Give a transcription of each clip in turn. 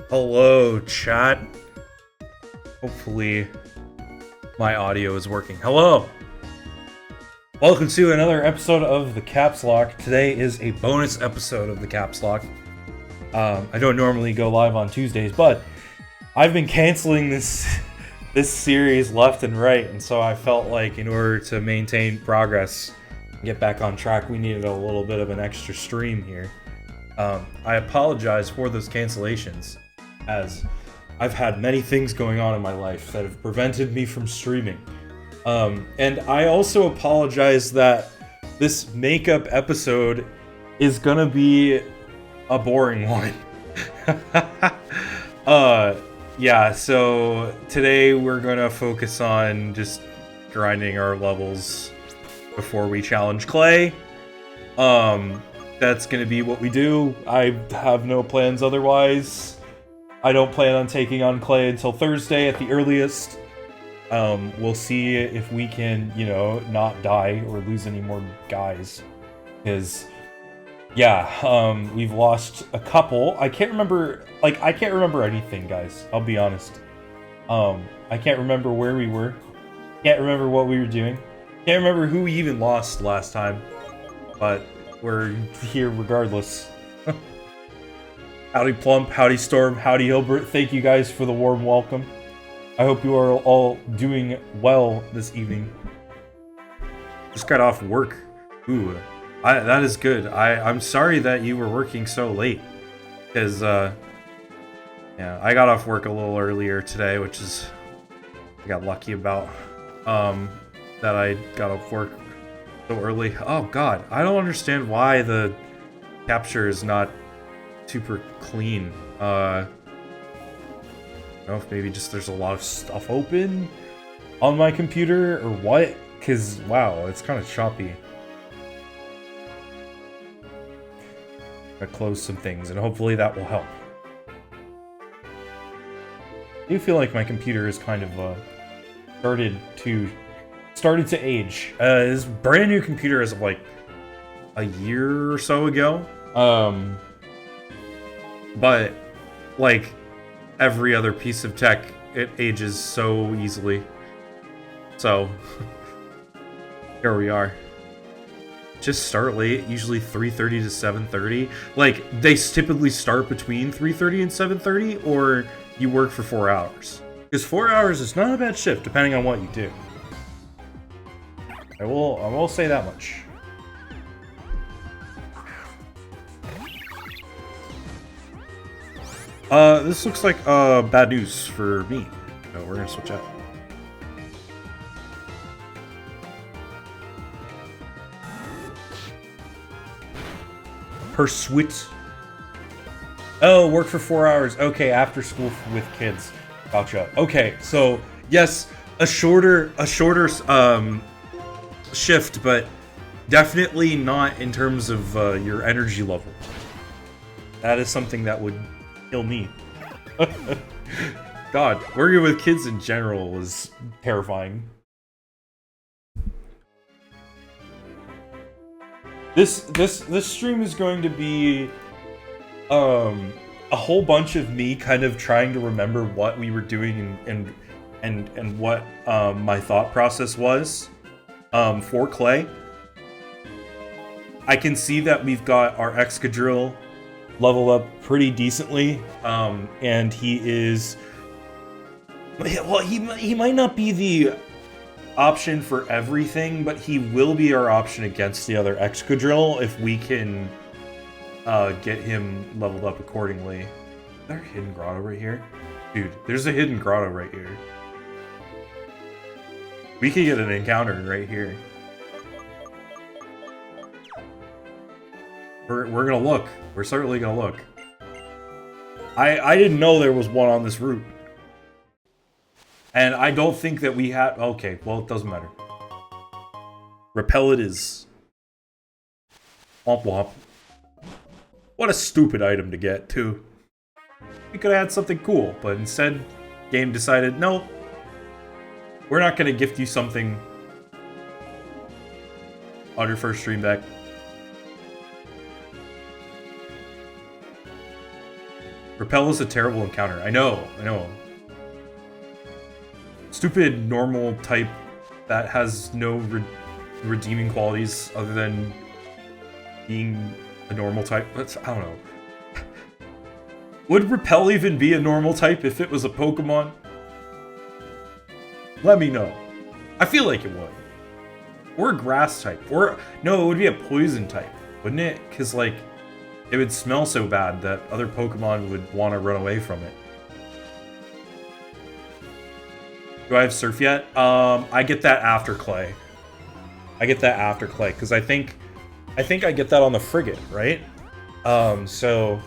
Hello, chat. Hopefully my audio is working. Hello! Welcome to another episode of TheCapsLocke. Today is a bonus episode of TheCapsLocke. I don't normally go live on Tuesdays, but I've been canceling this series left and right, and so I felt like in order to maintain progress and get back on track, we needed a little bit of an extra stream here. I apologize for those cancellations, as I've had many things going on in my life that have prevented me from streaming. And I also apologize that this makeup episode is gonna be a boring one. Yeah, so today we're gonna focus on just grinding our levels before we challenge Clay. That's gonna be what we do. I have no plans otherwise. I don't plan on taking on Clay until Thursday at the earliest. We'll see if we can, not die or lose any more guys. Because, yeah, we've lost a couple. I can't remember anything, guys. I'll be honest. I can't remember where we were. Can't remember what we were doing. Can't remember who we even lost last time. But we're here regardless. Howdy Plump, howdy Storm, howdy Hilbert. Thank you guys for the warm welcome. I hope you are all doing well this evening. Just got off work. Ooh, that is good. I'm sorry that you were working so late. Because, yeah, I got off work a little earlier today, which is... I got lucky about, that I got off work so early. Oh god, I don't understand why the capture is not super clean. I don't know if maybe just there's a lot of stuff open on my computer or what, because wow, it's kind of choppy. I'm gonna close some things and hopefully that will help. I do feel like my computer is kind of started to age. This brand new computer as of like a year or so ago. But like every other piece of tech, it ages so easily. So here we are. Just start late, usually 3:30 to 7:30. Like, they typically start between 3:30 and 7:30, or you work for 4 hours. Because 4 hours is not a bad shift, depending on what you do. I will say that much. This looks like bad news for me. So we're gonna switch out. Pursuit. Oh, work for 4 hours. Okay, after school with kids. Gotcha. Okay, so yes, a shorter shift, but definitely not in terms of your energy level. That is something that would kill me. God, working with kids in general is terrifying. This stream is going to be a whole bunch of me kind of trying to remember what we were doing and what my thought process was for Clay. I can see that we've got our Excadrill leveled up pretty decently, and he is, well, he might not be the option for everything, but he will be our option against the other Excadrill if we can get him leveled up accordingly. Is there a hidden grotto right here? Dude, there's a hidden grotto right here. We could get an encounter right here. We're gonna look. We're certainly gonna look. I didn't know there was one on this route. And I don't think that we had... Okay, well, it doesn't matter. Repel it is. Womp womp. What a stupid item to get, too. We could have had something cool, but instead, game decided, no. We're not going to gift you something on your first stream back. Repel is a terrible encounter. I know. Stupid normal type that has no redeeming qualities other than being a normal type. I don't know. Would Repel even be a normal type if it was a Pokemon? Let me know. I feel like it would. Or a grass type. Or, no, it would be a poison type, wouldn't it? Because, like, it would smell so bad that other Pokemon would want to run away from it. Do I have Surf yet? I get that after Clay. Because I think I get that on the Frigate, right? So...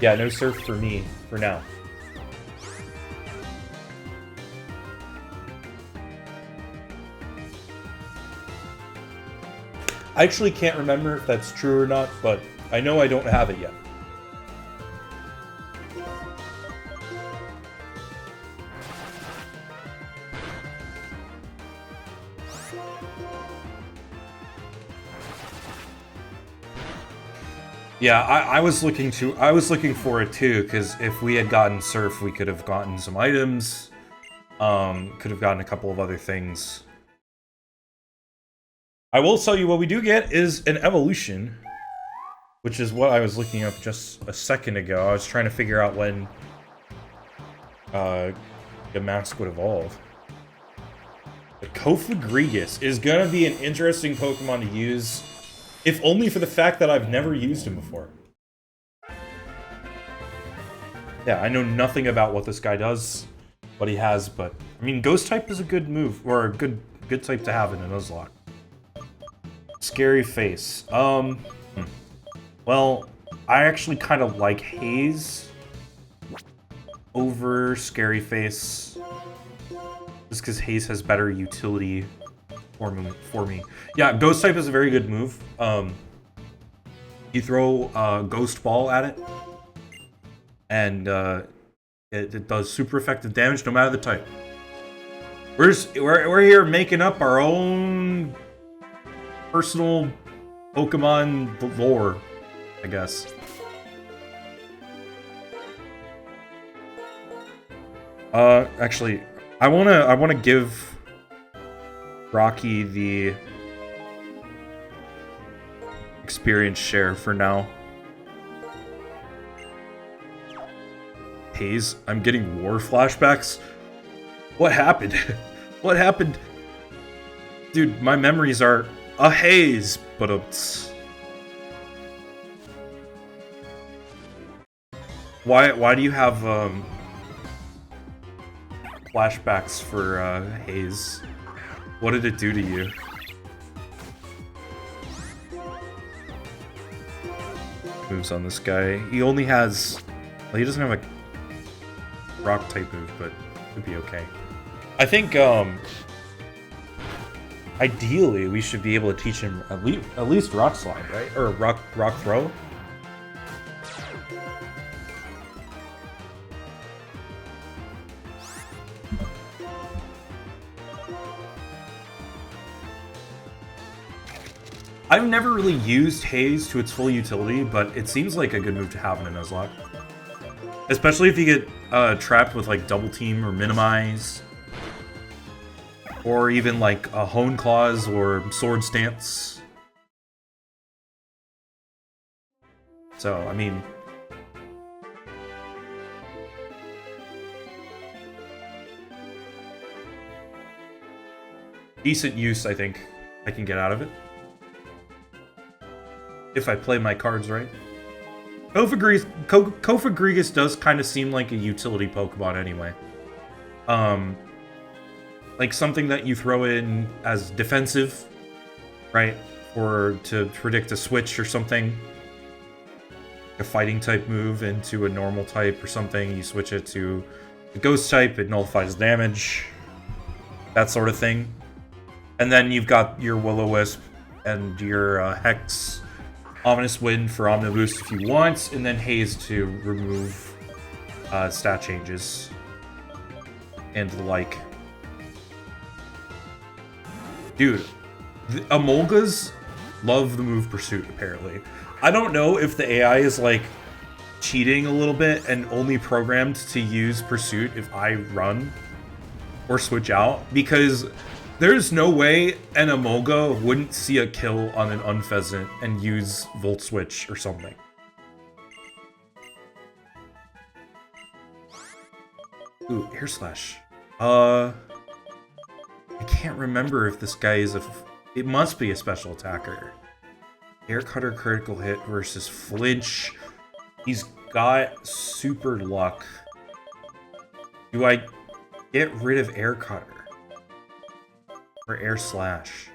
yeah, no Surf for me, for now. I actually can't remember if that's true or not, but I know I don't have it yet. Yeah, I was looking for it too, because if we had gotten Surf, we could have gotten some items, could have gotten a couple of other things. I will tell you what we do get is an evolution, which is what I was looking up just a second ago. I was trying to figure out when the mask would evolve. The Kofagrigus is gonna be an interesting Pokemon to use. If only for the fact that I've never used him before. Yeah, I know nothing about what this guy does, what he has, but... I mean, Ghost type is a good move, or a good type to have in a Nuzlocke. Scary Face. Well, I actually kind of like Haze over Scary Face. Just because Haze has better utility for me. Yeah, Ghost type is a very good move. You throw a Ghost Ball at it, and It does super effective damage no matter the type. We're here making up our own personal Pokemon lore, I guess. Actually, I wanna give Rocky the experience share for now. Haze, I'm getting war flashbacks. What happened? What happened? Dude, my memories are a haze, but why do you have flashbacks for Haze? What did it do to you? Moves on this guy. He only has... Well, he doesn't have a rock type move, but it'd be okay. I think ideally we should be able to teach him at least rock slide, right? Or rock throw. I've never really used Haze to its full utility, but it seems like a good move to have in a Nuzlocke. Especially if you get trapped with like Double Team or Minimize. Or even like a Hone Claws or Sword Stance. So, I mean... decent use, I think, I can get out of it. If I play my cards right. Kofagrigus does kind of seem like a utility Pokemon anyway. Like something that you throw in as defensive, right? Or to predict a switch or something. A fighting type move into a normal type or something. You switch it to a ghost type, it nullifies damage. That sort of thing. And then you've got your Will-O-Wisp and your Hex. Ominous Wind for Omni Boost if you want, and then Haze to remove stat changes and the like. Dude, the Amolgas love the move Pursuit, apparently. I don't know if the AI is, like, cheating a little bit and only programmed to use Pursuit if I run or switch out, because there's no way an Amolga wouldn't see a kill on an Unpheasant and use Volt Switch or something. Ooh, Air Slash. I can't remember if this guy is it must be a special attacker. Air Cutter critical hit versus flinch. He's got super luck. Do I get rid of Air Cutter? Or Air Slash?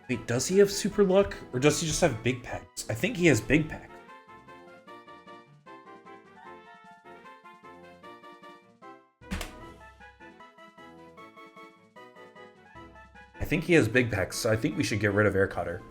Wait, does he have super luck? Or does he just have big pecs? I think he has big pecs. I think he has big pecs, so I think we should get rid of Air Cutter.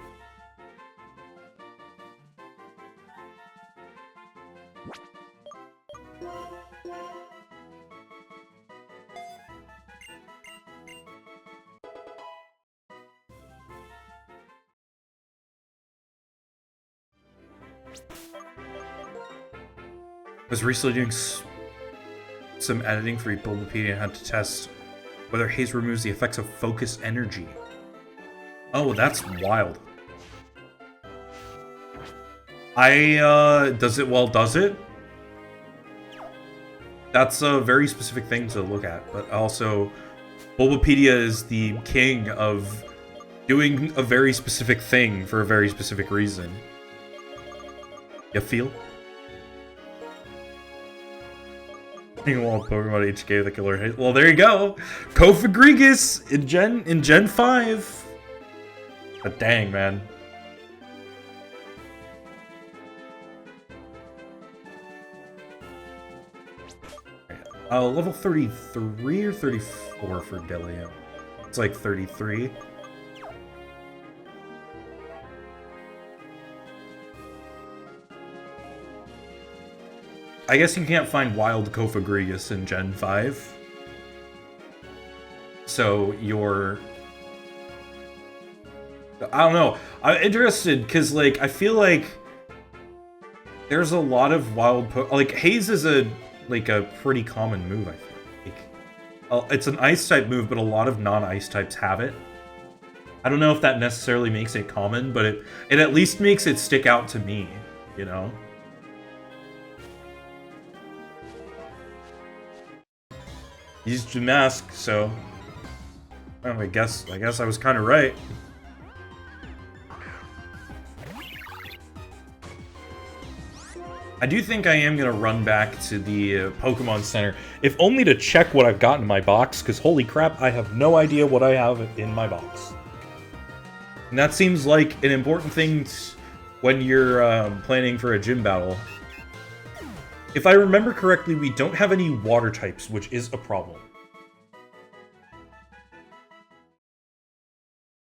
I was recently doing some editing for Bulbapedia and had to test whether Haze removes the effects of focused energy. Oh, that's wild. Does it? Well, does it? That's a very specific thing to look at, but also Bulbapedia is the king of doing a very specific thing for a very specific reason. You feel? Pokemon each gave the killer hit. Well, there you go. Kofagrigus in Gen 5. But dang, man. Level 33 or 34 for Delium. It's like 33. I guess you can't find wild Kofagrigus in Gen 5. So you're... I don't know. I'm interested, because, like, I feel like there's a lot of wild... like, Haze is a pretty common move, I feel like. It's an Ice-type move, but a lot of non-Ice types have it. I don't know if that necessarily makes it common, but it at least makes it stick out to me, you know? Used a mask, so... well, I guess I was kind of right. I do think I am going to run back to the Pokemon Center, if only to check what I've got in my box, because holy crap, I have no idea what I have in my box. And that seems like an important thing when you're planning for a gym battle. If I remember correctly, we don't have any water types, which is a problem.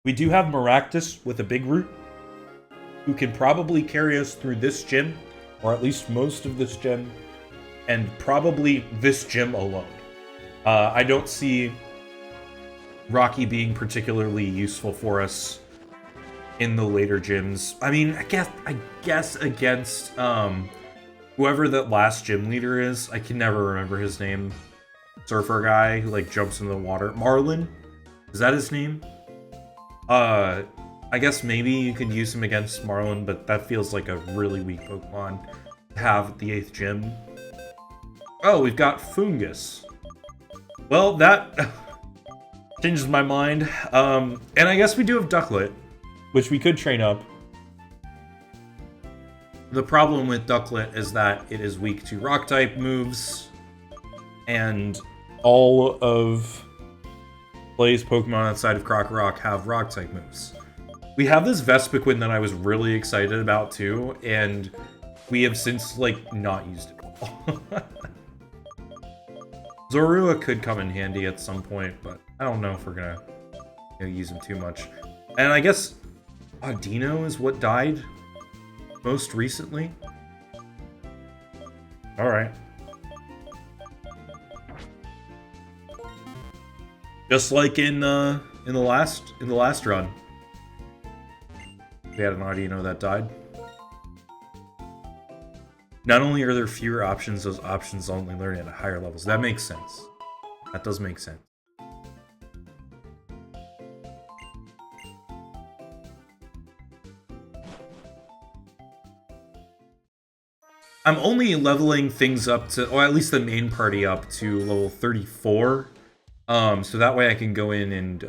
We do have Maractus with a big root, who can probably carry us through this gym, or at least most of this gym, and probably this gym alone. I don't see Rocky being particularly useful for us in the later gyms. I mean, I guess against whoever that last gym leader is. I can never remember his name. Surfer guy who like jumps into the water. Marlin? Is that his name? I guess maybe you could use him against Marlin, but that feels like a really weak Pokemon to have at the 8th gym. Oh, we've got Fungus. Well, that changes my mind. And I guess we do have Ducklet, which we could train up. The problem with Ducklet is that it is weak to Rock-type moves, and all of Play's Pokemon outside of Krokorok have Rock-type moves. We have this Vespiquen that I was really excited about too, and we have since, like, not used it at all. Zorua could come in handy at some point, but I don't know if we're gonna use him too much. And I guess Audino is what died most recently. Alright. Just like in the last run. We had an Audino that died. Not only are there fewer options, those options only learn at higher levels. That makes sense. That does make sense. I'm only leveling things up to, or at least the main party up to level 34. So that way I can go in and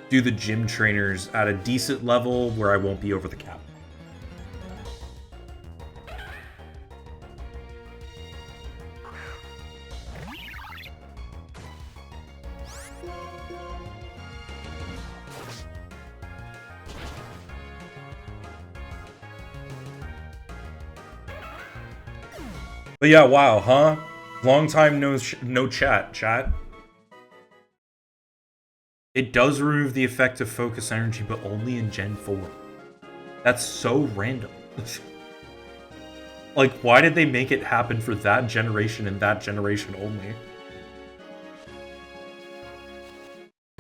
do the gym trainers at a decent level where I won't be over the cap. But yeah, wow, huh? Long time no chat. It does remove the effect of focus energy, but only in Gen 4. That's so random. Like, why did they make it happen for that generation and that generation only?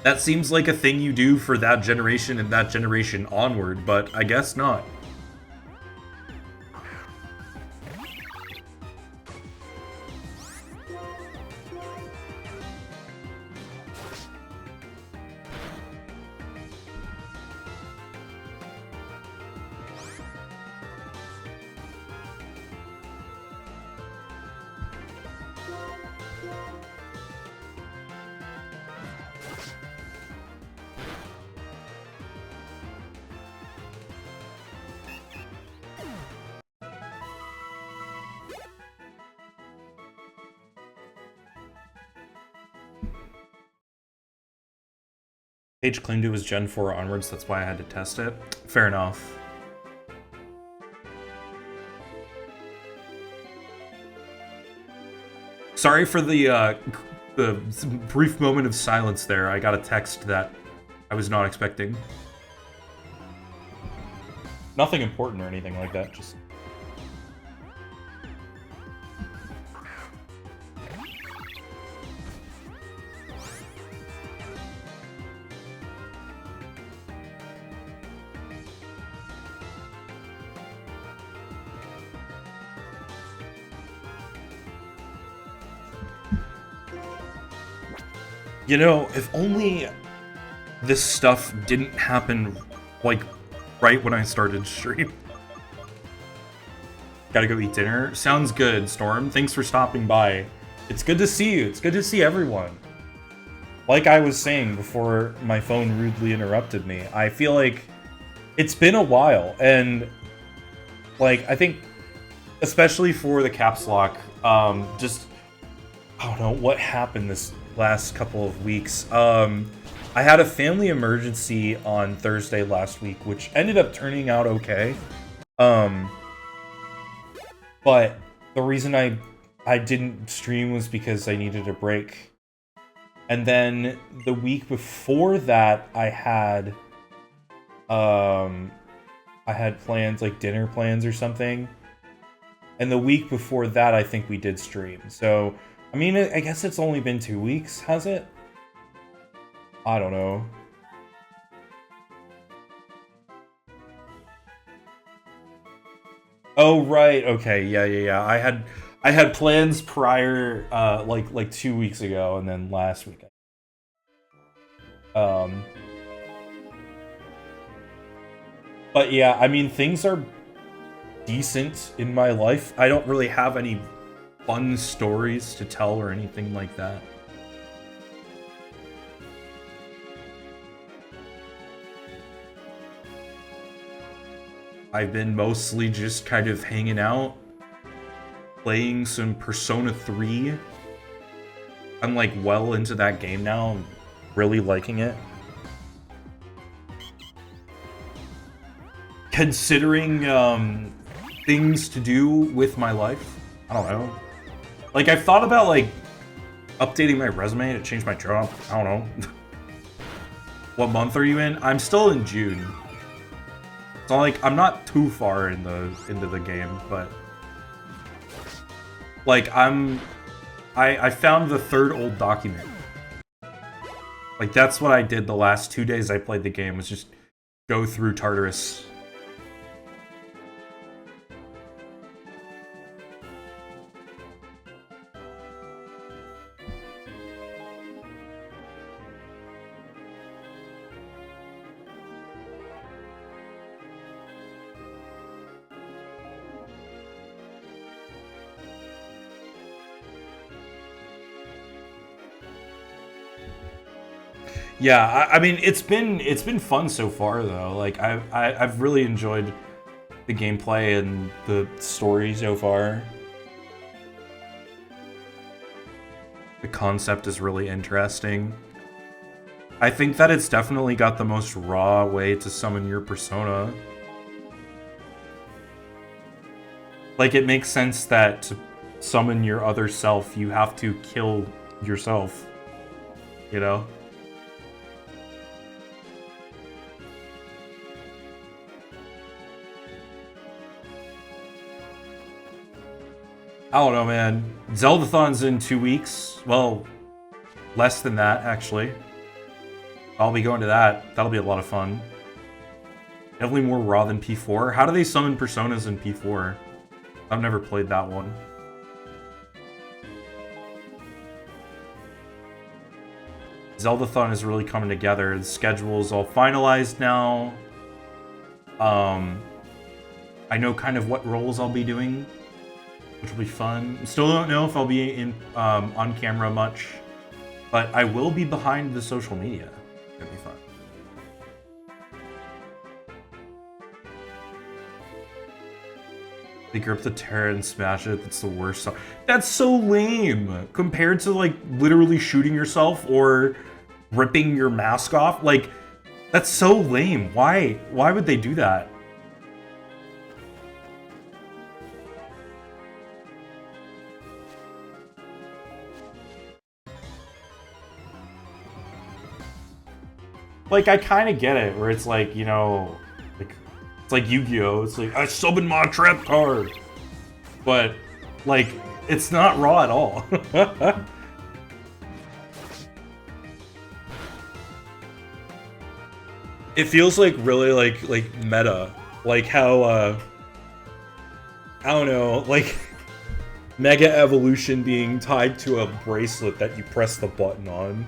That seems like a thing you do for that generation and that generation onward, but I guess not. Page claimed it was Gen 4 onwards, that's why I had to test it. Fair enough. Sorry for the brief moment of silence there. I got a text that I was not expecting. Nothing important or anything like that, just... You know, if only this stuff didn't happen, like, right when I started stream. Gotta go eat dinner. Sounds good, Storm. Thanks for stopping by. It's good to see you. It's good to see everyone. Like I was saying before my phone rudely interrupted me, I feel like it's been a while, and like I think especially for the Caps Lock, just I don't know what happened this last couple of weeks. I had a family emergency on Thursday last week, which ended up turning out okay. But the reason I didn't stream was because I needed a break. And then the week before that, I had plans, like dinner plans or something. And the week before that, I think we did stream. So, I mean, I guess it's only been 2 weeks, has it? I don't know. Oh, right. Okay. Yeah. I had plans prior, like 2 weeks ago, and then last week. But yeah, I mean, things are decent in my life. I don't really have any fun stories to tell or anything like that. I've been mostly just kind of hanging out, playing some Persona 3. I'm like well into that game now. I'm really liking it. Considering things to do with my life, I don't know. Like I've thought about like updating my resume to change my job. I don't know. What month are you in? I'm still in June. So like I'm not too far into the game, but like I found the third old document. Like that's what I did the last 2 days I played the game, was just go through Tartarus. Yeah, I mean it's been fun so far though. Like I've really enjoyed the gameplay and the story so far. The concept is really interesting. I think that it's definitely got the most raw way to summon your persona. Like it makes sense that to summon your other self, you have to kill yourself. You know? I don't know, man. Zeldathon's in 2 weeks. Well, less than that, actually. I'll be going to that. That'll be a lot of fun. Definitely more raw than P4. How do they summon personas in P4? I've never played that one. Zeldathon is really coming together. The schedule is all finalized now. I know kind of what roles I'll be doing, which will be fun. Still don't know if I'll be in on camera much, but I will be behind the social media. It'll be fun. They grip the Terra and smash it. That's the worst song. That's so lame compared to like literally shooting yourself or ripping your mask off. Like that's so lame. Why would they do that? Like, I kind of get it, where it's like, you know, like, it's like Yu-Gi-Oh! It's like, I summoned my trap card! But, like, it's not raw at all. It feels like really, like meta. Like how, I don't know, like, Mega Evolution being tied to a bracelet that you press the button on.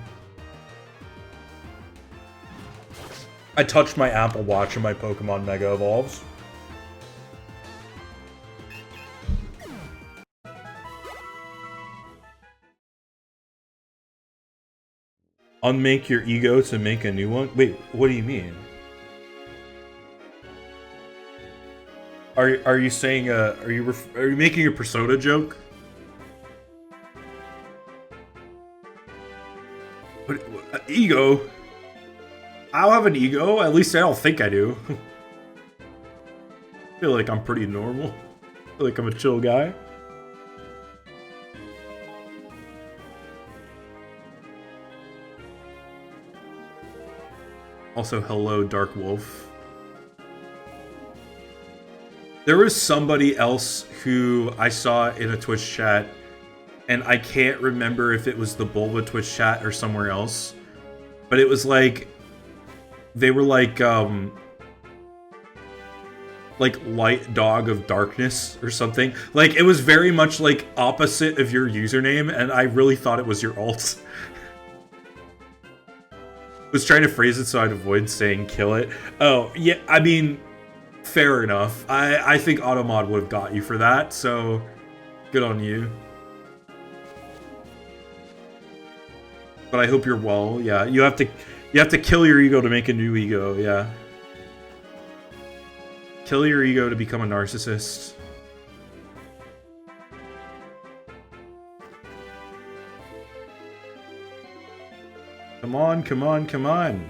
I touched my Apple Watch and my Pokemon Mega Evolves. Unmake your ego to make a new one? Wait, what do you mean? Are you saying are you making a Persona joke? What ego? I don't have an ego. At least I don't think I do. I feel like I'm pretty normal. I feel like I'm a chill guy. Also, hello, Dark Wolf. There was somebody else who I saw in a Twitch chat, and I can't remember if it was the Bulba Twitch chat or somewhere else, but it was like, they were like Light Dog of Darkness or something. Like, it was very much like opposite of your username, and I really thought it was your alt. Was trying to phrase it so I'd avoid saying kill it. Oh, yeah, I mean, fair enough. I think Automod would have got you for that, so good on you. But I hope you're well. Yeah, you have to kill your ego to make a new ego, yeah. Kill your ego to become a narcissist. Come on, come on, come on.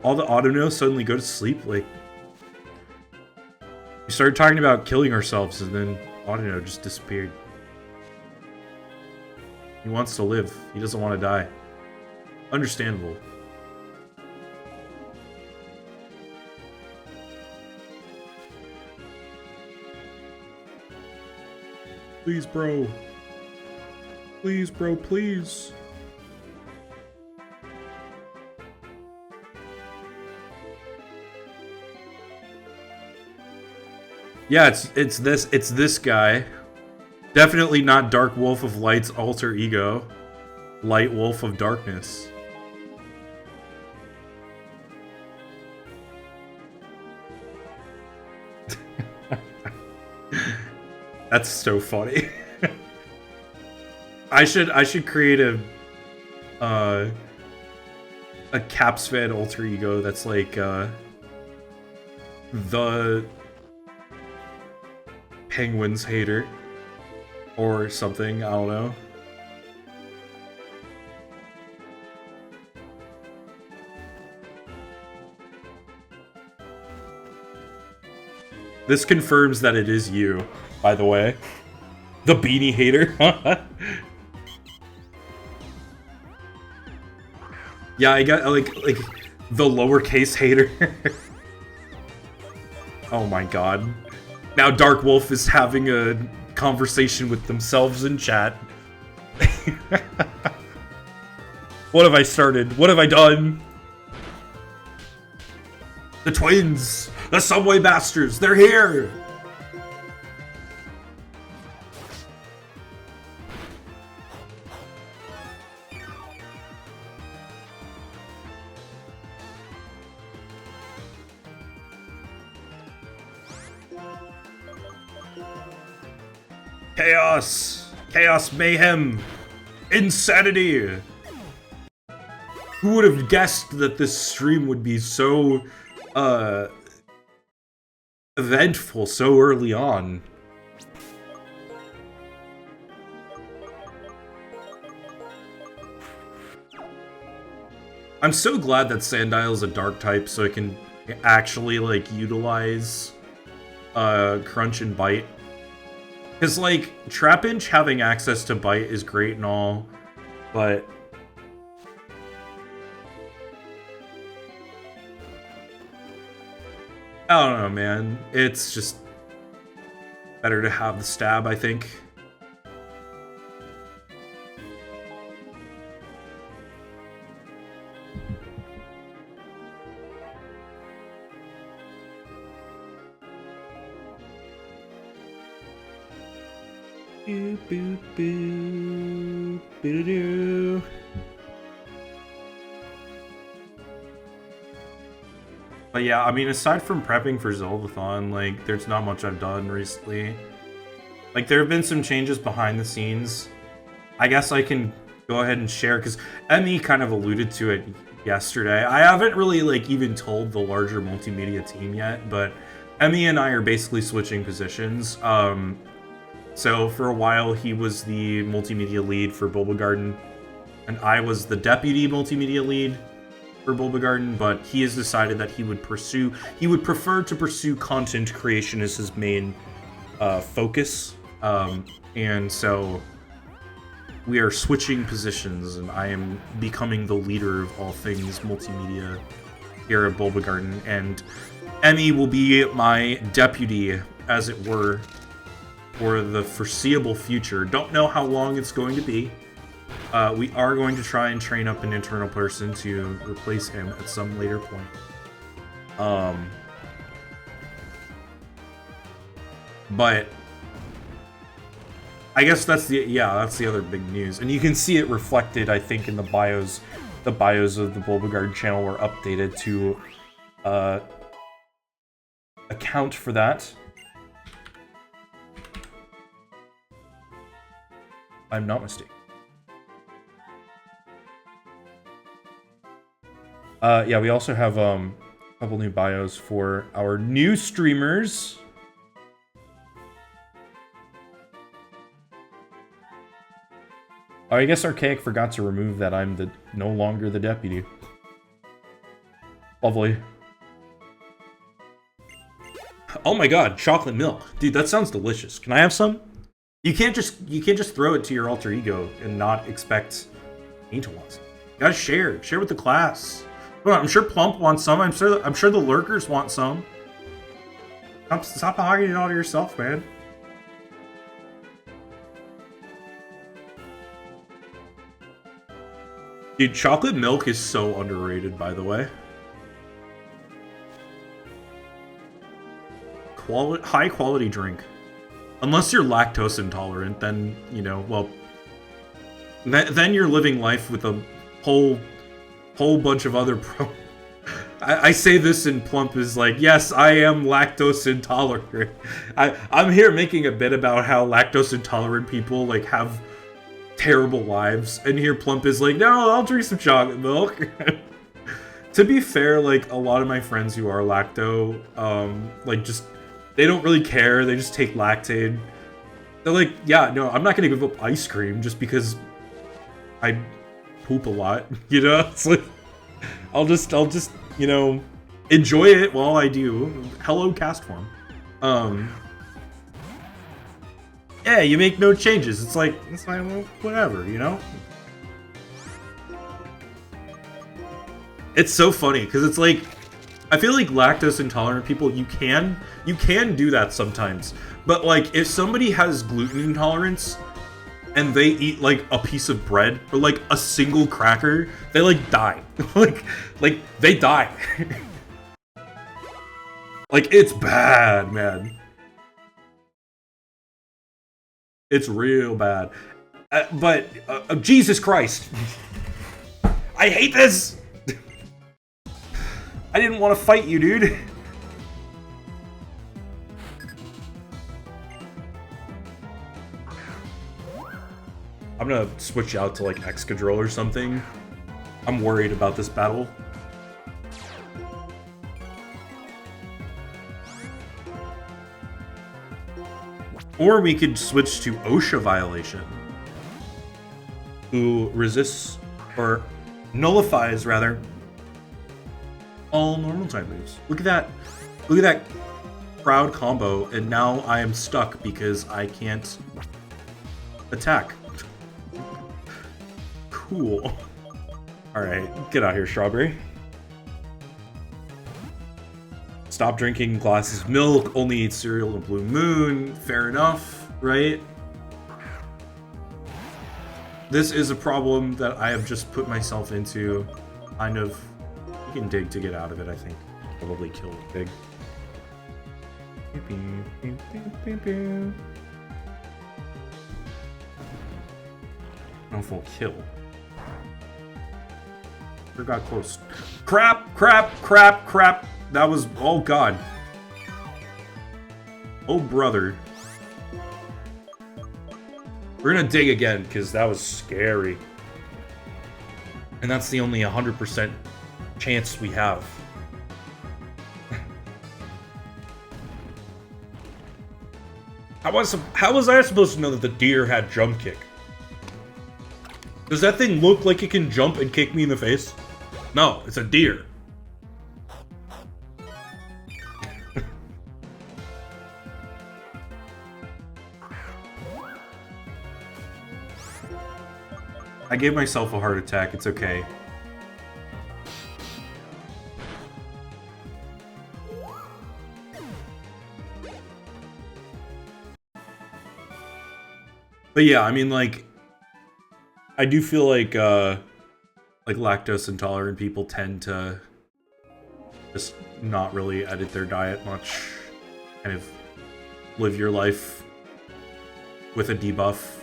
All the Autonos suddenly go to sleep, like... We started talking about killing ourselves, and then Autono just disappeared. He wants to live. He doesn't want to die. Understandable. Please, bro. Please, bro, please. Yeah, it's this guy. Definitely not Dark Wolf of Light's alter ego. Light Wolf of Darkness. That's so funny. I should create a Caps fan alter ego that's like the Penguins hater or something, I don't know. This confirms that it is you, by the way. The beanie hater. Yeah, I got like the lowercase hater. Oh my god. Now Dark Wolf is having a conversation with themselves in chat. What have I started? What have I done? The twins! The Subway Masters! They're here! Chaos! Chaos, mayhem! Insanity! Who would have guessed that this stream would be so, eventful so early on? I'm so glad that Sandile's a dark type so it can actually, like, utilize, Crunch and Bite. Because, like, Trapinch having access to Bite is great and all, but... I don't know, man. It's just better to have the stab, I think. Boo, boo, boo, boo, doo. But yeah, I mean, aside from prepping for Zeldathon, like, there's not much I've done recently. Like, there have been some changes behind the scenes. I guess I can go ahead and share, because Emmy kind of alluded to it yesterday. I haven't really, like, even told the larger multimedia team yet, but Emmy and I are basically switching positions. So for a while, he was the multimedia lead for Bulbagarden, and I was the deputy multimedia lead for Bulbagarden, but he has decided that he would prefer to pursue content creation as his main focus. And so we are switching positions, and I am becoming the leader of all things multimedia here at Bulbagarden, and Emmy will be my deputy, as it were, for the foreseeable future. Don't know how long it's going to be. We are going to try and train up an internal person to replace him at some later point. But I guess that's the other big news. And you can see it reflected, I think, in the bios. The bios of the Bulbagarden channel were updated to account for that. I'm not mistaken. Yeah, we also have a couple new bios for our new streamers. Oh, I guess Archaic forgot to remove that I'm no longer the deputy. Lovely. Oh my god, chocolate milk. Dude, that sounds delicious. Can I have some? You can't just throw it to your alter ego and not expect me to want some. You gotta share. Share with the class. Well, I'm sure Plump wants some. I'm sure the lurkers want some. Stop hogging it all to yourself, man. Dude, chocolate milk is so underrated, by the way. High quality drink. Unless you're lactose intolerant, then, you know, well, then you're living life with a whole bunch of other I say this and Plump is like, yes, I am lactose intolerant. I'm here making a bit about how lactose intolerant people, like, have terrible lives, and here Plump is like, no, I'll drink some chocolate milk. To be fair, like, a lot of my friends who are lacto, like, just, they don't really care, they just take Lactaid. They're like, yeah, no, I'm not gonna give up ice cream just because I poop a lot, you know? It's like, I'll just, you know, enjoy it while I do. Hello, Castform. Yeah, you make no changes. It's like, well, whatever, you know? It's so funny, because it's like, I feel like lactose intolerant people, you can do that sometimes. But, like, if somebody has gluten intolerance, and they eat, like, a piece of bread, or, like, a single cracker, they, like, die. like, they die. Like, it's bad, man. It's real bad. But, Jesus Christ. I hate this! I didn't want to fight you, dude. I'm gonna switch out to, like, Excadrill or something. I'm worried about this battle. Or we could switch to OSHA Violation, who resists, or nullifies, rather, all normal type moves. Look at that. Look at that crowd combo, and now I am stuck because I can't attack. Cool. Alright, get out here, Strawberry. Stop drinking glasses of milk, only eat cereal in a blue moon. Fair enough, right? This is a problem that I have just put myself into. Kind of, you can dig to get out of it, I think. Probably kill Dig. No full kill. Or got close. Crap, crap, crap, crap. That was... Oh, God. Oh, brother. We're gonna dig again, because that was scary. And that's the only 100% chance we have. How was I supposed to know that the deer had jump kick? Does that thing look like it can jump and kick me in the face? No, it's a deer. I gave myself a heart attack, it's okay. But yeah, I mean, like, I do feel like lactose intolerant people tend to just not really edit their diet much, kind of live your life with a debuff.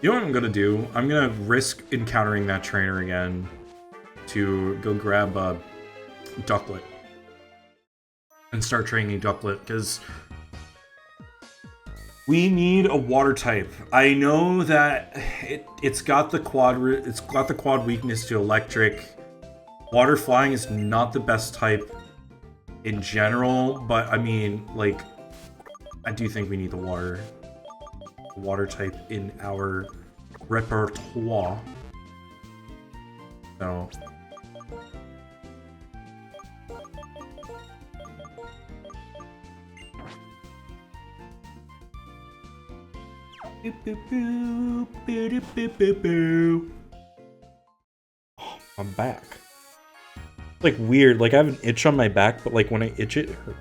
You know what I'm gonna do? I'm gonna risk encountering that trainer again to go grab a Ducklet and start training Ducklet, because we need a water type. I know that it's got the quad weakness to electric. Water flying is not the best type in general, but I mean, like, I do think we need the water type in our repertoire. So oh, I'm back. It's like weird, like I have an itch on my back, but like when I itch it hurts.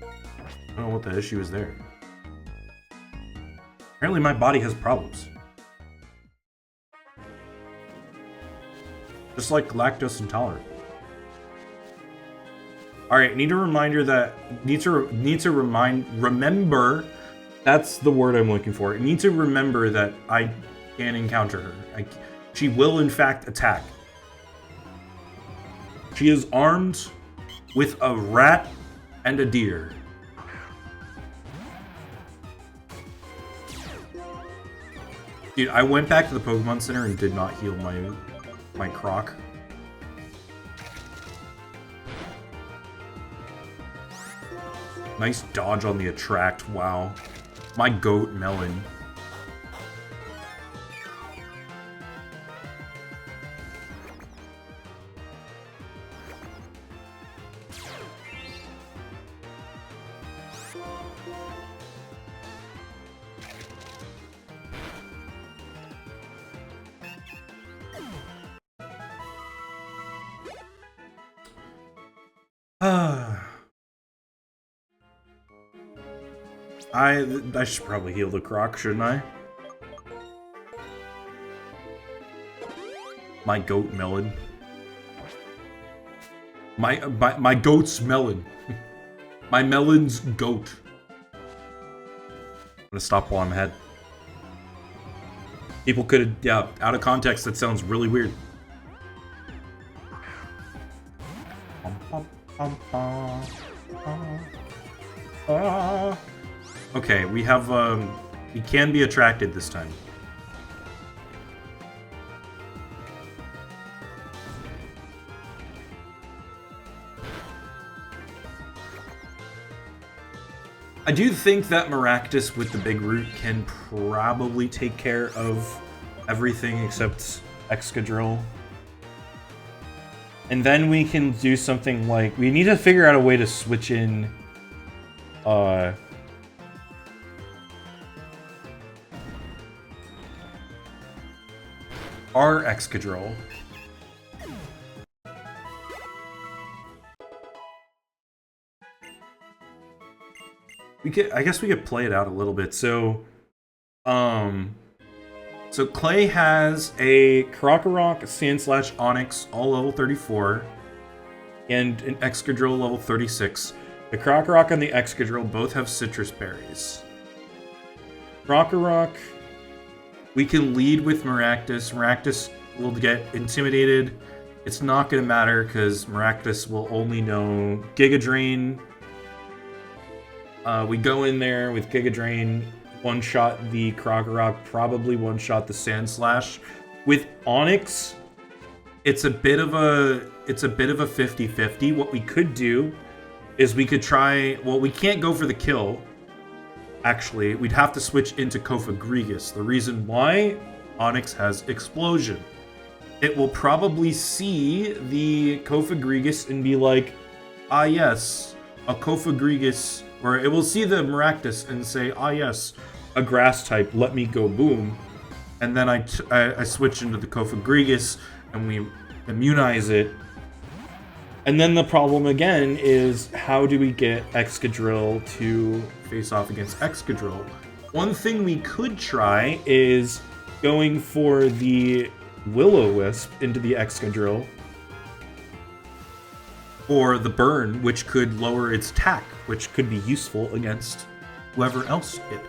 I don't know what the issue is there. Apparently my body has problems. Just like lactose intolerant. Alright, need a reminder that... Remember... That's the word I'm looking for. I need to remember that I can encounter her. She will, in fact, attack. She is armed with a rat and a deer. Dude, I went back to the Pokemon Center and did not heal my Croc. Nice dodge on the attract, wow. My goat melon. I should probably heal the Croc, shouldn't I? My goat melon. My goat's melon. My melon's goat. I'm gonna stop while I'm ahead. People could, yeah, out of context, that sounds really weird. Okay, we have, we can be attracted this time. I do think that Maractus with the big root can probably take care of everything except Excadrill. And then we can do something like... We need to figure out a way to switch in... our Excadrill. I guess we could play it out a little bit. So Clay has a Krokorok, a Sandslash, Onix, all level 34, and an Excadrill level 36. The Krokorok and the Excadrill both have citrus berries. Krokorok, we can lead with Maractus. Maractus will get intimidated. It's not going to matter because Maractus will only know Giga Drain. We go in there with Giga Drain, one-shot the Krokorok, probably one-shot the Sand Slash. With Onix, it's a bit of a 50-50. What we could do is we could try... Well, we can't go for the kill. Actually, we'd have to switch into Kofagrigus. The reason why, Onix has Explosion. It will probably see the Kofagrigus and be like, ah yes, a Kofagrigus... Or it will see the Maractus and say, ah yes, a grass type, let me go boom. And then I switch into the Kofagrigus and we immunize it. And then the problem again is, how do we get Excadrill to face off against Excadrill? One thing we could try is going for the Will-O-Wisp into the Excadrill, or the Burn, which could lower its attack, which could be useful against whoever else it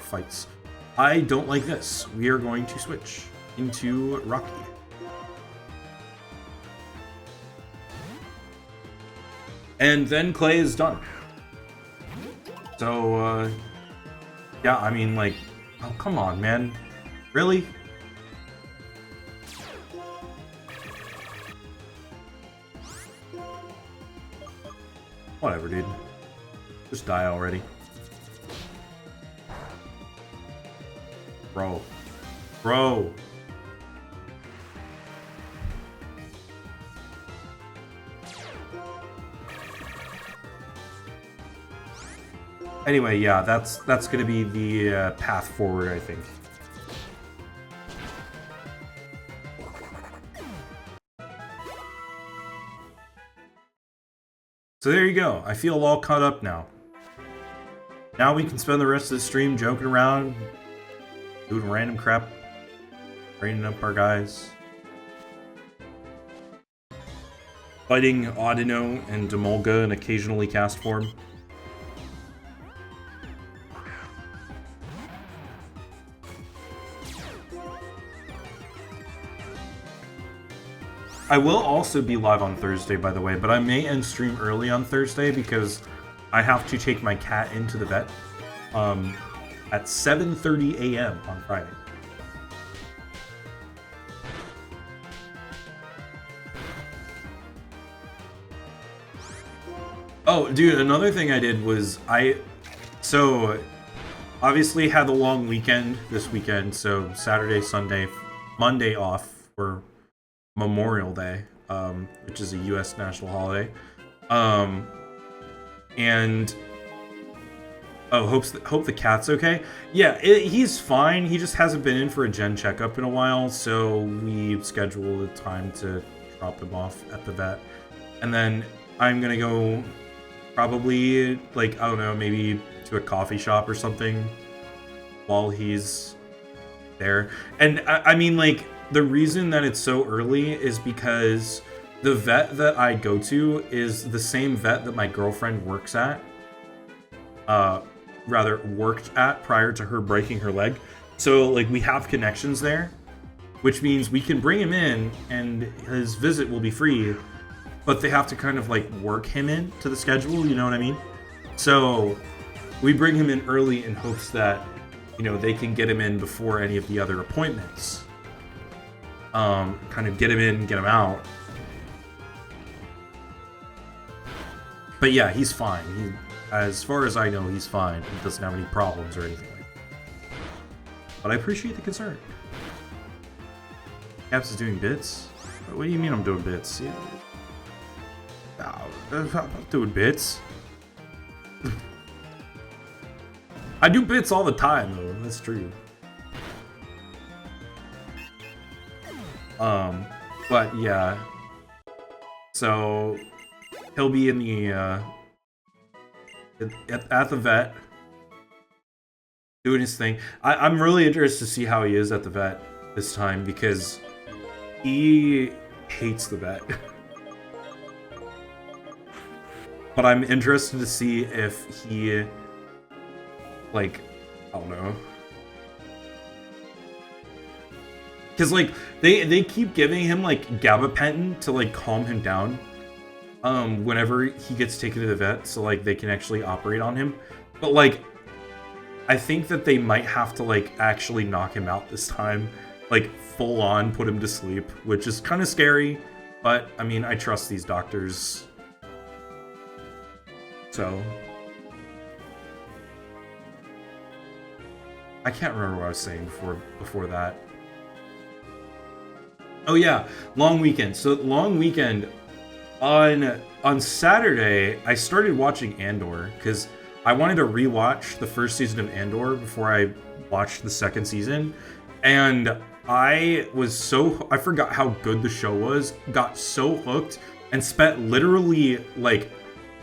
fights. I don't like this. We are going to switch into Rocky. And then Clay is done. So, yeah, I mean, like, oh, come on, man. Really? Whatever, dude. Just die already. Bro. Bro. Anyway, yeah, that's gonna be the path forward, I think. So there you go. I feel all caught up now. Now we can spend the rest of the stream joking around, doing random crap, training up our guys, fighting Audino and Demolga in occasionally cast form. I will also be live on Thursday, by the way, but I may end stream early on Thursday because I have to take my cat into the vet at 7:30 a.m. on Friday. Oh, dude, another thing I did was so obviously had the long weekend this weekend, so Saturday, Sunday, Monday off for Memorial Day, which is a U.S. national holiday, and hope the cat's okay. Yeah, he's fine. He just hasn't been in for a gen checkup in a while, so we scheduled a time to drop him off at the vet, and then I'm gonna go probably, like, I don't know, maybe to a coffee shop or something while he's there. And I mean, like, the reason that it's so early is because the vet that I go to is the same vet that my girlfriend works at. Rather, worked at prior to her breaking her leg. So, like, we have connections there, which means we can bring him in and his visit will be free, but they have to kind of, like, work him in to the schedule, you know what I mean? So, we bring him in early in hopes that, you know, they can get him in before any of the other appointments. Kind of get him in, get him out. But yeah, he's fine. As far as I know, he's fine. He doesn't have any problems or anything like that. But I appreciate the concern. Caps is doing bits? What do you mean I'm doing bits? Yeah. I'm not doing bits. I do bits all the time, though. That's true. But yeah. So he'll be in the at the vet doing his thing. I'm really interested to see how he is at the vet this time because he hates the vet. But I'm interested to see if he, like, I don't know. Because, like, they keep giving him, like, gabapentin to, like, calm him down whenever he gets taken to the vet, so, like, they can actually operate on him. But, like, I think that they might have to, like, actually knock him out this time. Like, full on put him to sleep, which is kind of scary. But, I mean, I trust these doctors. So... I can't remember what I was saying before that. Oh yeah, long weekend. So long weekend on Saturday, I started watching Andor because I wanted to rewatch the first season of Andor before I watched the second season, and I forgot how good the show was, got so hooked, and spent literally like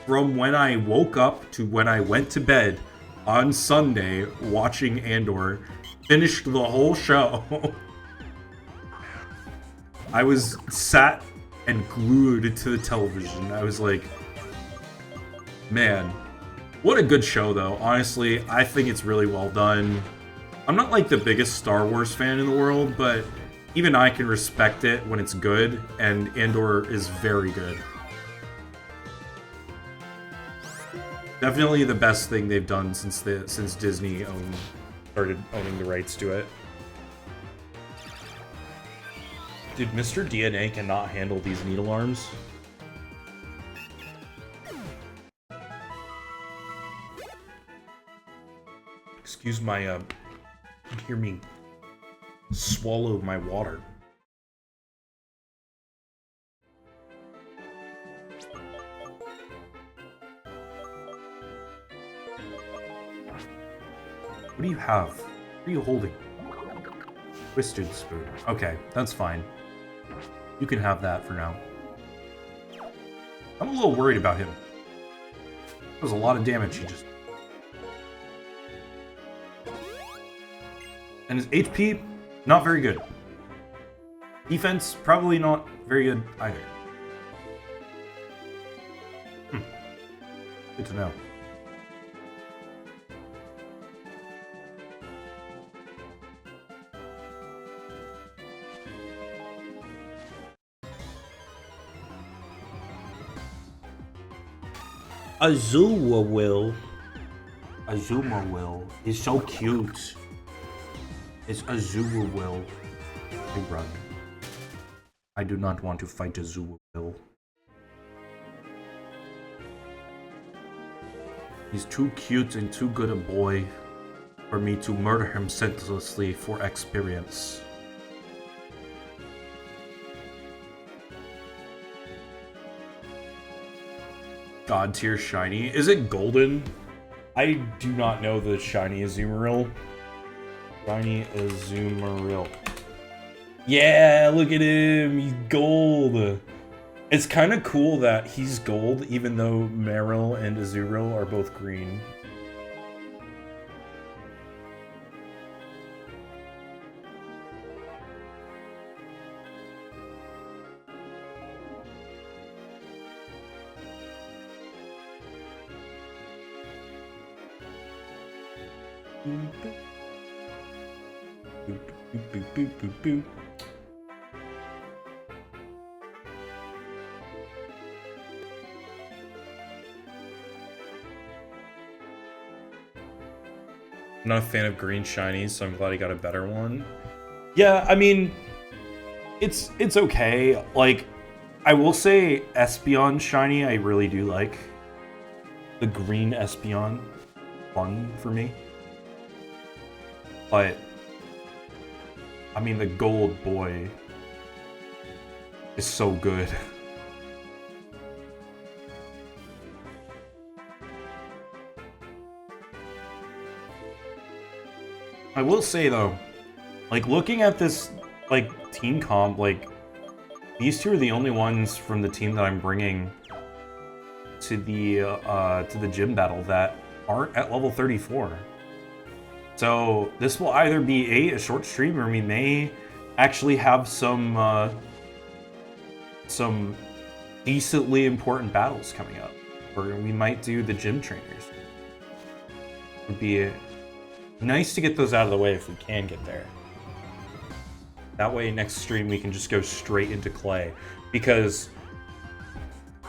from when I woke up to when I went to bed on Sunday watching Andor, finished the whole show. I was sat and glued to the television. I was like, man, what a good show though. Honestly, I think it's really well done. I'm not like the biggest Star Wars fan in the world, but even I can respect it when it's good, and Andor is very good. Definitely the best thing they've done since Disney started owning the rights to it. Dude, Mr. DNA cannot handle these needle arms. Excuse my, you can hear me swallow my water. What do you have? What are you holding? Twisted spoon. Okay, that's fine. You can have that for now. I'm a little worried about him. That was a lot of damage he just... And his HP, not very good. Defense, probably not very good either. Good to know. Azuma will is so cute. It's Azuma will. I run. I do not want to fight Azuma will. He's too cute and too good a boy for me to murder him senselessly for experience. God tier shiny. Is it golden? I do not know the shiny Azumarill. Shiny Azumarill. Yeah, look at him. He's gold. It's kind of cool that he's gold, even though Marill and Azurill are both green. I'm not a fan of green shinies, so I'm glad he got a better one. Yeah, I mean, it's okay. Like, I will say Espeon shiny I really do like. The green Espeon, fun for me. But, I mean, the gold boy is so good. I will say though, like looking at this like team comp, like these two are the only ones from the team that I'm bringing to the gym battle that aren't at level 34. So this will either be a short stream, or we may actually have some decently important battles coming up, or we might do the gym trainers. It would be nice to get those out of the way if we can get there. That way next stream we can just go straight into clay. Because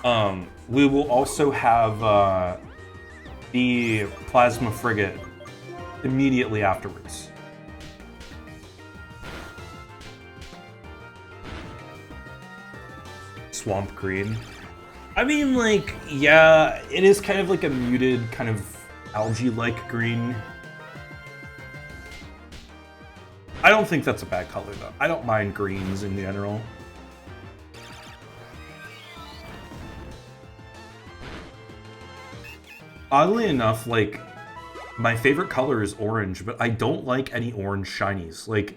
we will also have the plasma frigate immediately afterwards. Swamp green. I mean, like, yeah, it is kind of like a muted, kind of algae-like green. I don't think that's a bad color, though. I don't mind greens in general. Oddly enough, like, my favorite color is orange, but I don't like any orange shinies. Like,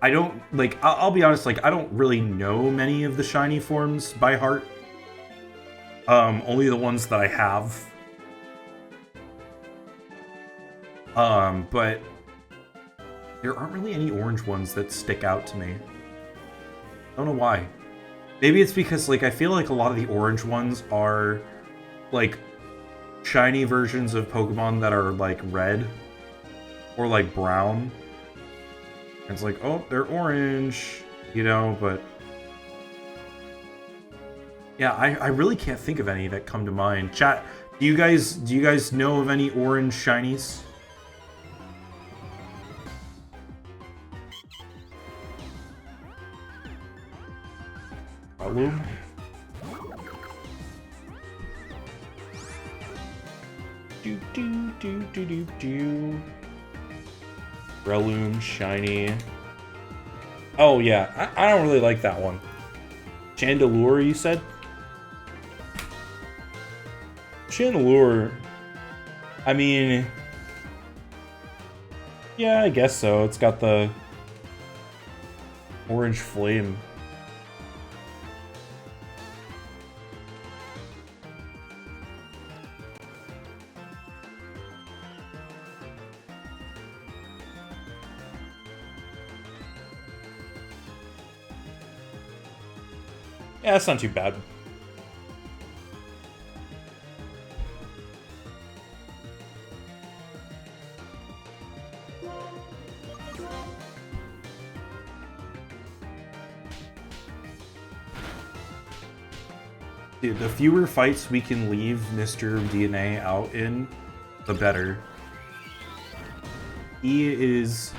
I don't, like, I'll be honest, like, I don't really know many of the shiny forms by heart. Only the ones that I have. But there aren't really any orange ones that stick out to me. I don't know why. Maybe it's because, like, I feel like a lot of the orange ones are, like, shiny versions of Pokemon that are, like, red. Or, like, brown. And it's like, oh, they're orange, you know, but... Yeah, I really can't think of any that come to mind. Chat, do you guys know of any orange shinies? Hello? Do. Breloom, shiny. Oh yeah, I don't really like that one. Chandelure, you said? Chandelure. I mean, yeah, I guess so. It's got the orange flame. Yeah, that's not too bad. Dude, the fewer fights we can leave Mr. DNA out in, the better. He is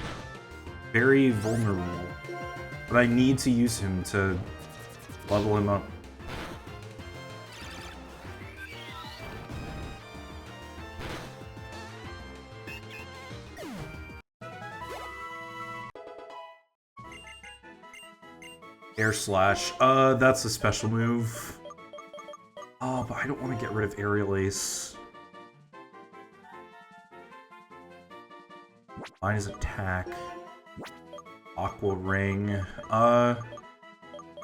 very vulnerable, but I need to use him to level him up. Air Slash. That's a special move. Oh, but I don't want to get rid of Aerial Ace. Mine is attack. Aqua Ring.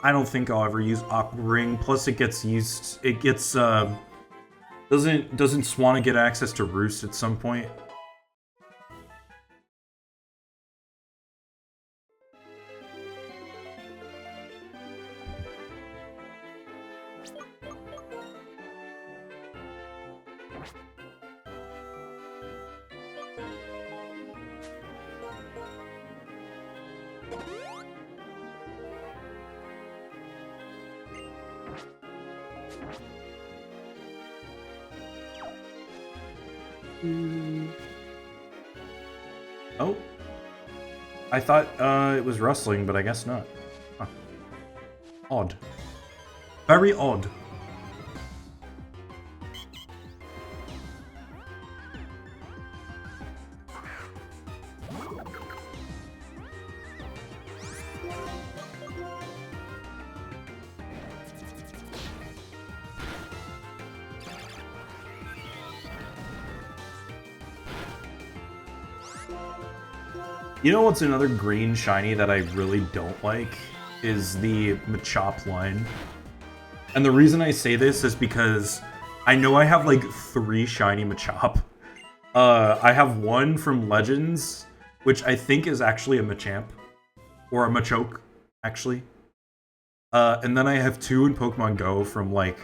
I don't think I'll ever use Aqua Ring. Plus, it gets used. It gets doesn't Swanna get access to Roost at some point? Oh. I thought it was rustling, but I guess not. Huh. Odd. Very odd. You know what's another green shiny that I really don't like? Is the Machop line. And the reason I say this is because I know I have like 3 shiny Machop. I have one from Legends, which I think is actually a Machamp. Or a Machoke, actually. And then I have 2 in Pokemon Go from like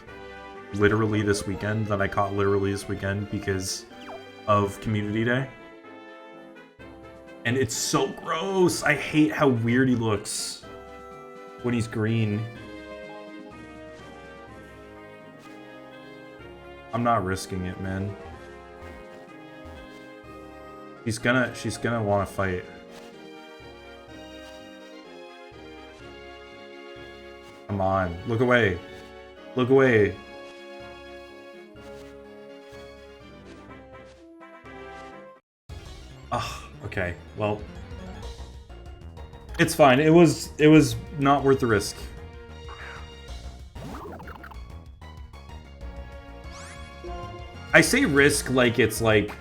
literally this weekend that I caught literally this weekend because of Community Day. And it's so gross. I hate how weird he looks when he's green. I'm not risking it, man. She's gonna want to fight. Come on, look away. Look away. Ugh, okay. Well, it's fine. It was not worth the risk. I say risk like it's like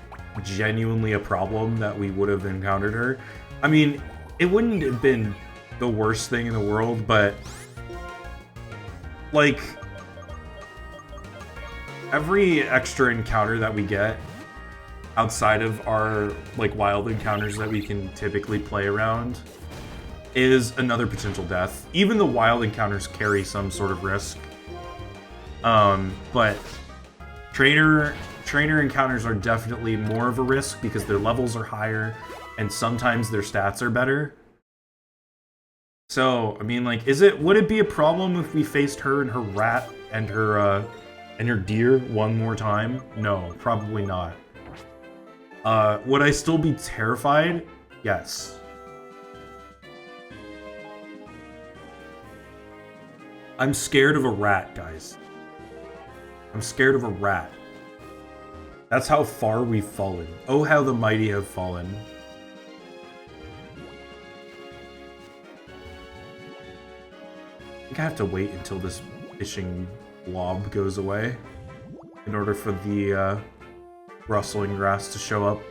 genuinely a problem that we would have encountered her. I mean, it wouldn't have been the worst thing in the world, but like every extra encounter that we get outside of our like wild encounters that we can typically play around is another potential death. Even the wild encounters carry some sort of risk. But trainer encounters are definitely more of a risk because their levels are higher and sometimes their stats are better. So, I mean, like, would it be a problem if we faced her and her rat and her deer one more time? No, probably not. Would I still be terrified? Yes. I'm scared of a rat, guys. I'm scared of a rat. That's how far we've fallen. Oh, how the mighty have fallen. I think I have to wait until this fishing blob goes away in order for the rustling grass to show up.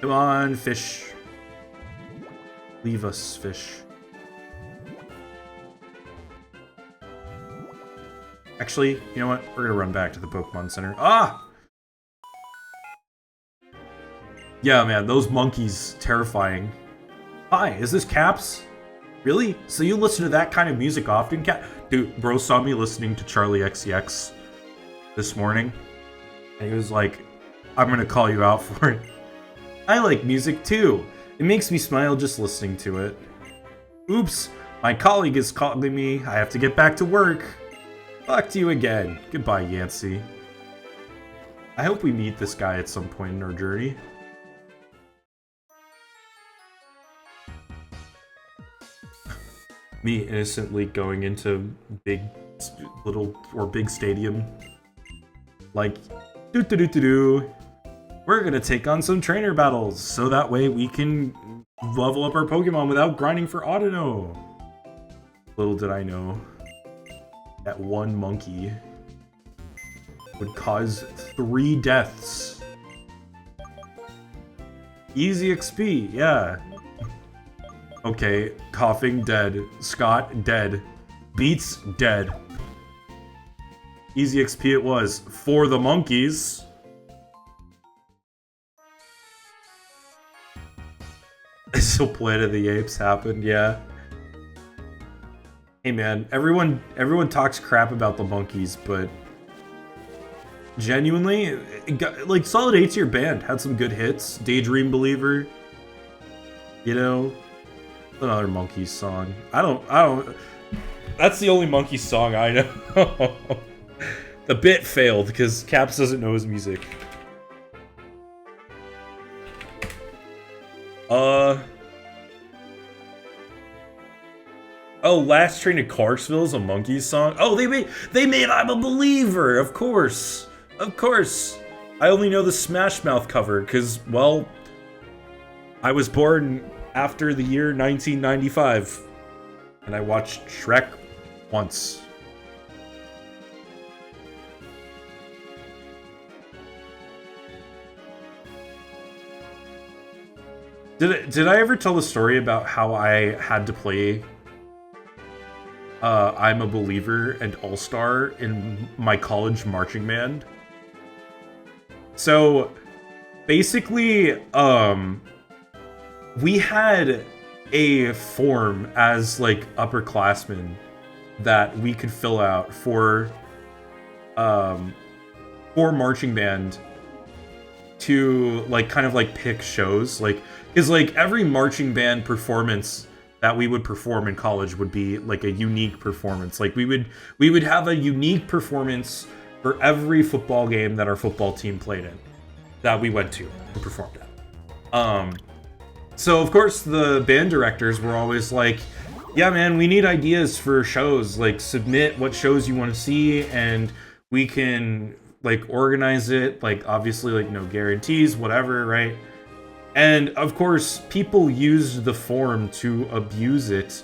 Come on, fish. Leave us, fish. Actually, you know what? We're gonna run back to the Pokemon Center. Ah! Yeah, man, those monkeys, terrifying. Hi, is this Caps? Really? So you listen to that kind of music often, Cap? Dude, bro saw me listening to Charlie XCX this morning. And he was like, I'm gonna call you out for it. I like music too. It makes me smile just listening to it. Oops, my colleague is calling me. I have to get back to work. Talk to you again. Goodbye, Yancey. I hope we meet this guy at some point in our journey. Me innocently going into big stadium. Like, doo-doo-doo-doo-doo. We're gonna take on some trainer battles, so that way we can level up our Pokemon without grinding for Audino. Little did I know that one monkey would cause 3 deaths. Easy XP, yeah. Okay, coughing dead. Scott dead. Beats dead. Easy XP it was for the monkeys. So Planet of the Apes happened, yeah. Hey man, everyone talks crap about the monkeys, but genuinely, like solid A tier band, had some good hits. Daydream Believer, you know, another Monkeys song. I don't. That's the only Monkeys song I know. The bit failed because Caps doesn't know his music. Oh, Last Train to Clarksville is a Monkeys song? Oh, they made I'm a Believer, of course. Of course. I only know the Smash Mouth cover, because, well, I was born after the year 1995. And I watched Shrek once. Did I ever tell the story about how I had to play I'm a Believer and All-Star in my college marching band? So basically, we had a form as like upperclassmen that we could fill out for marching band to like kind of like pick shows, like because like every marching band performance that we would perform in college would be like a unique performance. Like we would have a unique performance for every football game that our football team played in, that we went to and performed at. So of course the band directors were always like, yeah man, we need ideas for shows, like submit what shows you want to see and we can like organize it, like obviously like no guarantees, whatever, right? And of course people used the form to abuse it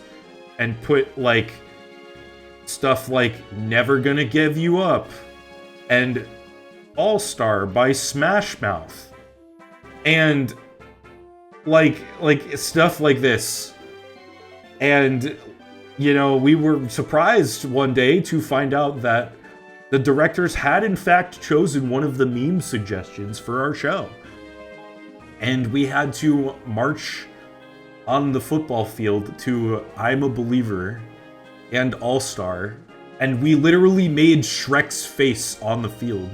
and put like stuff like Never Gonna Give You Up and All Star by Smash Mouth and like stuff like this. And you know, we were surprised one day to find out that the directors had in fact chosen one of the meme suggestions for our show. And we had to march on the football field to I'm a Believer and All Star, and we literally made Shrek's face on the field.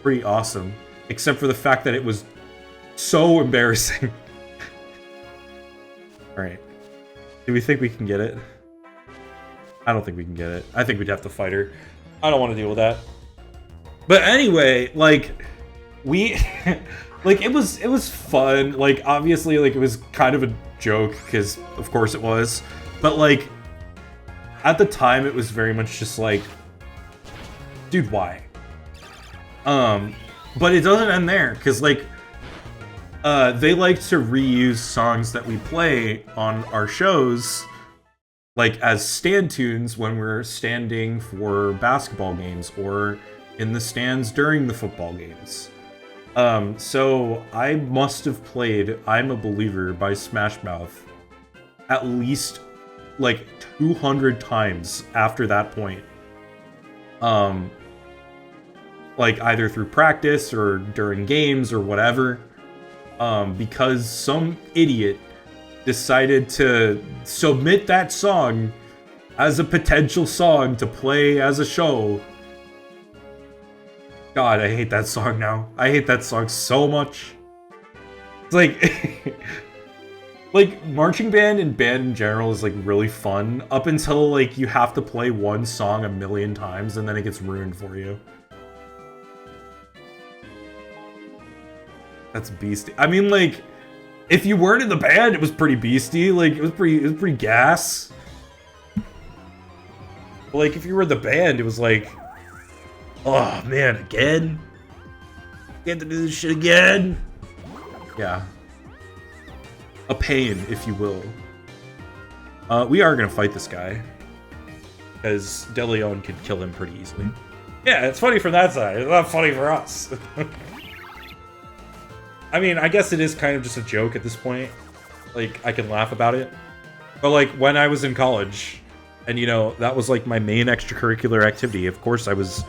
Pretty awesome, except for the fact that it was so embarrassing. Alright. Do we think we can get it? I don't think we can get it. I think we'd have to fight her. I don't want to deal with that. But anyway, like, we... like, it was fun. Like, obviously, like, it was kind of a joke, because of course it was. But, like, at the time, it was very much just like, dude, why? But it doesn't end there, because, like, they like to reuse songs that we play on our shows, like as stand tunes when we're standing for basketball games or in the stands during the football games. So I must have played I'm a Believer by Smash Mouth at least like 200 times after that point. Like either through practice or during games or whatever. Because some idiot decided to submit that song as a potential song to play as a show. God, I hate that song now. I hate that song so much. It's like... like, marching band and band in general is, like, really fun. Up until, like, you have to play one song a million times and then it gets ruined for you. That's beastie. I mean, like, if you weren't in the band, it was pretty beastie. Like, it was pretty gas. But, like, if you were in the band, it was like, oh man, again? Get to do this shit again? Yeah. A pain, if you will. We are gonna fight this guy. Because DeLeon could kill him pretty easily. Yeah, it's funny from that side. It's not funny for us. I mean, I guess it is kind of just a joke at this point. Like, I can laugh about it. But, like, when I was in college, and, you know, that was, like, my main extracurricular activity, of course I was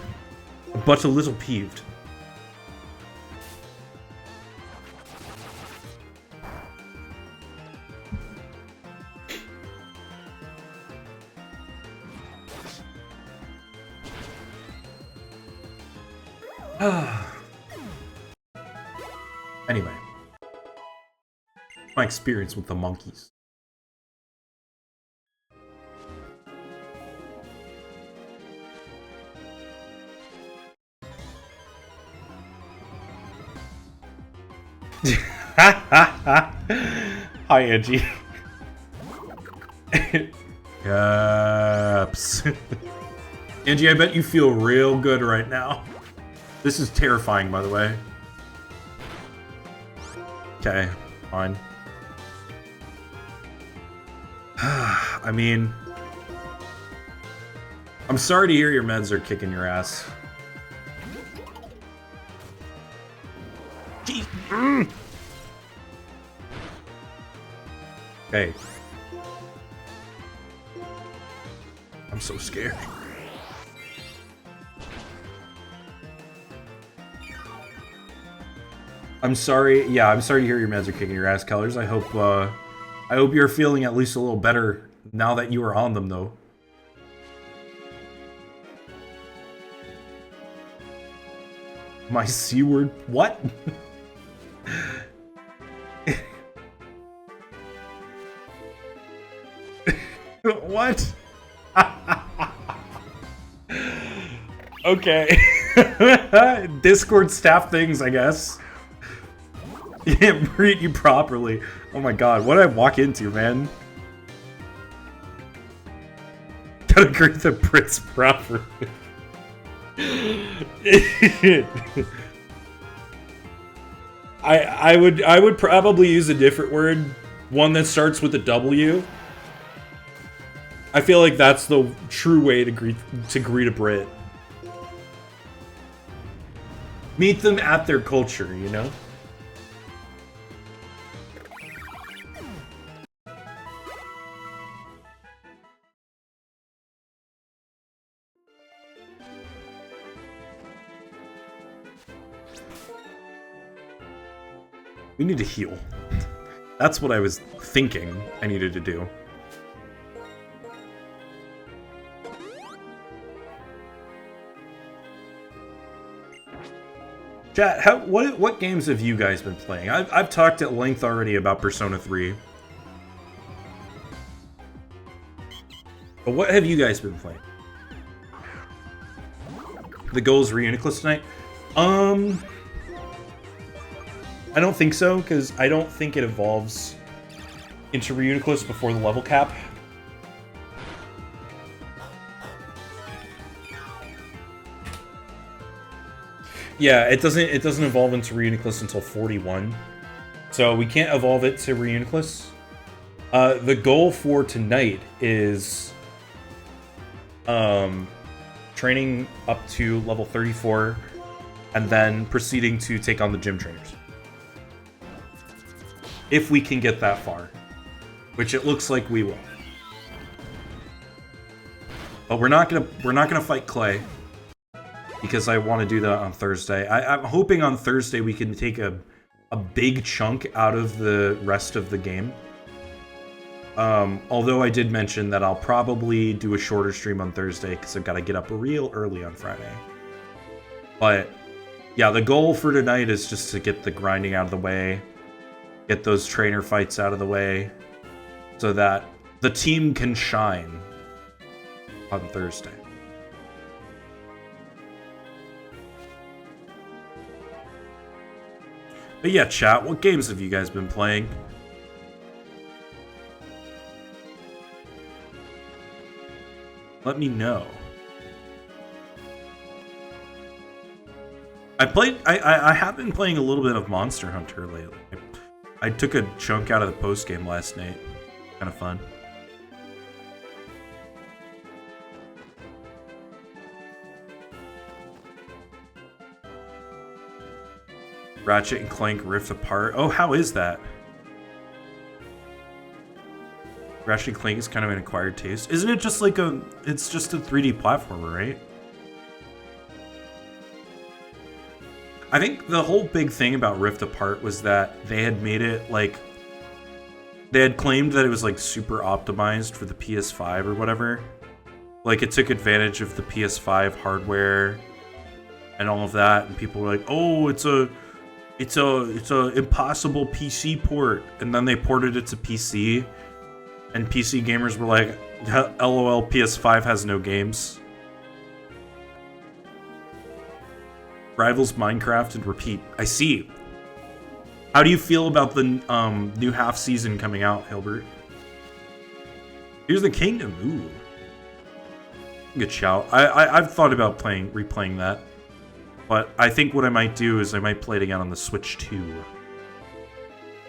but a little peeved. Anyway, my experience with the monkeys. Hi, Angie. Caps. Angie, I bet you feel real good right now. This is terrifying, by the way. Okay, fine. I mean, I'm sorry to hear your meds are kicking your ass. Jeez. Okay. I'm so scared. I'm sorry. Yeah, I'm sorry to hear your meds are kicking your ass, Colors. I hope you're feeling at least a little better now that you are on them, though. My C word? What? What? Okay. Discord staff things, I guess. Yeah, treat you properly. Oh my god, what did I walk into, man? Gotta greet the Brits properly. I would probably use a different word, one that starts with a W. I feel like that's the true way to greet a Brit. Meet them at their culture, you know? We need to heal. That's what I was thinking I needed to do. Chat, what games have you guys been playing? I've talked at length already about Persona 3. But what have you guys been playing? The goal's Reuniclus tonight? I don't think so, because I don't think it evolves into Reuniclus before the level cap. Yeah, it doesn't evolve into Reuniclus until 41. So we can't evolve it to Reuniclus. The goal for tonight is training up to level 34 and then proceeding to take on the gym trainers. If we can get that far, which it looks like we will. But we're not gonna fight Clay, because I want to do that on Thursday. I'm hoping on Thursday we can take a big chunk out of the rest of the game. Although I did mention that I'll probably do a shorter stream on Thursday because I've got to get up real early on Friday. But yeah, the goal for tonight is just to get the grinding out of the way, get those trainer fights out of the way, so that the team can shine on Thursday. But yeah, chat, what games have you guys been playing? Let me know. I have been playing a little bit of Monster Hunter lately. I took a chunk out of the post game last night. Kind of fun. Ratchet and Clank Rift Apart. Oh, how is that? Ratchet and Clank is kind of an acquired taste. Isn't it just like it's just a 3D platformer, right? I think the whole big thing about Rift Apart was that they had made it like... They had claimed that it was like super optimized for the PS5 or whatever. Like it took advantage of the PS5 hardware and all of that, and people were like, "Oh, it's a impossible PC port." And then they ported it to PC, and PC gamers were like, "LOL, PS5 has no games." Rivals Minecraft and repeat. I see. How do you feel about the new half season coming out, Hilbert? Here's the Kingdom. Ooh. Good shout. I've thought about replaying that. But I think what I might do is I might play it again on the Switch 2.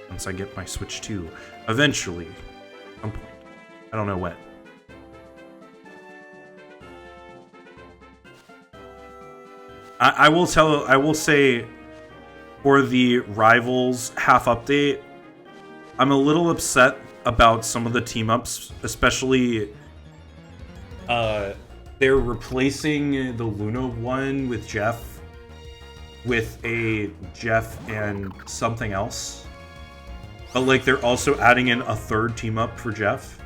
Once I get my Switch 2. Eventually. At some point. I don't know when. I will say, for the Rivals half update, I'm a little upset about some of the team-ups, especially they're replacing the Luna one with Jeff with a Jeff and something else. But like they're also adding in a third team-up for Jeff.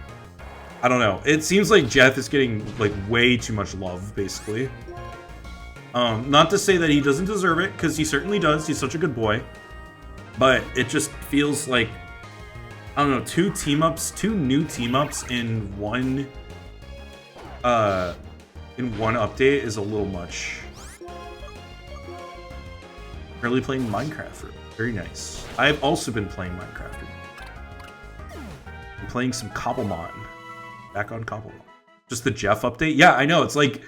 I don't know. It seems like Jeff is getting like way too much love, basically. Not to say that he doesn't deserve it, because he certainly does. He's such a good boy. But it just feels like, I don't know, two new team-ups in one update is a little much. Really playing Minecraft. Very nice. I've also been playing Minecraft. I'm playing some Cobblemon. Back on Cobblemon. Just the Jeff update? Yeah, I know. It's like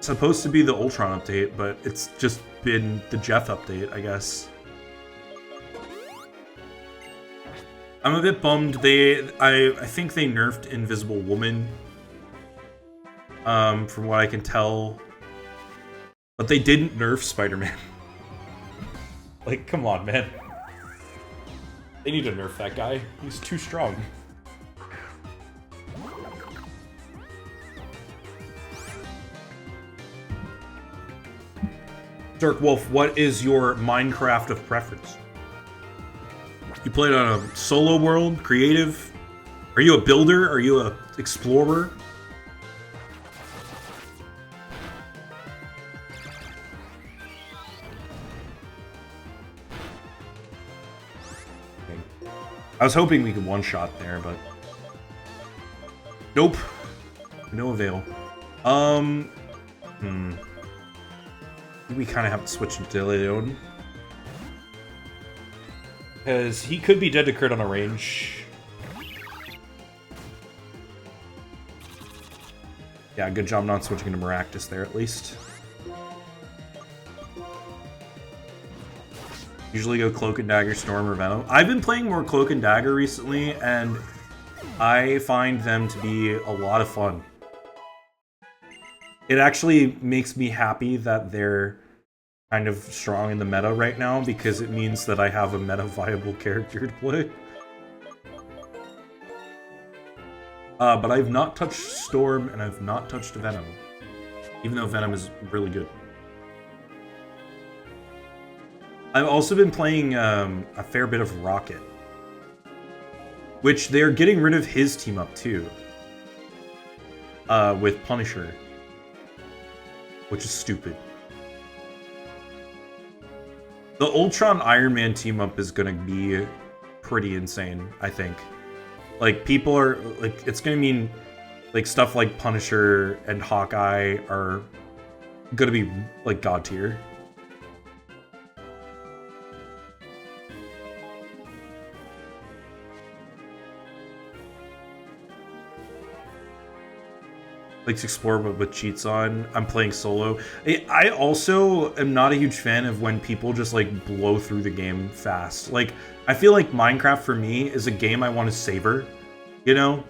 supposed to be the Ultron update, but it's just been the Jeff update, I guess. I'm a bit bummed. I think they nerfed Invisible Woman. From what I can tell. But they didn't nerf Spider-Man. Like, come on, man. They need to nerf that guy. He's too strong. Dirk Wolf, what is your Minecraft of preference? You played on a solo world, creative? Are you a builder? Are you a explorer? I was hoping we could one-shot there, but nope. No avail. I think we kind of have to switch to Leon. Because he could be dead to crit on a range. Yeah, good job not switching to Maractus there, at least. Usually go Cloak and Dagger, Storm, or Venom. I've been playing more Cloak and Dagger recently, and I find them to be a lot of fun. It actually makes me happy that they're kind of strong in the meta right now, because it means that I have a meta-viable character to play. But I've not touched Storm, and I've not touched Venom. Even though Venom is really good. I've also been playing a fair bit of Rocket. Which they're getting rid of his team up too. With Punisher. Which is stupid. The Ultron Iron Man team up is gonna be pretty insane, I think. Like, people are, like, it's gonna mean, like, stuff like Punisher and Hawkeye are gonna be, like, god tier. Likes to explore with cheats on. I'm playing solo. I also am not a huge fan of when people just like blow through the game fast. Like, I feel like Minecraft for me is a game I want to savor, you know?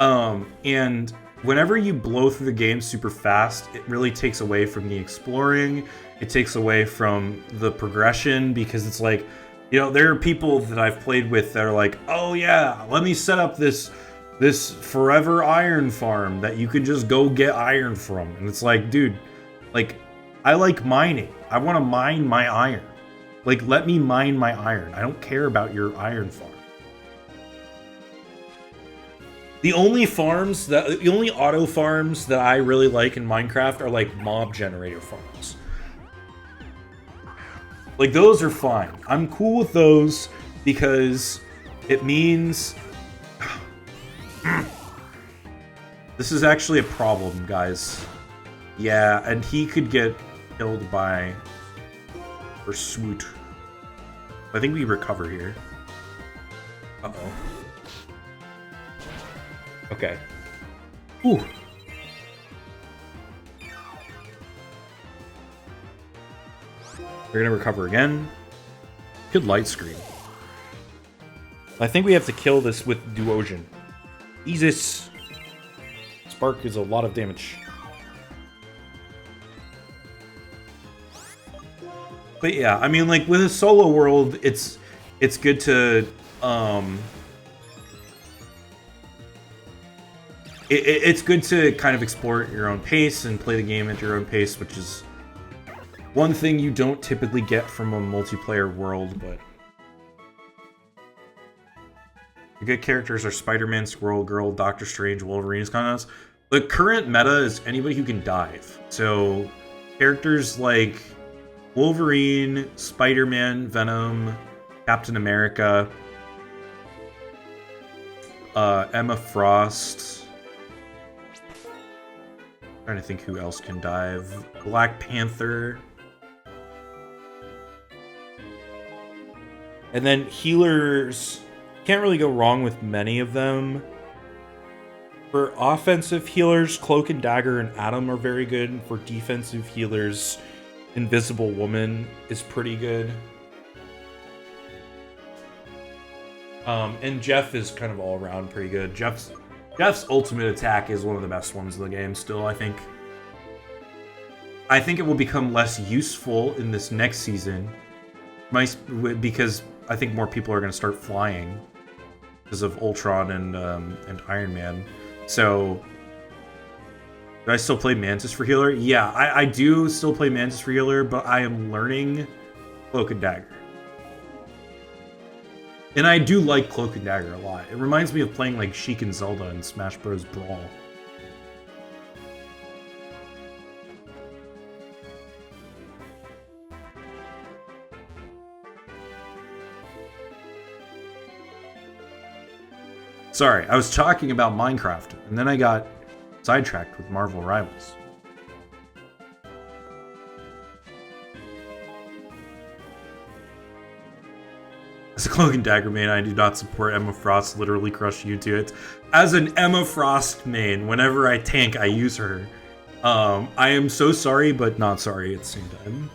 And whenever you blow through the game super fast, it really takes away from the exploring. It takes away from the progression, because it's like, you know, there are people that I've played with that are like, oh yeah, let me set up this forever iron farm that you can just go get iron from. And it's like, dude, like, I like mining. I want to mine my iron. Like, let me mine my iron. I don't care about your iron farm. The only auto farms that I really like in Minecraft are like mob generator farms. Like, those are fine. I'm cool with those because it means this is actually a problem, guys. Yeah, and he could get killed by Pursuit. I think we recover here. Uh-oh. Okay. Ooh. We're gonna recover again. Good light screen. I think we have to kill this with Duosion. Jesus. Spark is a lot of damage. But yeah, I mean, like, with a solo world, it's good to it's good to kind of explore at your own pace and play the game at your own pace, which is one thing you don't typically get from a multiplayer world. But the good characters are Spider-Man, Squirrel Girl, Doctor Strange, Wolverine, kind of. The current meta is anybody who can dive. So characters like Wolverine, Spider-Man, Venom, Captain America, Emma Frost. I'm trying to think who else can dive. Black Panther. And then healers, can't really go wrong with many of them. For offensive healers, Cloak and Dagger and Atom are very good. And for defensive healers, Invisible Woman is pretty good. And Jeff is kind of all around pretty good. Jeff's ultimate attack is one of the best ones in the game still, I think. I think it will become less useful in this next season. Because I think more people are going to start flying because of Ultron and Iron Man. So, do I still play Mantis for healer? Yeah, I do still play Mantis for healer, but I am learning Cloak and Dagger. And I do like Cloak and Dagger a lot. It reminds me of playing like Sheik and Zelda in Smash Bros. Brawl. Sorry, I was talking about Minecraft, and then I got sidetracked with Marvel Rivals. As a Cloak and Dagger main, I do not support Emma Frost. Literally crush you to it. As an Emma Frost main, whenever I tank, I use her. I am so sorry, but not sorry at the same time.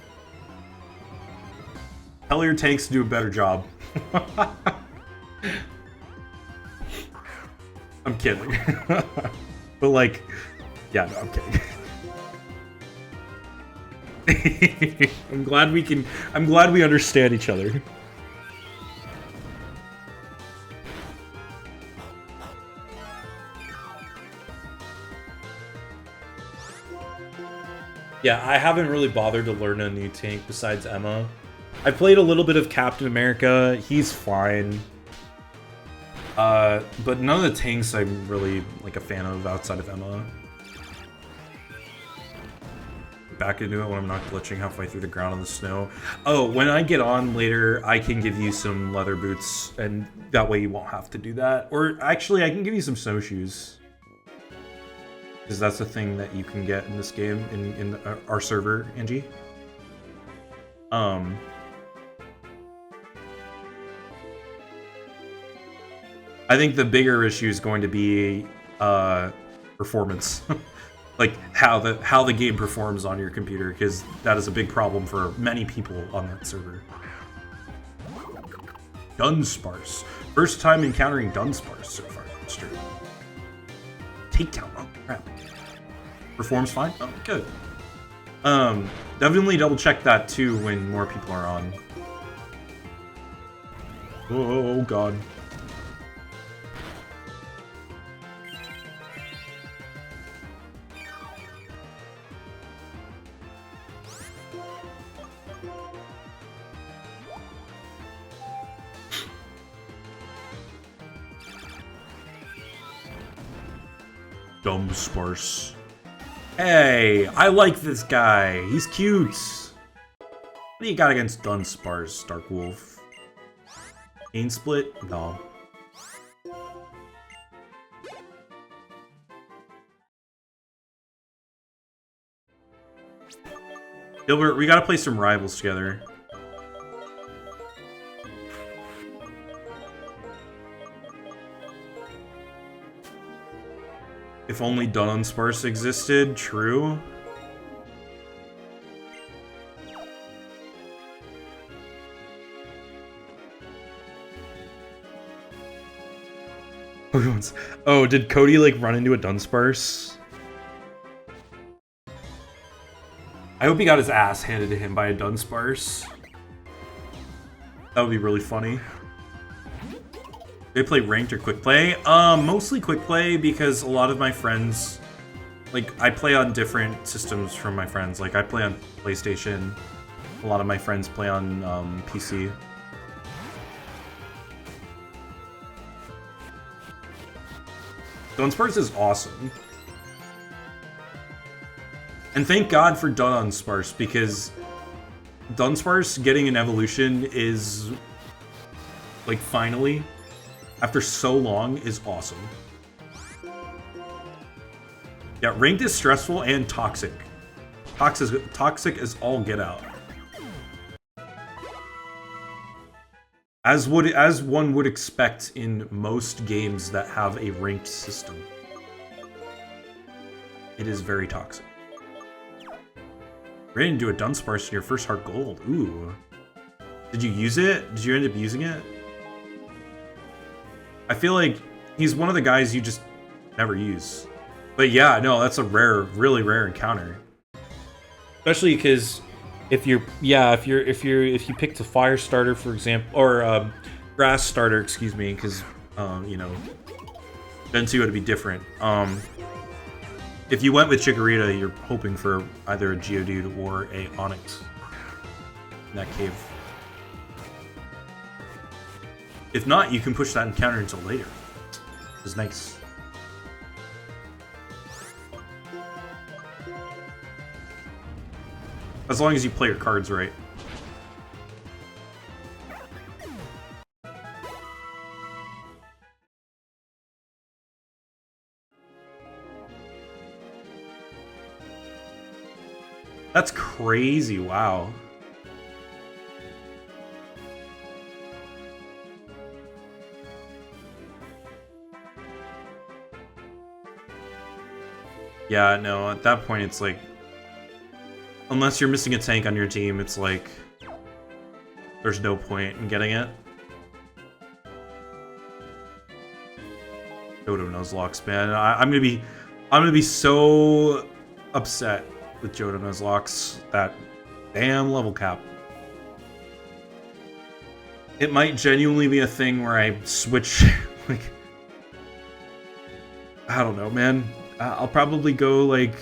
Tell your tanks to do a better job. I'm kidding. But like, yeah, no, I'm kidding. I'm glad we understand each other. Yeah, I haven't really bothered to learn a new tank besides Emma. I played a little bit of Captain America. He's fine. But none of the tanks I'm really like a fan of outside of Emma. Back into it when I'm not glitching halfway through the ground on the snow. Oh, when I get on later, I can give you some leather boots, and that way you won't have to do that. Or actually, I can give you some snowshoes. Because that's the thing that you can get in this game, in our server, Angie. I think the bigger issue is going to be performance, like how the game performs on your computer, because that is a big problem for many people on that server. Dunsparce, first time encountering Dunsparce so far. That's true. Takedown. Oh crap. Performs fine. Oh good. Definitely double check that too when more people are on. Oh god. Dunsparce. Hey, I like this guy. He's cute. What do you got against Dunsparce, Dark Wolf? Gain split? No. Gilbert, we gotta play some rivals together. If only Dunsparce existed, true. Oh, did Cody like run into a Dunsparce? I hope he got his ass handed to him by a Dunsparce. That would be really funny. They play ranked or quick play? Mostly quick play because a lot of my friends, like, I play on different systems from my friends. Like, I play on PlayStation. A lot of my friends play on PC. Dunsparce is awesome. And thank God for Dunsparce because Dunsparce getting an evolution is, like, finally, after so long, is awesome. Yeah, ranked is stressful and toxic. Toxic is all get out. As one would expect in most games that have a ranked system. It is very toxic. Ready to do a Dunsparce in your first heart gold. Ooh. Did you use it? Did you end up using it? I feel like he's one of the guys you just never use. But yeah, no, that's a rare, really rare encounter. Especially because if you picked a fire starter, for example, or grass starter, excuse me, because you know, then too would be different. If you went with Chikorita, you're hoping for either a Geodude or a Onix in that cave. If not, you can push that encounter until later. Which is nice. As long as you play your cards right. That's crazy, wow. Yeah, no, at that point it's like, unless you're missing a tank on your team, it's like, there's no point in getting it. Johto Nuzlocke, man. I'm gonna be so upset with Johto Nuzlocke. That damn level cap. It might genuinely be a thing where I switch, like, I don't know, man. I'll probably go like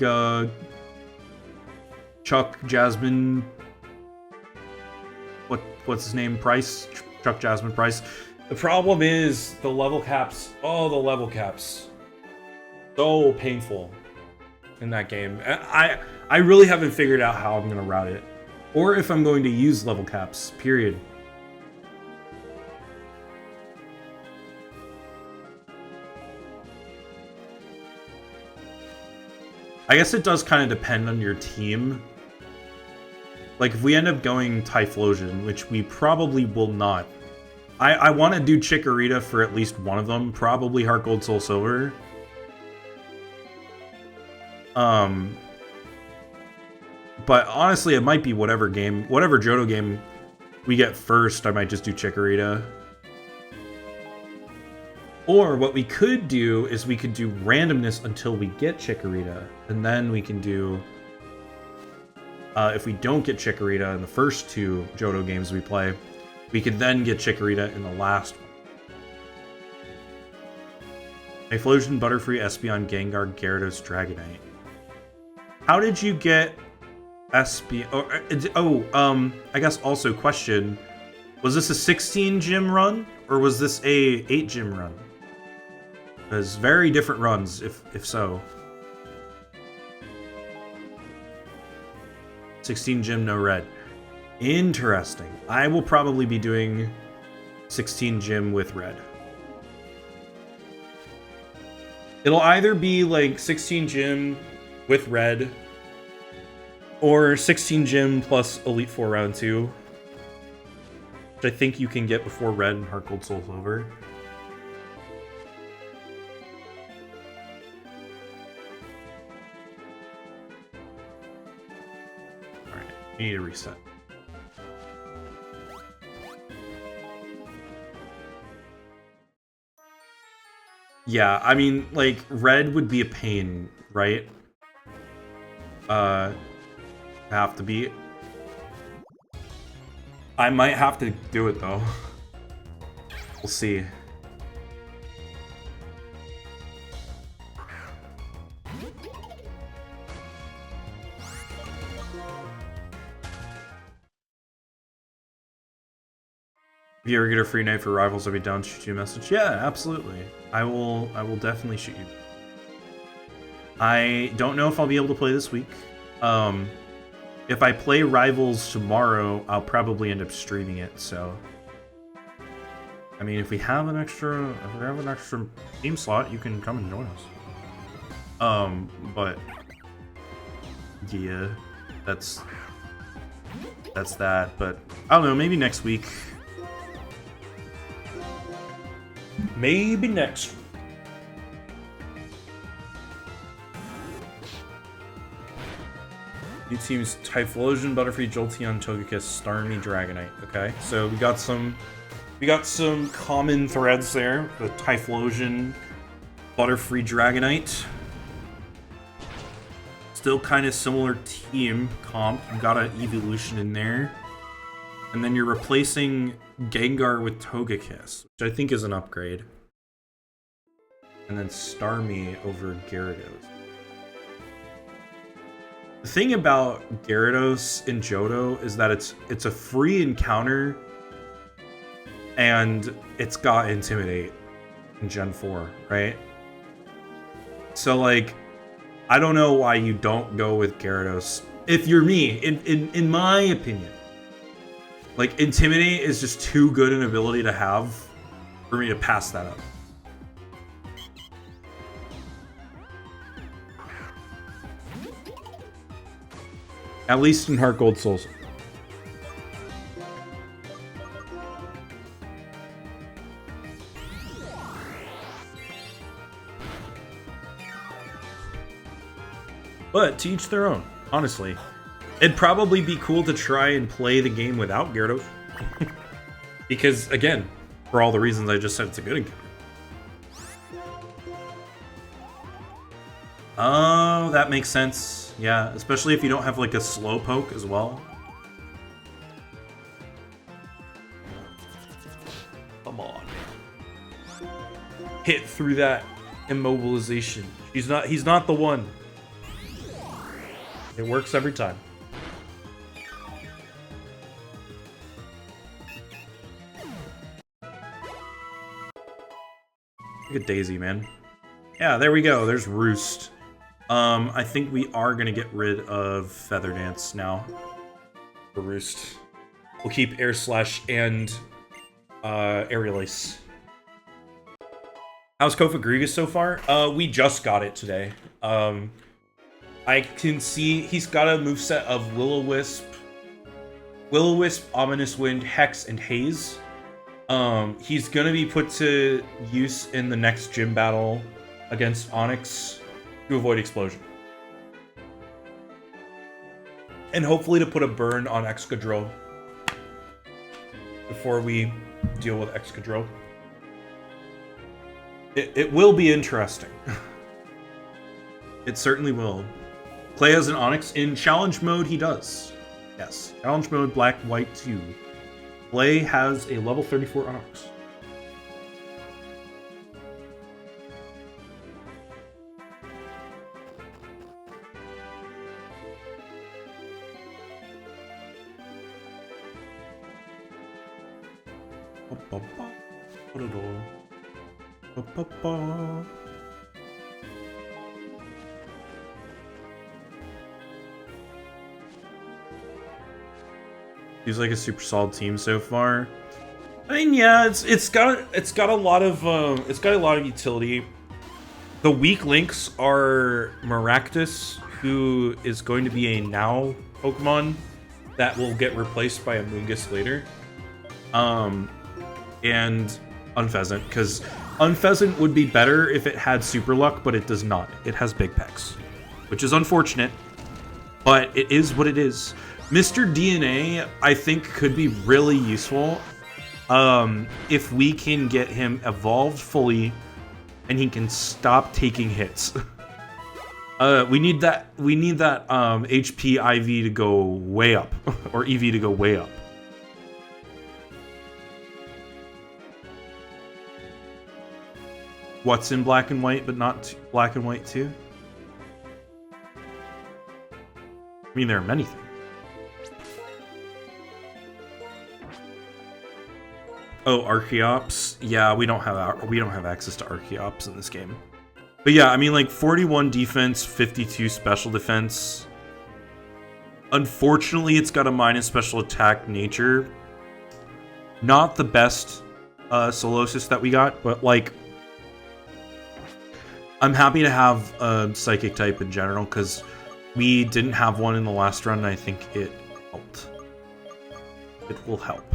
Chuck Jasmine. What's his name? Price? Chuck Jasmine Price. The problem is the level caps. Oh, the level caps. So painful in that game. I really haven't figured out how I'm gonna route it, or if I'm going to use level caps. Period. I guess it does kind of depend on your team. Like, if we end up going Typhlosion, which we probably will not. I want to do Chikorita for at least one of them. Probably Heart Gold, Soul Silver. But honestly, it might be whatever Johto game we get first, I might just do Chikorita. Or what we could do is we could do randomness until we get Chikorita, and then we can do, if we don't get Chikorita in the first two Johto games we play, we could then get Chikorita in the last one. Typhlosion, Butterfree, Espeon, Gengar, Gyarados, Dragonite. How did you get Espeon? I guess also question, was this a 16 gym run, or was this a 8 gym run? Because very different runs, if so. 16 gym, no red. Interesting. I will probably be doing 16 gym with red. It'll either be like 16 gym with red, or 16 gym plus Elite Four round 2, which I think you can get before red and Heart Gold, Soul Silver. Alright, we need to reset. Yeah, I mean, like, red would be a pain, right? Have to beat. I might have to do it, though. We'll see. If you ever get a free night for Rivals, I'll be down to shoot you a message. Yeah, absolutely. I will definitely shoot you. I don't know if I'll be able to play this week. if I play Rivals tomorrow, I'll probably end up streaming it, so... I mean, if we have an extra team slot, you can come and join us. But... yeah, that's that, but I don't know, maybe next week. Maybe next week. New teams Typhlosion, Butterfree, Jolteon, Togekiss, Starmie, Dragonite. Okay, so we got some common threads there. The Typhlosion, Butterfree, Dragonite. Still kind of similar team comp. You got an evolution in there. And then you're replacing Gengar with Togekiss, which I think is an upgrade. And then Starmie over Gyarados. The thing about Gyarados in Johto is that it's a free encounter, and it's got Intimidate in Gen 4, right? So like, I don't know why you don't go with Gyarados. If you're me, in my opinion, like Intimidate is just too good an ability to have for me to pass that up. At least in Heart Gold Souls. But to each their own, honestly. It'd probably be cool to try and play the game without Gyarados. Because, again, for all the reasons I just said, it's a good encounter. Oh, that makes sense. Yeah, especially if you don't have like a Slowpoke as well. Come on. Hit through that immobilization. He's not the one. It works every time. Look at Daisy, man. Yeah, there we go. There's Roost. I think we are gonna get rid of Feather Dance now. For Roost. We'll keep Air Slash and Aerial Ace. How's Kofa Grievous so far? We just got it today. I can see he's got a moveset of Will-O-Wisp, Ominous Wind, Hex, and Haze. He's gonna be put to use in the next gym battle against Onyx to avoid Explosion. And hopefully to put a burn on Excadrill before we deal with Excadrill. It will be interesting. It certainly will. Play as an Onyx. In challenge mode, he does. Yes. Challenge mode, black, white 2. Play has a level 34 Onyx. Seems like a super solid team so far. I mean, yeah, it's got a lot of utility. The weak links are Maractus, who is going to be a now Pokemon that will get replaced by a Moongus later. And Unpheasant, because Unpheasant would be better if it had Super Luck, but it does not. It has Big Pecs, which is unfortunate, but it is what it is. Mr. DNA, I think, could be really useful if we can get him evolved fully and he can stop taking hits. We need that HP IV to go way up, or EV to go way up. What's in black and white, but not black and white too? I mean, there are many things. Oh, Archeops. Yeah, we don't have access to Archeops in this game. But yeah, I mean, like 41 defense, 52 special defense. Unfortunately, it's got a minus special attack nature. Not the best Solosis that we got, but like, I'm happy to have a psychic type in general because we didn't have one in the last run, and I think it helped. It will help.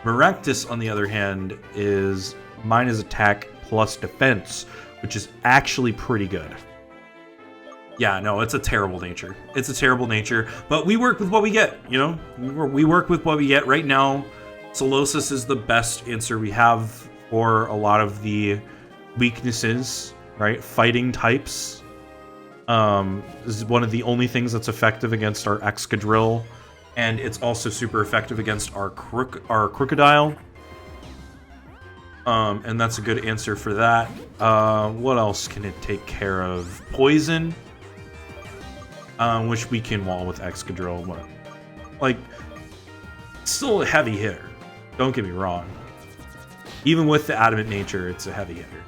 Maractus, on the other hand, is minus attack plus defense, which is actually pretty good. Yeah, no, it's a terrible nature. It's a terrible nature, but we work with what we get, you know? We work with what we get. Right now, Solosis is the best answer we have for a lot of the weaknesses, right? Fighting types. This is one of the only things that's effective against our Excadrill, and it's also super effective against our Crocodile. And that's a good answer for that. What else can it take care of? Poison. Which we can wall with Excadrill, but like, still a heavy hitter. Don't get me wrong. Even with the adamant nature, it's a heavy hitter.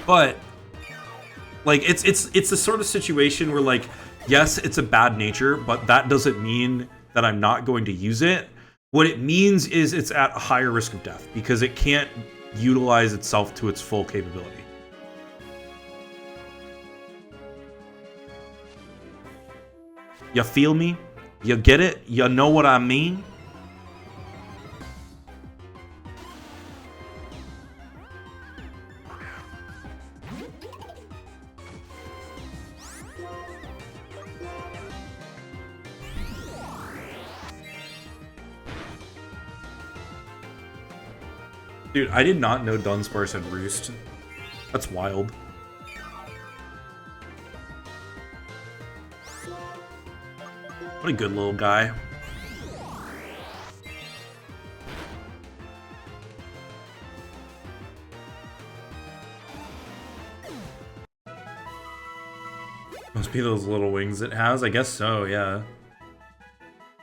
But like, it's the sort of situation where like, yes, it's a bad nature, but that doesn't mean that I'm not going to use it. What it means is it's at a higher risk of death because it can't utilize itself to its full capability. You feel me? You get it? You know what I mean? Dude, I did not know Dunsparce had Roost. That's wild. What a good little guy. Must be those little wings it has? I guess so, yeah.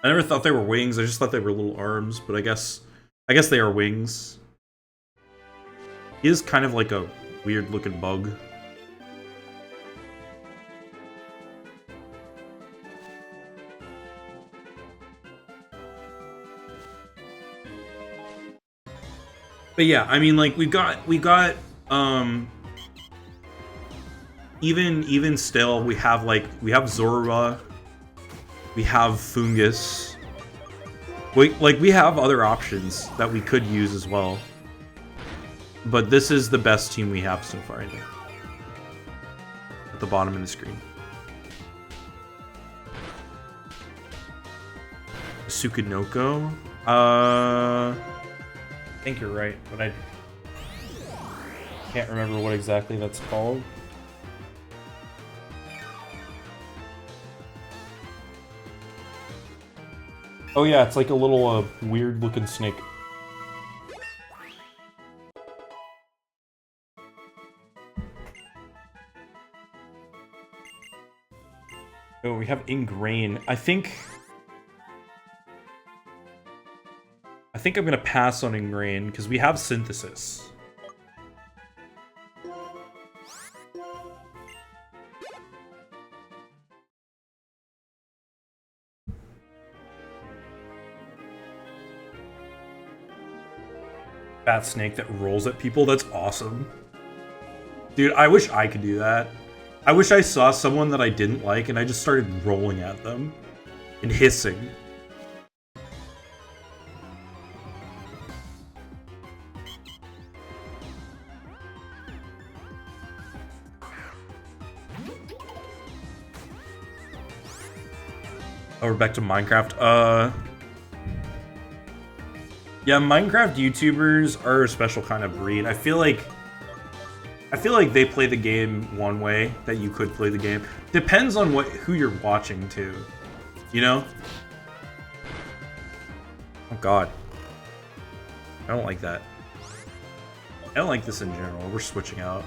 I never thought they were wings, I just thought they were little arms, but I guess they are wings. He is kind of like a weird looking bug. But yeah, I mean, like, we got even still, we have Zorua, we have Fungus. We have other options that we could use as well. But this is the best team we have so far, I think. At the bottom of the screen. Sukanoko? I think you're right, but I can't remember what exactly that's called. Oh yeah, it's like a little weird looking snake. Oh, we have Ingrain. I think I'm gonna pass on Ingrain because we have Synthesis. Fat snake that rolls at people, that's awesome. Dude, I wish I could do that. I wish I saw someone that I didn't like and I just started rolling at them and hissing. Oh, we're back to Minecraft. Yeah, Minecraft YouTubers are a special kind of breed. I feel like they play the game one way that you could play the game. Depends on who you're watching too, you know? Oh god. I don't like that. I don't like this in general. We're switching out.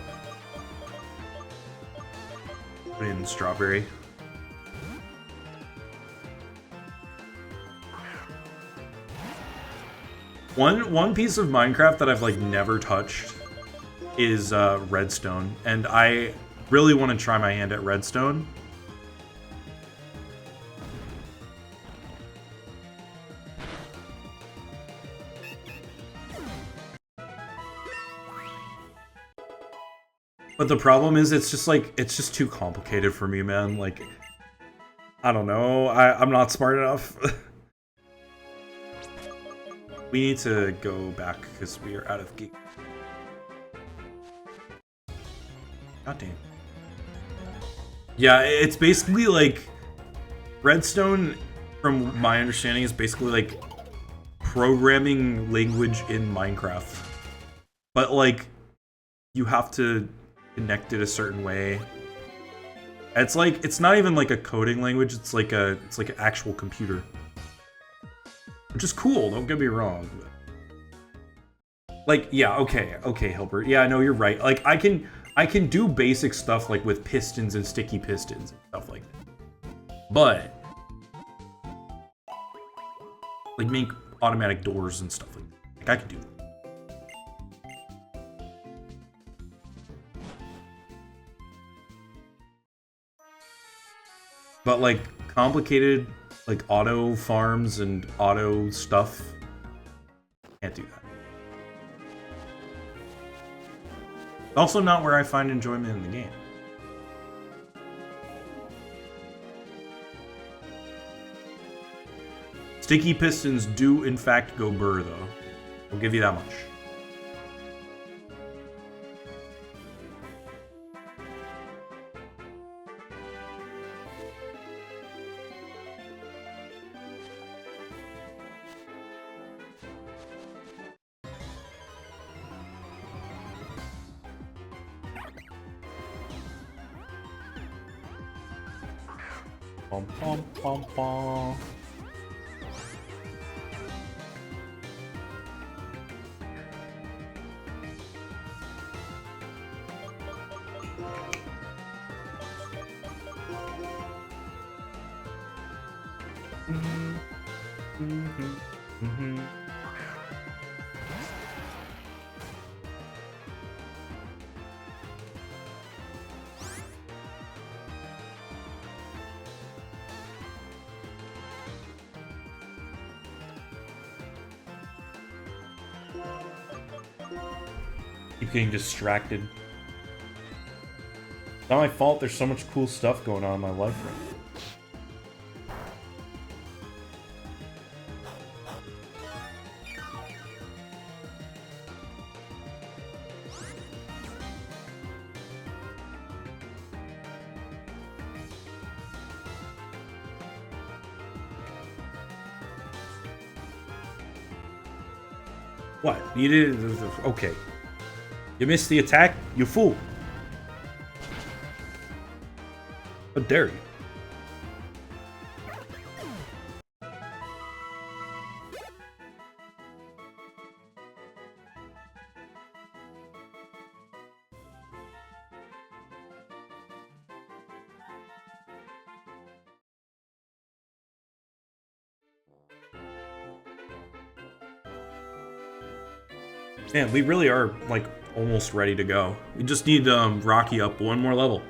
Put in strawberry. One piece of Minecraft that I've like never touched is Redstone, and I really want to try my hand at Redstone. But the problem is, it's just too complicated for me, man. Like, I don't know. I'm not smart enough. We need to go back because we are out of geek. God damn. Yeah, it's basically like Redstone, from my understanding, is basically like programming language in Minecraft. But like, you have to connect it a certain way. It's like, it's not even like a coding language, it's like an actual computer. Which is cool, don't get me wrong. Like, yeah, okay, Hilbert. Yeah, no, you're right. Like, I can do basic stuff like with pistons and sticky pistons and stuff like that. But like make automatic doors and stuff like that. Like, I can do that. But like complicated like auto farms and auto stuff, can't do that. Also not where I find enjoyment in the game. Sticky pistons do in fact go burr though. I'll give you that much. Pom pom pom pom. Keep getting distracted. It's not my fault, there's so much cool stuff going on in my life right now. What? You did... Okay. You missed the attack? You fool! How dare you? Man, we really are, like, almost ready to go. We just need Rocky up one more level.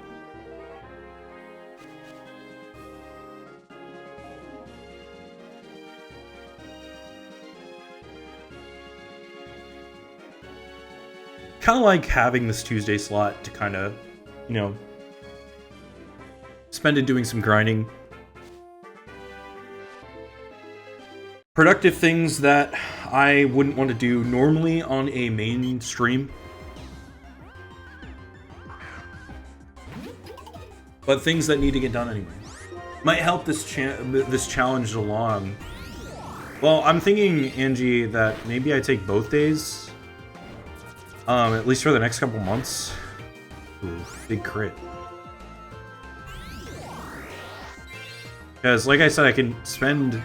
Kind of like having this Tuesday slot to kind of, you know, spend it doing some grinding. Productive things that I wouldn't want to do normally on a main stream. But things that need to get done anyway. Might help this challenge along. Well, I'm thinking, Angie, that maybe I take both days. At least for the next couple months. Ooh, big crit. Because, like I said, I can spend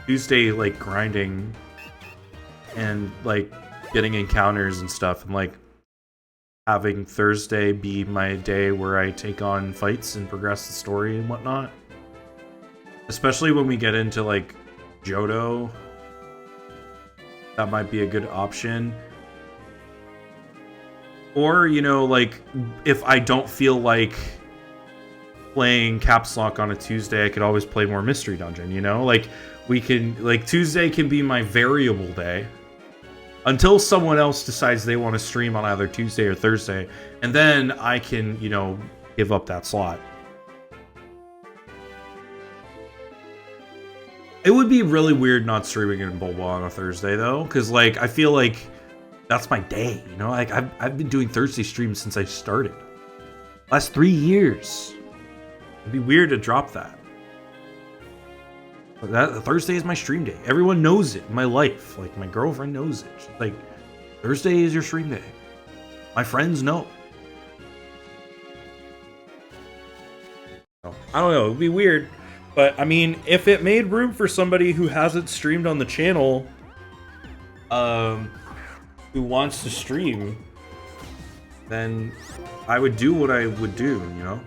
Tuesday, like, grinding and, like, getting encounters and stuff, and, like, having Thursday be my day where I take on fights and progress the story and whatnot. Especially when we get into, like, Johto. That might be a good option. Or, you know, like, if I don't feel like playing Caps Lock on a Tuesday, I could always play more Mystery Dungeon, you know? Like, we can, like, Tuesday can be my variable day until someone else decides they want to stream on either Tuesday or Thursday, and then I can, you know, give up that slot. It would be really weird not streaming in Bulba on a Thursday, though, because, like, I feel like that's my day, you know? Like, I've been doing Thursday streams since I started. Last 3 years. It'd be weird to drop that. But that Thursday is my stream day. Everyone knows it in my life. Like, my girlfriend knows it. She's like, Thursday is your stream day. My friends know. So, I don't know. It'd be weird. But, I mean, if it made room for somebody who hasn't streamed on the channel, who wants to stream, then I would do what I would do, you know?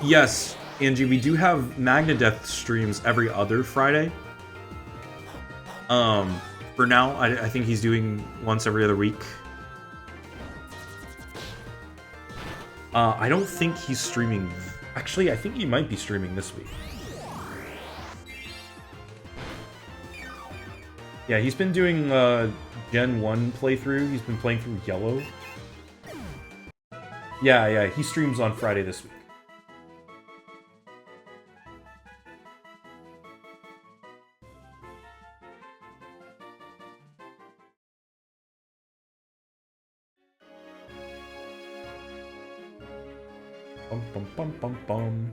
Yes, Angie, we do have Magnadeath streams every other Friday. For now, I think he's doing once every other week. I don't think he's streaming... Actually, I think he might be streaming this week. Yeah, he's been doing, Gen 1 playthrough. He's been playing through Yellow. Yeah, he streams on Friday this week. Bum bum bum bum bum.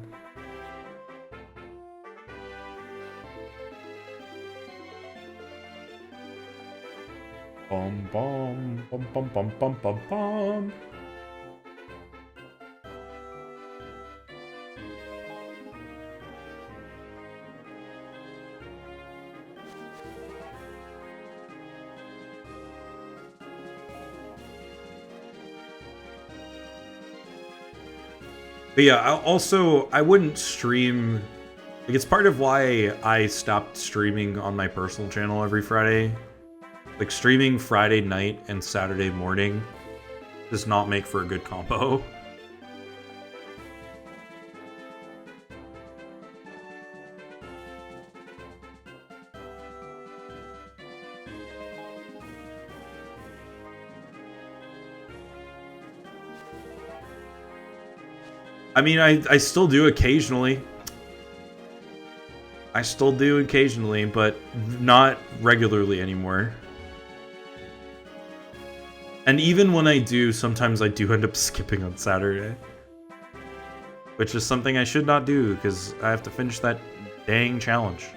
Bum bum bum bum bum bum bum bum. But yeah, I wouldn't stream... Like, it's part of why I stopped streaming on my personal channel every Friday. Like, streaming Friday night and Saturday morning does not make for a good combo. I mean, I still do occasionally. I still do occasionally, but not regularly anymore. And even when I do, sometimes I do end up skipping on Saturday. Which is something I should not do, because I have to finish that dang challenge.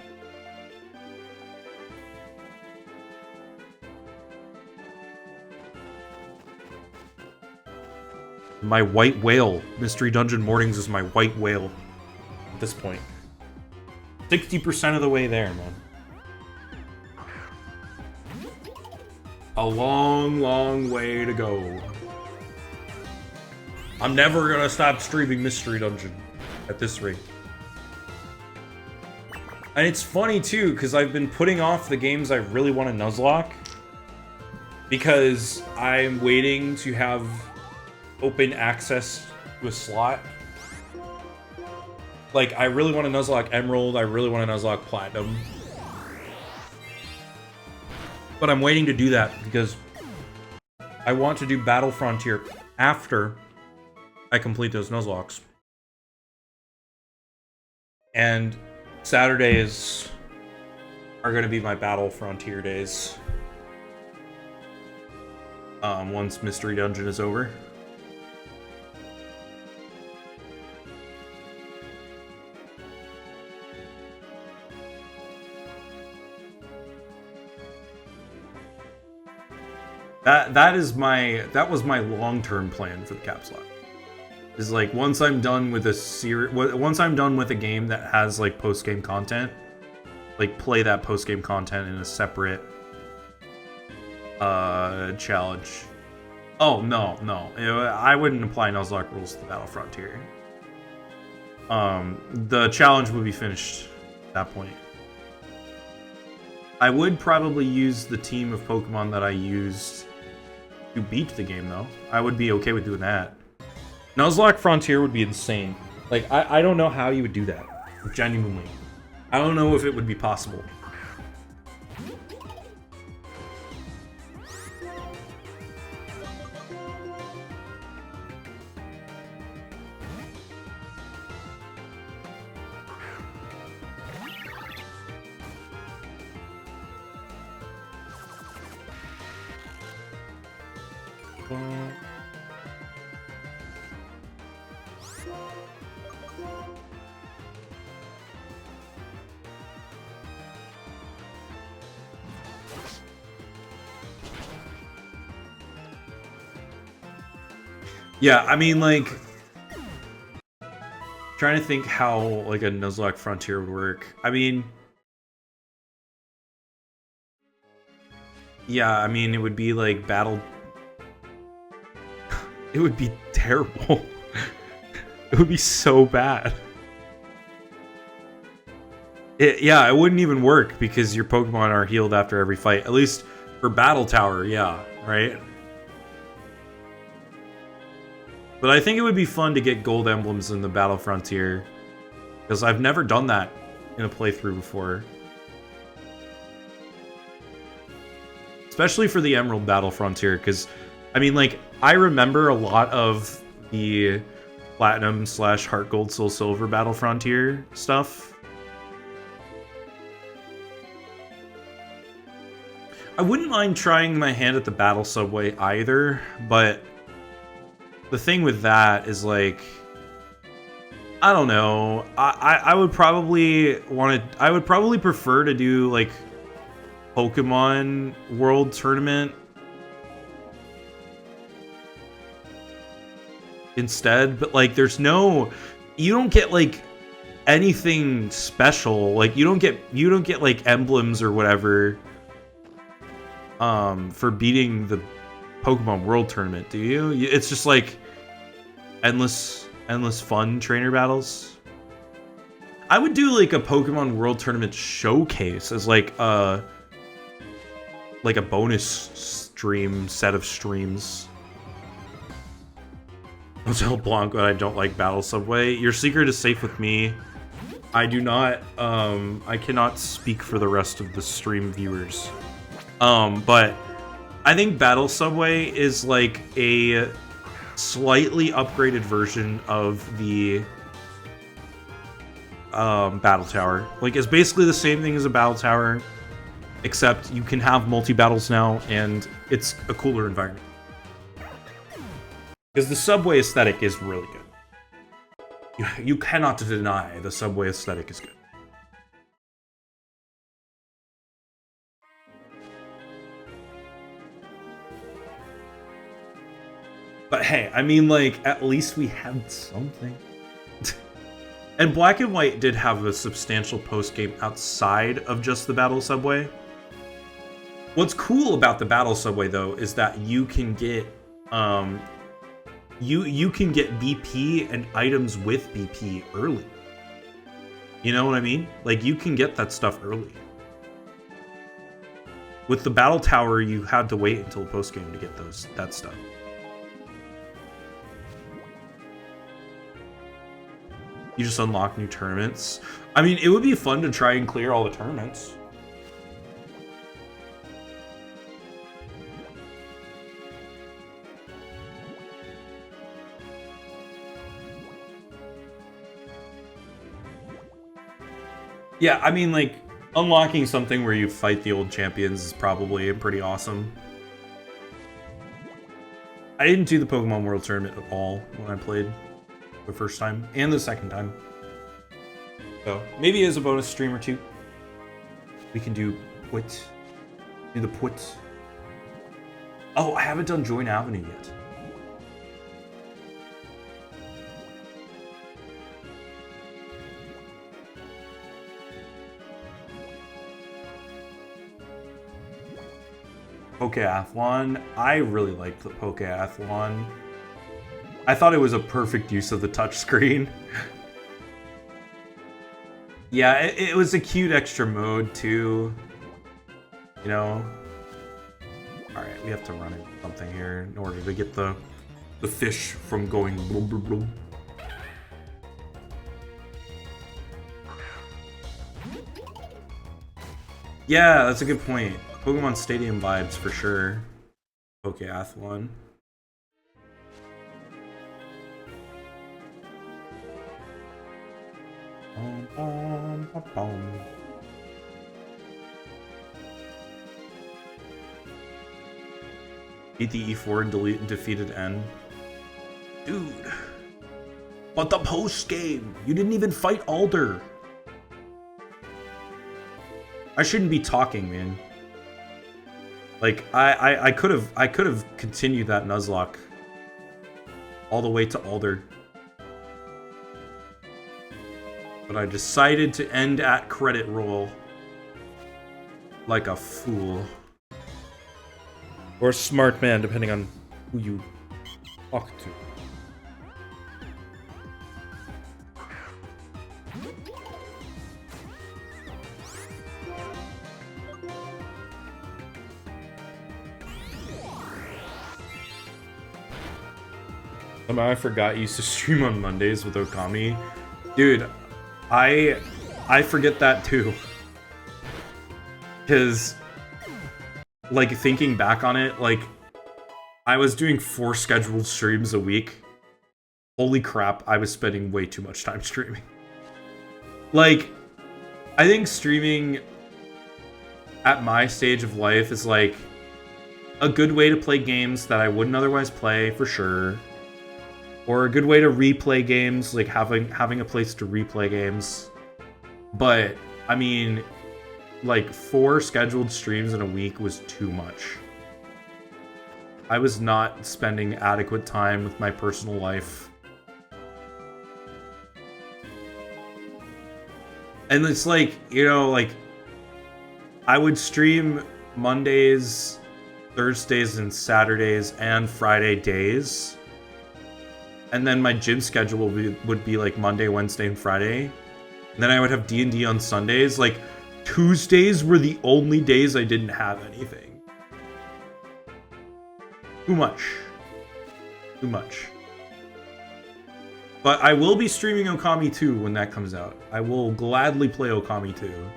My white whale. Mystery Dungeon Mornings is my white whale at this point. 60% of the way there, man. A long, long way to go. I'm never gonna stop streaming Mystery Dungeon at this rate. And it's funny, too, because I've been putting off the games I really want to Nuzlocke. Because I'm waiting to have open access to a slot. Like, I really want to Nuzlocke Emerald, I really want to Nuzlocke Platinum. But I'm waiting to do that because I want to do Battle Frontier after I complete those Nuzlocks. And Saturdays are going to be my Battle Frontier days. Once Mystery Dungeon is over. That was my long-term plan for the Caps Lock. Is like once I'm done with once I'm done with a game that has like post-game content, like play that post-game content in a separate challenge. Oh no, I wouldn't apply Nuzlocke rules to the Battle Frontier. The challenge would be finished at that point. I would probably use the team of Pokemon that I used to beat the game, though. I would be okay with doing that. Nuzlocke Frontier would be insane. Like, I don't know how you would do that. Genuinely. I don't know if it would be possible. Yeah, I mean, like, trying to think how, like, a Nuzlocke Frontier would work. I mean, yeah, I mean, it would be, like, battle... It would be terrible. It would be so bad. Yeah, it wouldn't even work because your Pokemon are healed after every fight. At least for Battle Tower, yeah, right? But I think it would be fun to get gold emblems in the Battle Frontier. Because I've never done that in a playthrough before. Especially for the Emerald Battle Frontier, because, I mean, like, I remember a lot of the Platinum / Heart Gold Soul Silver Battle Frontier stuff. I wouldn't mind trying my hand at the Battle Subway either, but the thing with that is, like, I don't know. I would probably want to... I would probably prefer to do, like, Pokemon World Tournament instead, but, like, there's no... You don't get, like, anything special. Like, you don't get, like, emblems or whatever for beating the Pokemon World Tournament, do you? It's just, like, endless fun trainer battles. I would do, like, a Pokemon World Tournament showcase as, like a bonus set of streams. Don't tell Blanco that I don't like Battle Subway. Your secret is safe with me. I do not, I cannot speak for the rest of the stream viewers. But I think Battle Subway is, like, a slightly upgraded version of the Battle Tower. Like, it's basically the same thing as a Battle Tower, except you can have multi-battles now, and it's a cooler environment. Because the Subway aesthetic is really good. You cannot deny the Subway aesthetic is good. But hey, I mean, like, at least we had something. And Black and White did have a substantial post-game outside of just the Battle Subway. What's cool about the Battle Subway, though, is that you can get you can get BP and items with BP early. You know what I mean? Like, you can get that stuff early. With the Battle Tower, you had to wait until post-game to get that stuff. You just unlock new tournaments. I mean, it would be fun to try and clear all the tournaments. Yeah, I mean, like, unlocking something where you fight the old champions is probably pretty awesome. I didn't do the Pokemon World Tournament at all when I played the first time and the second time. So maybe as a bonus stream or two, we can do the put. Oh, I haven't done Join Avenue yet. Pokeathlon. I really liked the Pokeathlon. I thought it was a perfect use of the touchscreen. Yeah, it was a cute extra mode too. You know? Alright, we have to run into something here in order to get the fish from going blub blub blub. Yeah, that's a good point. Pokemon Stadium vibes for sure. Pokeathlon. Beat the E4 and defeated N. Dude. But the post game! You didn't even fight Alder! I shouldn't be talking, man. Like, I could have continued that Nuzlocke all the way to Alder. But I decided to end at credit roll. Like a fool. Or a smart man, depending on who you talk to. Somehow I forgot you used to stream on Mondays with Okami. Dude, I forget that too. Because, like, thinking back on it, like, I was doing 4 scheduled streams a week. Holy crap, I was spending way too much time streaming. Like, I think streaming at my stage of life is, like, a good way to play games that I wouldn't otherwise play, for sure. Or a good way to replay games, like having a place to replay games. But, I mean, like, 4 scheduled streams in a week was too much. I was not spending adequate time with my personal life. And it's like, you know, like, I would stream Mondays, Thursdays, and Saturdays, and Friday days. And then my gym schedule would be like Monday, Wednesday, and Friday. And then I would have D&D on Sundays. Like, Tuesdays were the only days I didn't have anything. Too much. Too much. But I will be streaming Okami 2 when that comes out. I will gladly play Okami 2.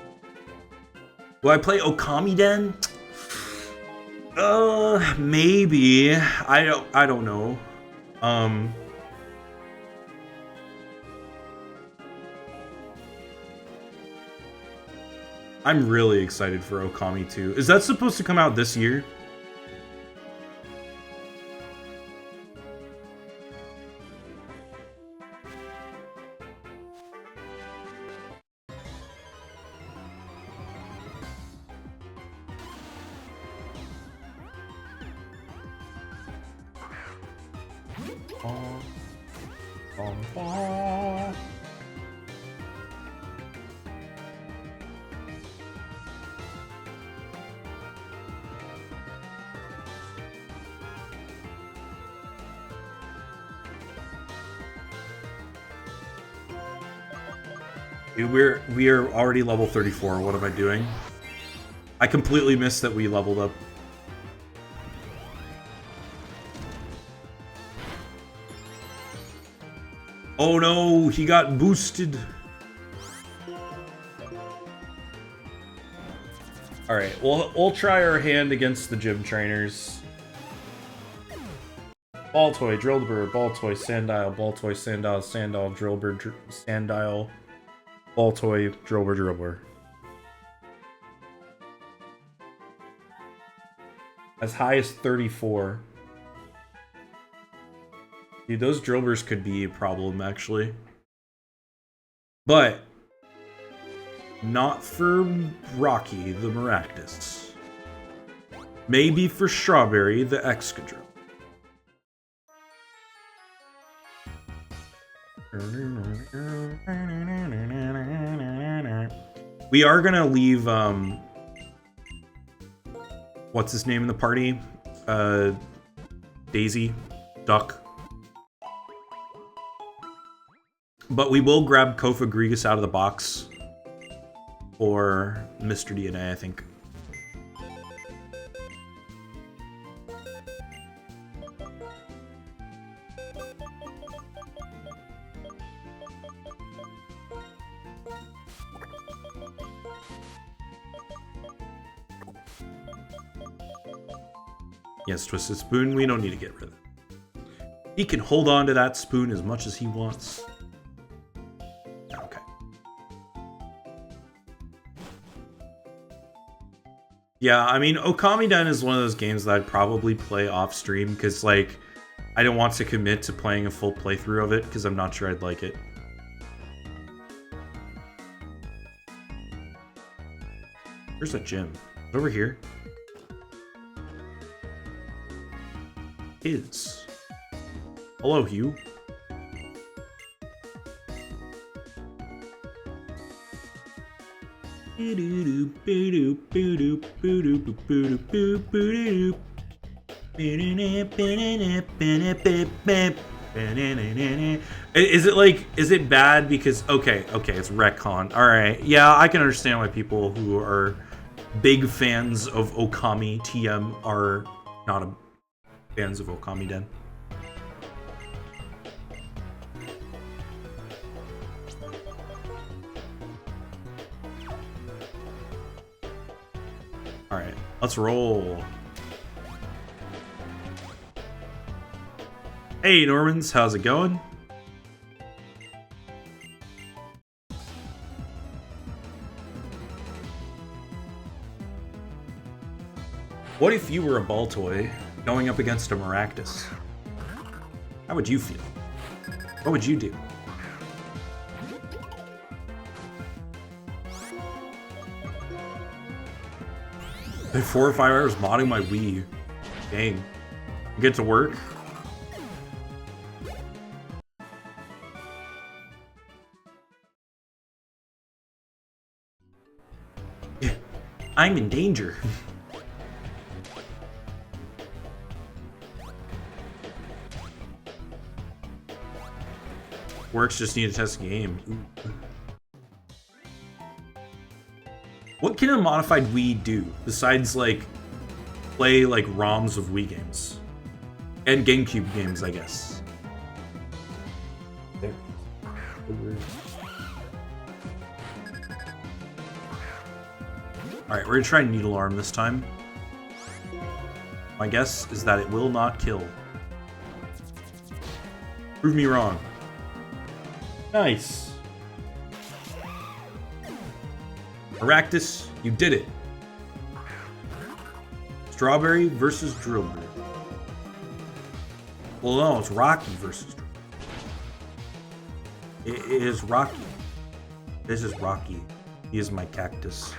Will I play Okami Den? Maybe. I don't know. I'm really excited for Okami 2. Is that supposed to come out this year? Dude, we are already level 34. What am I doing? I completely missed that we leveled up. Oh no, he got boosted. Alright, we'll try our hand against the gym trainers. Baltoy, Drillbur, Baltoy, Sandile, Baltoy, Sandile, Sandile, Drillbur, Sandile, Baltoy, Drillbur, Drillbur. As high as 34. Dude, those Drillburs could be a problem, actually. But not for Rocky, the Maractus. Maybe for Strawberry, the Excadrill. We are gonna leave, what's his name in the party? Daisy, Duck. But we will grab Kofa Grigus out of the box for Mr. DNA, I think. Yes, Twisted Spoon, we don't need to get rid of it. He can hold on to that spoon as much as he wants. Okay. Yeah, I mean, Okamiden is one of those games that I'd probably play off stream, because, like, I don't want to commit to playing a full playthrough of it, because I'm not sure I'd like it. Where's that gym? Over here. Is. Hello, Hugh. Is it like, is it bad because, okay, it's retcon. Alright, yeah, I can understand why people who are big fans of Okami TM are not fans of Okamiden. Alright, let's roll. Hey Normans, how's it going? What if you were a Baltoy going up against a Maractus? How would you feel? What would you do? I had 4 or 5 hours modding my Wii. Dang. You get to work? I'm in danger. Works, just need to test the game. Ooh. What can a modified Wii do besides like play like ROMs of Wii games and GameCube games, I guess? There. All right, we're gonna try Needle Arm this time. My guess is that it will not kill. Prove me wrong. Nice. Maractus, you did it. Strawberry versus Drillberry. Well, no, it's Rocky versus Drillberry. It is Rocky. This is Rocky. He is my cactus.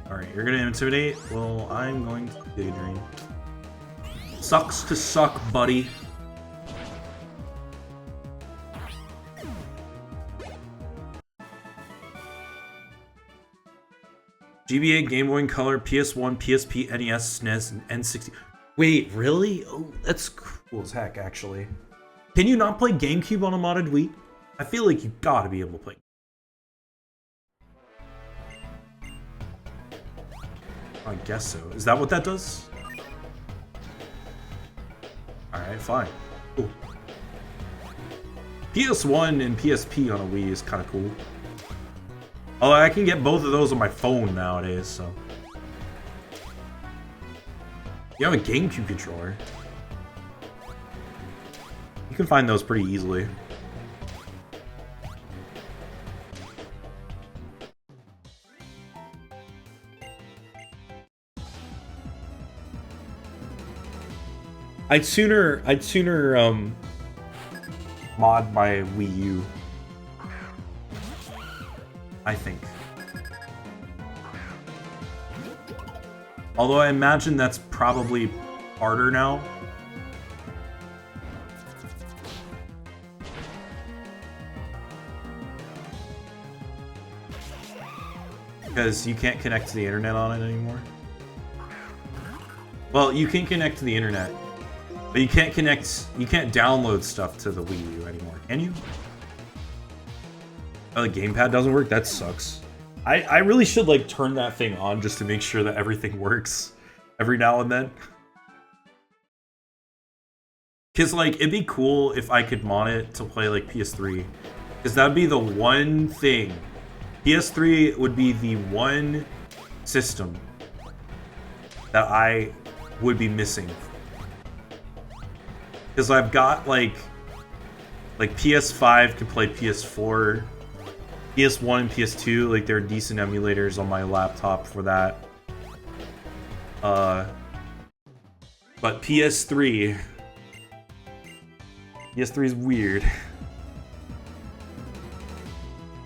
Alright, you're gonna intimidate? Well, I'm going to daydream. Sucks to suck, buddy. GBA, Game Boy Color, PS1, PSP, NES, SNES, and N60. Wait, really? Oh, that's cool as heck, actually. Can you not play GameCube on a modded Wii? I feel like you gotta be able to play. I guess so. Is that what that does? Alright, fine. Cool. PS1 and PSP on a Wii is kind of cool. Although I can get both of those on my phone nowadays, so. You have a GameCube controller. You can find those pretty easily. I'd sooner mod my Wii U. I think. Although I imagine that's probably harder now. Because you can't connect to the internet on it anymore. Well, you can connect to the internet, but you can't download stuff to the Wii U anymore, can you? Oh, the gamepad doesn't work? That sucks. I really should like turn that thing on just to make sure that everything works every now and then. Cause like it'd be cool if I could mod it to play like PS3. Cause that'd be the one thing. PS3 would be the one system that I would be missing. Because I've got like PS5 can play PS4, PS1 and PS2, like there are decent emulators on my laptop for that. But PS3 is weird.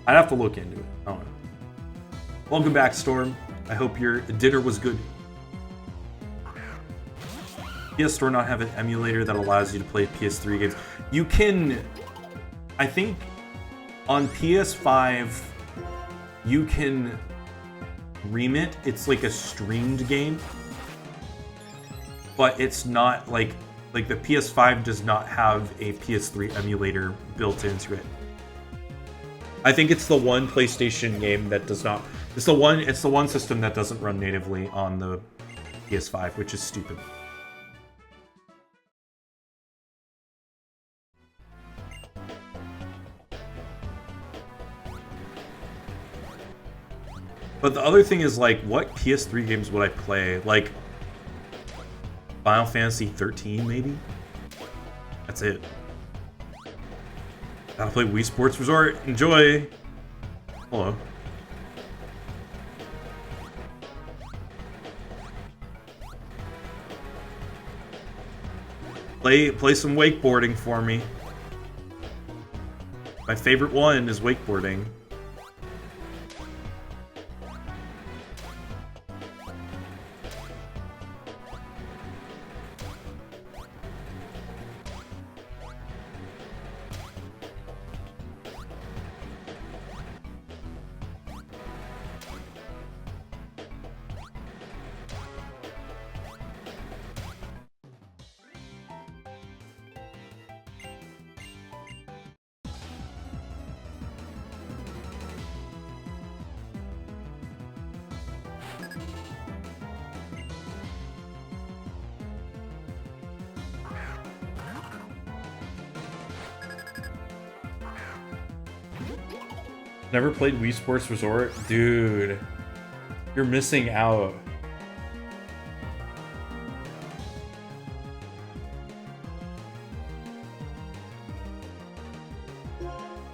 I'd have to look into it. I don't know. Welcome back, Storm. I hope your dinner was good. PS Store not have an emulator that allows you to play PS3 games. You can, I think, on PS5, you can remit. It's like a streamed game, but it's not like the PS5 does not have a PS3 emulator built into it. I think it's the one PlayStation game that does not. It's the one system that doesn't run natively on the PS5, which is stupid. But the other thing is, like, what PS3 games would I play? Like, Final Fantasy 13, maybe? That's it. Gotta play Wii Sports Resort. Enjoy! Hello. Play some wakeboarding for me. My favorite one is wakeboarding. Never played Wii Sports Resort? Dude, you're missing out.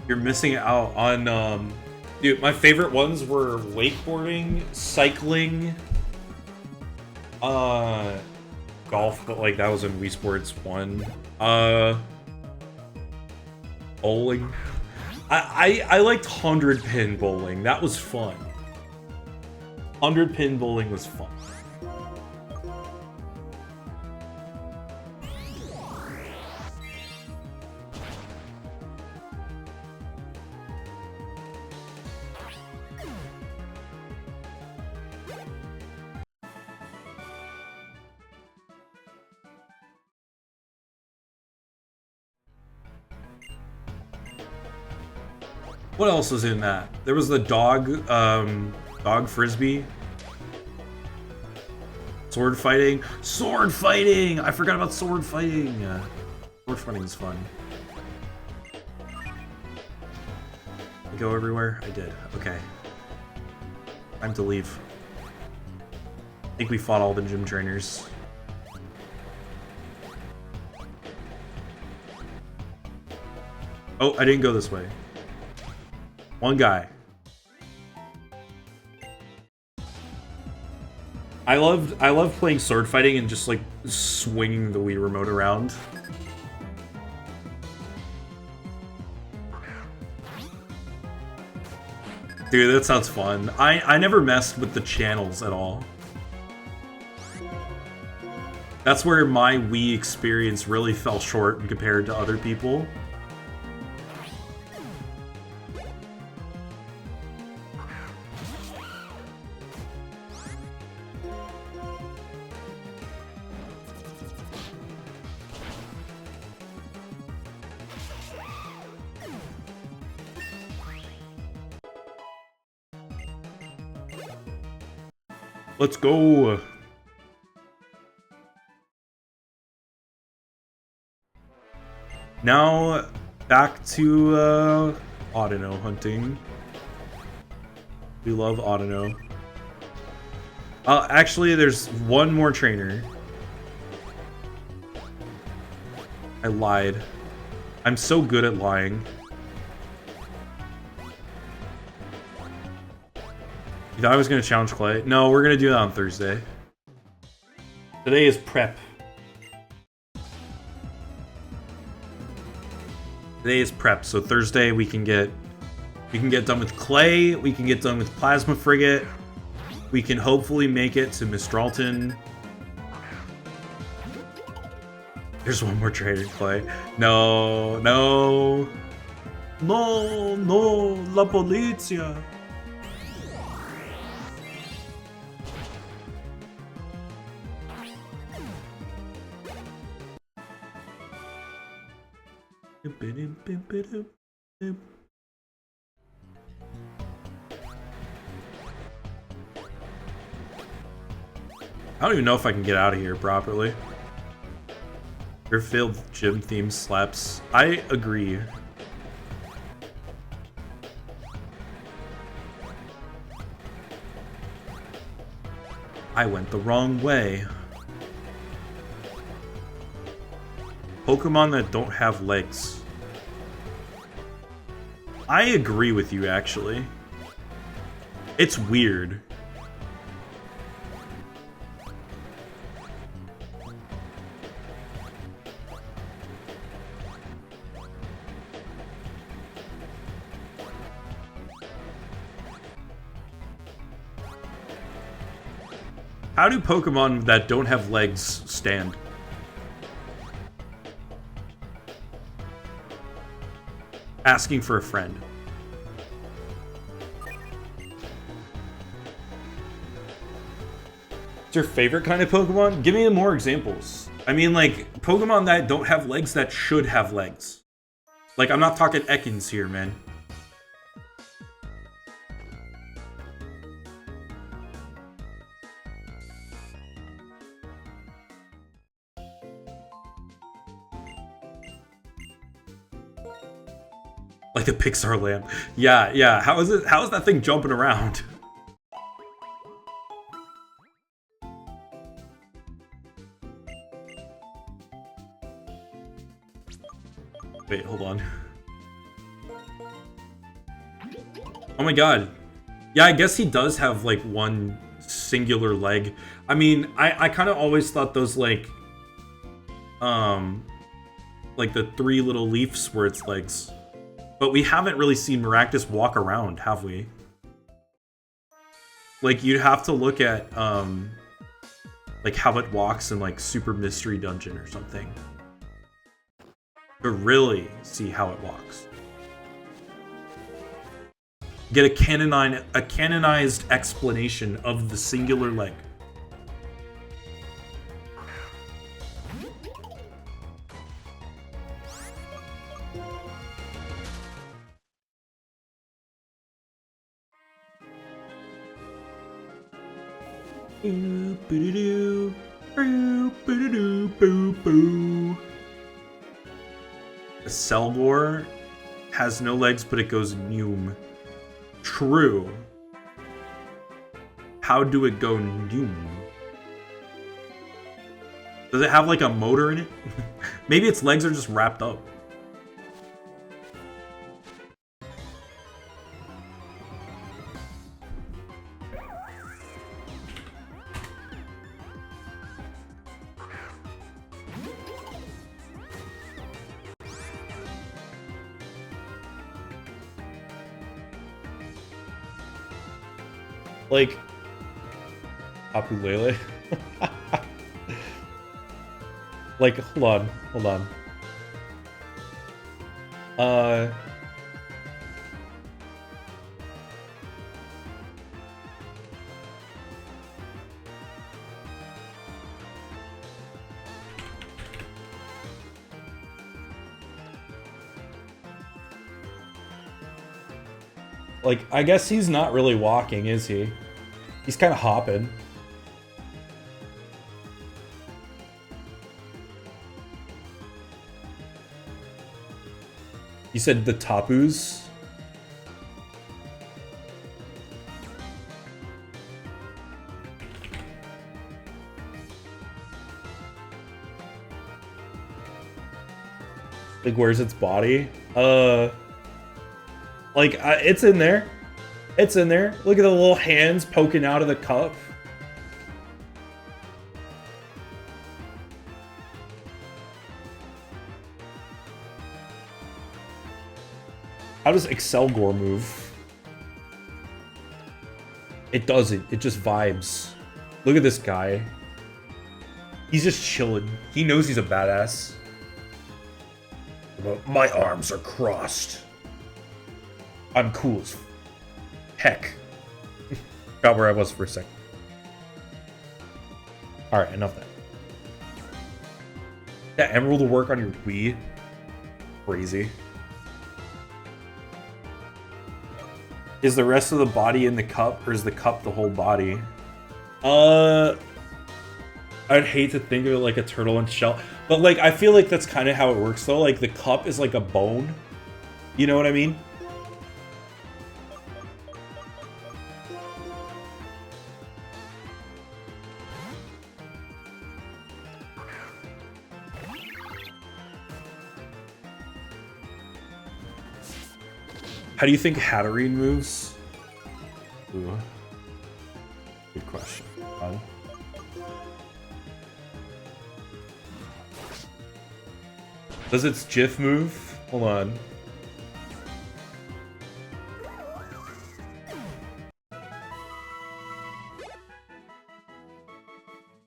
You're missing out on, dude, my favorite ones were wakeboarding, cycling, golf, but like that was in Wii Sports 1. Bowling. I liked 100-pin bowling. That was fun. 100-pin bowling was fun. What else was in that? There was the dog frisbee. Sword fighting. Sword fighting! I forgot about sword fighting. Sword fighting is fun. I go everywhere? I did. Okay. Time to leave. I think we fought all the gym trainers. Oh, I didn't go this way. One guy. I love playing sword fighting and just like swinging the Wii remote around. Dude, that sounds fun. I never messed with the channels at all. That's where my Wii experience really fell short compared to other people. Let's go! Now, back to, Audino hunting. We love Audino. Actually, there's one more trainer. I lied. I'm so good at lying. You thought I was gonna challenge Clay? No, we're gonna do that on Thursday. Today is prep. Today is prep, so Thursday we can get done with Clay, we can get done with Plasma Frigate, we can hopefully make it to Mistralton. There's one more trainer, Clay. No, no. No, no, la polizia. I don't even know if I can get out of here properly. Your failed gym theme slaps. I agree. I went the wrong way. Pokemon that don't have legs. I agree with you, actually. It's weird. How do Pokemon that don't have legs stand? Asking for a friend. What's your favorite kind of Pokemon? Give me more examples. I mean, like, Pokemon that don't have legs that should have legs. Like, I'm not talking Ekans here, man. Like the Pixar lamp. Yeah, yeah. How is it? How is that thing jumping around? Wait, hold on. Oh my god. Yeah, I guess he does have like one singular leg. I mean, I kind of always thought those like the three little leaves were its legs. But we haven't really seen Maractus walk around, have we? Like, you'd have to look at, like, how it walks in, like, Super Mystery Dungeon or something. To really see how it walks. Get a canonized explanation of the singular leg. Selgor has no legs, but it goes Noom. True. How do it go Noom? Does it have like a motor in it? Maybe its legs are just wrapped up. Like, Apulele. Like, hold on. Like, I guess he's not really walking, is he? He's kind of hopping. You said the Tapus? Like, where's its body? Like, it's in there. It's in there. Look at the little hands poking out of the cup. How does Excelgor move? It doesn't. It just vibes. Look at this guy. He's just chilling. He knows he's a badass. My arms are crossed. I'm cool as heck. Forgot where I was for a second. Alright, enough of that. That emerald will work on your Wii. Crazy. Is the rest of the body in the cup, or is the cup the whole body? I'd hate to think of it like a turtle and shell, but like I feel like that's kind of how it works though. Like the cup is like a bone. You know what I mean? How do you think Hatterene moves? Ooh. Good question. Does its GIF move? Hold on.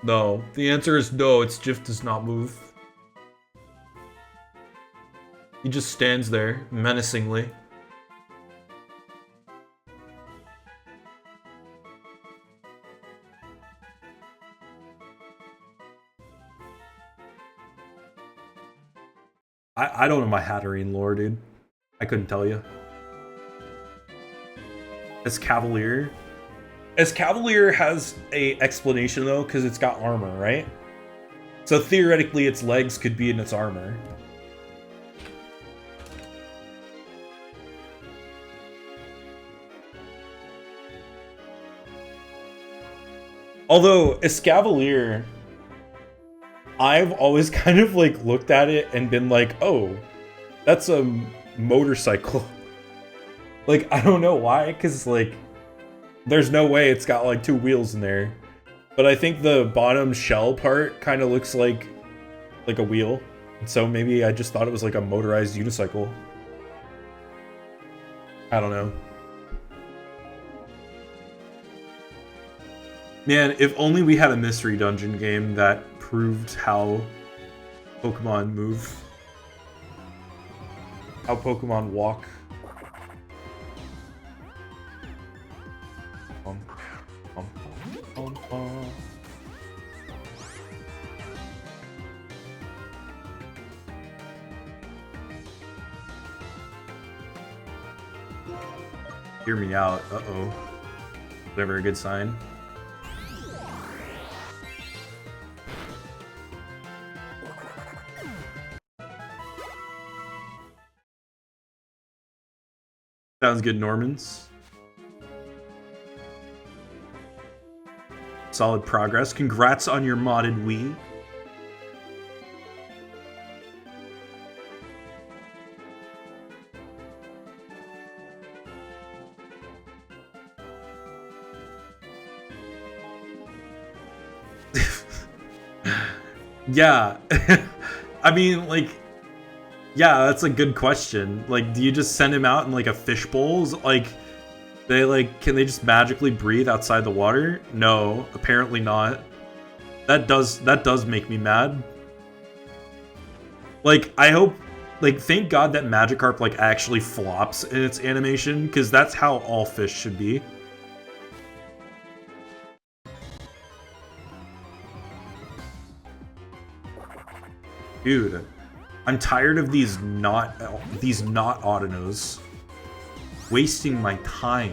No. The answer is no, its GIF does not move. He just stands there, menacingly. I don't know my Hatterene lore, dude. I couldn't tell you. As Cavalier has a explanation though, because it's got armor, right? So theoretically, its legs could be in its armor. Although Escavalier, I've always kind of like looked at it and been like, oh, that's a motorcycle. Like, I don't know why, because like, there's no way it's got like 2 wheels in there. But I think the bottom shell part kind of looks like a wheel. And so maybe I just thought it was like a motorized unicycle. I don't know. Man, if only we had a mystery dungeon game that proved how Pokemon move. How Pokemon walk. Hear me out. Uh-oh. Never a good sign. Sounds good, Normans. Solid progress. Congrats on your modded Wii. Yeah. I mean, like, yeah, that's a good question. Like, do you just send him out in like a fishbowl? Like, can they just magically breathe outside the water? No, apparently not. That does make me mad. Like, I hope, like, thank God that Magikarp like actually flops in its animation, because that's how all fish should be. Dude, I'm tired of these not Autonos wasting my time.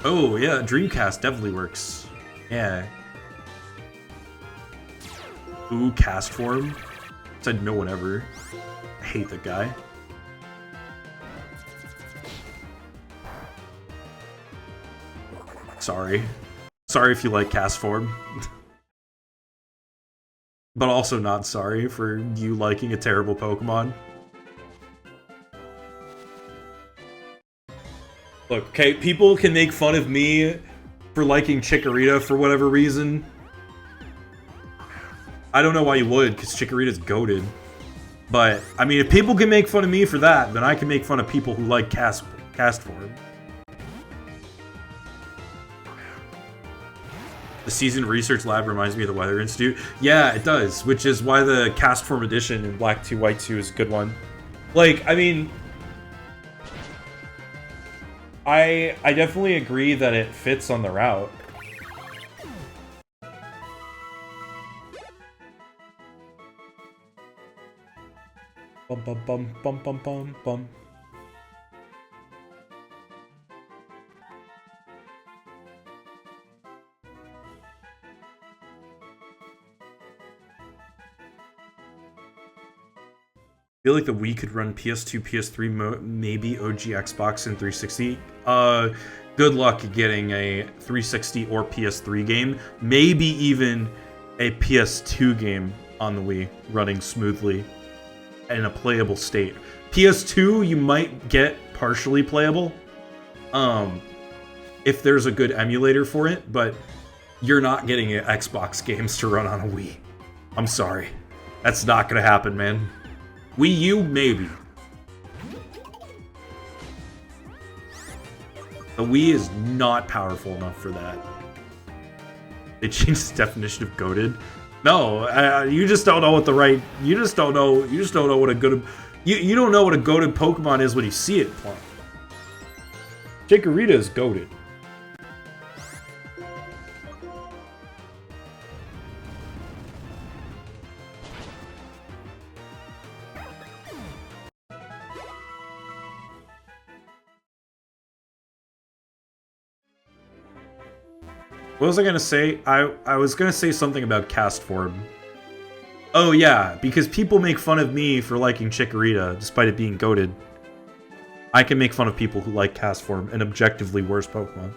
Oh yeah, Dreamcast definitely works. Yeah. Ooh, cast form. Said no one ever. I hate that guy. Sorry. Sorry if you like cast form. but also not sorry for you liking a terrible Pokemon. Look, okay, people can make fun of me for liking Chikorita for whatever reason. I don't know why you would, because Chikorita's goated. But, I mean, if people can make fun of me for that, then I can make fun of people who like cast form. The Seasoned Research Lab reminds me of the Weather Institute. Yeah, it does, which is why the cast form edition in Black 2, White 2 is a good one. Like, I mean, I definitely agree that it fits on the route. Bum bum bum bum bum bum bum. I feel like the Wii could run PS2, PS3, maybe OG Xbox and 360. Good luck getting a 360 or PS3 game, maybe even a PS2 game on the Wii running smoothly in a playable state. PS2 you might get partially playable, if there's a good emulator for it, but you're not getting Xbox games to run on a Wii. I'm sorry, that's not gonna happen, man. Wii U, maybe. The Wii is not powerful enough for that. They changed the definition of goated. No, you just don't know what the right. You just don't know. You just don't know what a good. You don't know what a goated Pokemon is when you see it. Chikorita is goated. What was I gonna say? I was gonna say something about cast form. Oh yeah, because people make fun of me for liking Chikorita, despite it being goated. I can make fun of people who like cast form, an objectively worse Pokemon.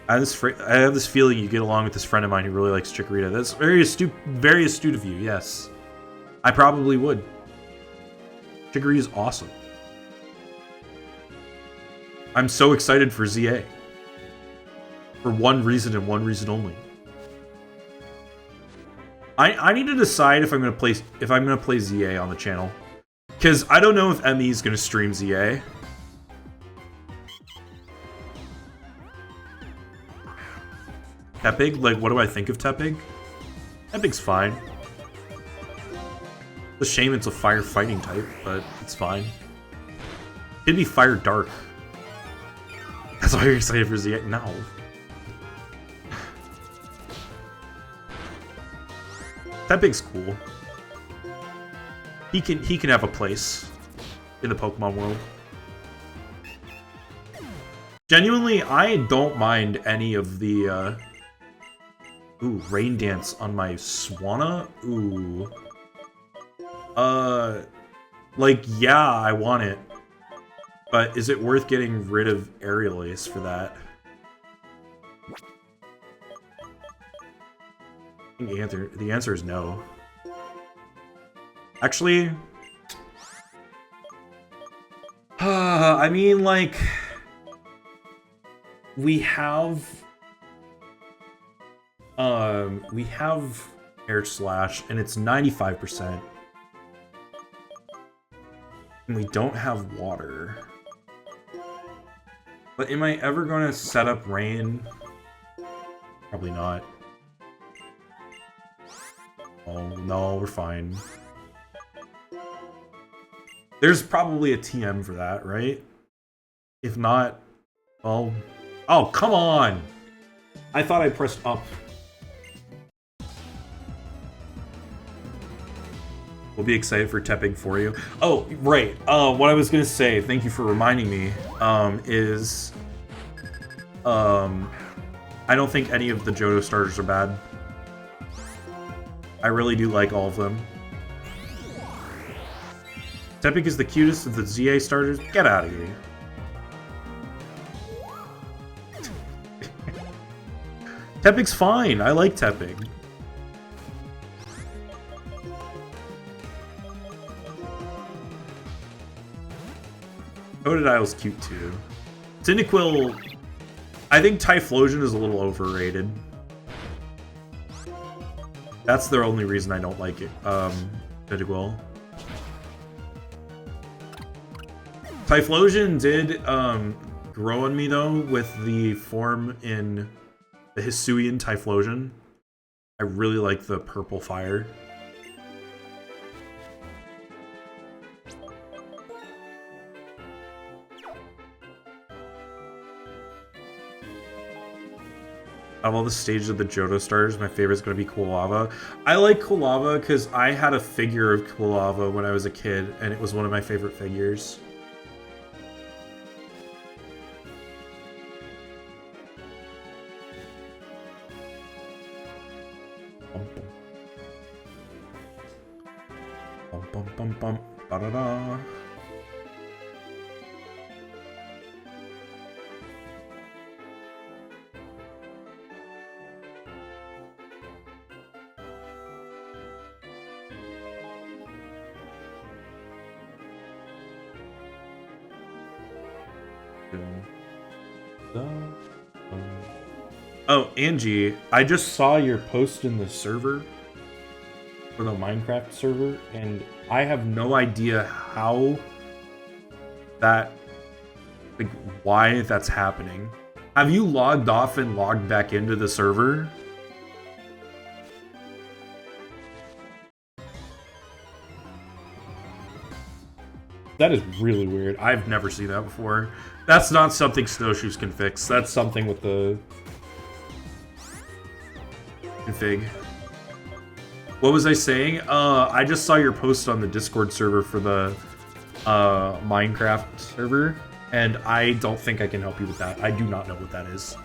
I have this feeling you get along with this friend of mine who really likes Chikorita. That's very astute of you, yes. I probably would. Chikorita is awesome. I'm so excited for ZA. For one reason and one reason only. I need to decide if I'm gonna play ZA on the channel. Cause I don't know if ME is gonna stream ZA. Tepig? Like, what do I think of Tepig? Tepig's fine. It's a shame it's a fire fighting type, but it's fine. It'd be fire dark. That's why you're excited for ZA. No. Tepig's cool. He can have a place in the Pokemon world. Genuinely, I don't mind any of the ooh, Rain Dance on my Swanna? Ooh. Like, yeah, I want it. But is it worth getting rid of Aerial Ace for that? I think the answer is no. Actually... I mean, like... We have Air Slash, and it's 95%. And we don't have water. But am I ever going to set up Rain? Probably not. Oh, no, we're fine. There's probably a TM for that, right? If not, well... Oh, come on! I thought I pressed up. We'll be excited for Tepig for you. Oh, right. What I was gonna say, thank you for reminding me, is... I don't think any of the Johto starters are bad. I really do like all of them. Tepig is the cutest of the ZA starters? Get out of here. Tepig's fine. I like Tepig. Totodile's cute too. Cyndaquil, I think Typhlosion is a little overrated. That's the only reason I don't like it. Cyndaquil. Typhlosion did grow on me though with the form in the Hisuian Typhlosion. I really like the purple fire. Out of all the stages of the Johto stars, my favorite is going to be Quilava. I like Quilava because I had a figure of Quilava when I was a kid, and it was one of my favorite figures. Bum bum bum bum ba da da. Oh, Angie, I just saw your post in the server, for the Minecraft server, and I have no idea how that, like, why that's happening. Have you logged off and logged back into the server? That is really weird. I've never seen that before. That's not something Snowshoes can fix. That's something with the config. What was I saying? I just saw your post on the Discord server for the Minecraft server, and I don't think I can help you with that. I do not know what that is.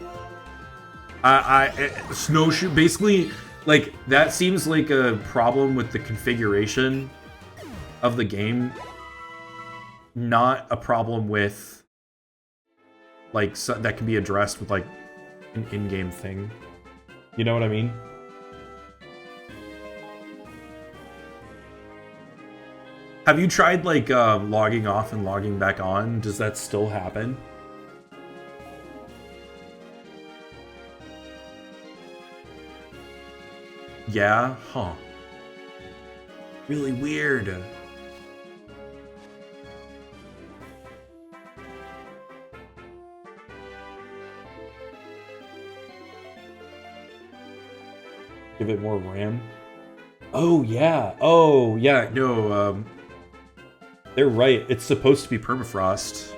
Snowshoe, basically, like, that seems like a problem with the configuration of the game, not a problem with, like, that can be addressed with, like, an in-game thing. You know what I mean? Have you tried, like, logging off and logging back on? Does that still happen? Yeah? Huh. Really weird. Give it more RAM? Oh, yeah. Oh, yeah. No, they're right. It's supposed to be permafrost.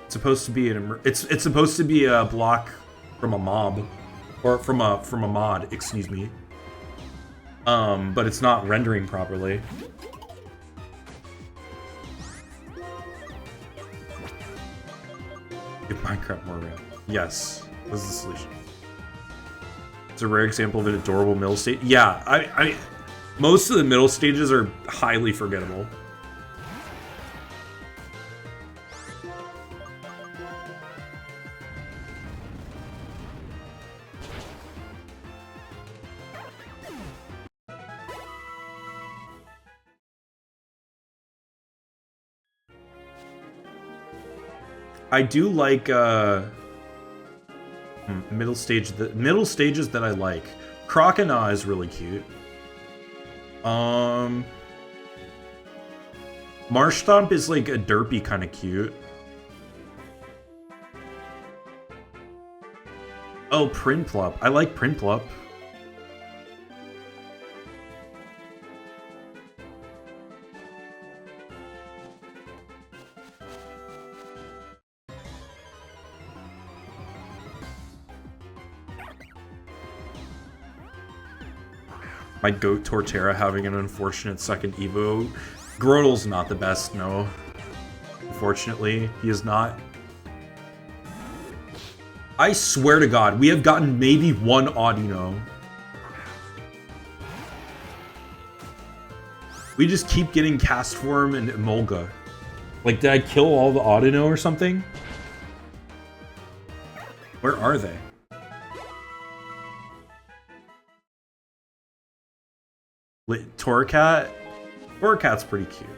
It's supposed to be it's supposed to be a block from a mob, or from a mod, excuse me. But it's not rendering properly. Give Minecraft more RAM. Yes, this is the solution. It's a rare example of an adorable middle stage. Yeah, I most of the middle stages are highly forgettable. I do like middle stages that I like. Croconaw is really cute. Marshtomp is like a derpy kind of cute. Oh, Prinplup. I like Prinplup. My goat Torterra having an unfortunate second Evo. Grodel's not the best, no. Unfortunately, he is not. I swear to God, we have gotten maybe one Audino. We just keep getting Castform and Emolga. Like, did I kill all the Audino or something? Where are they? Torracat? Torracat's pretty cute.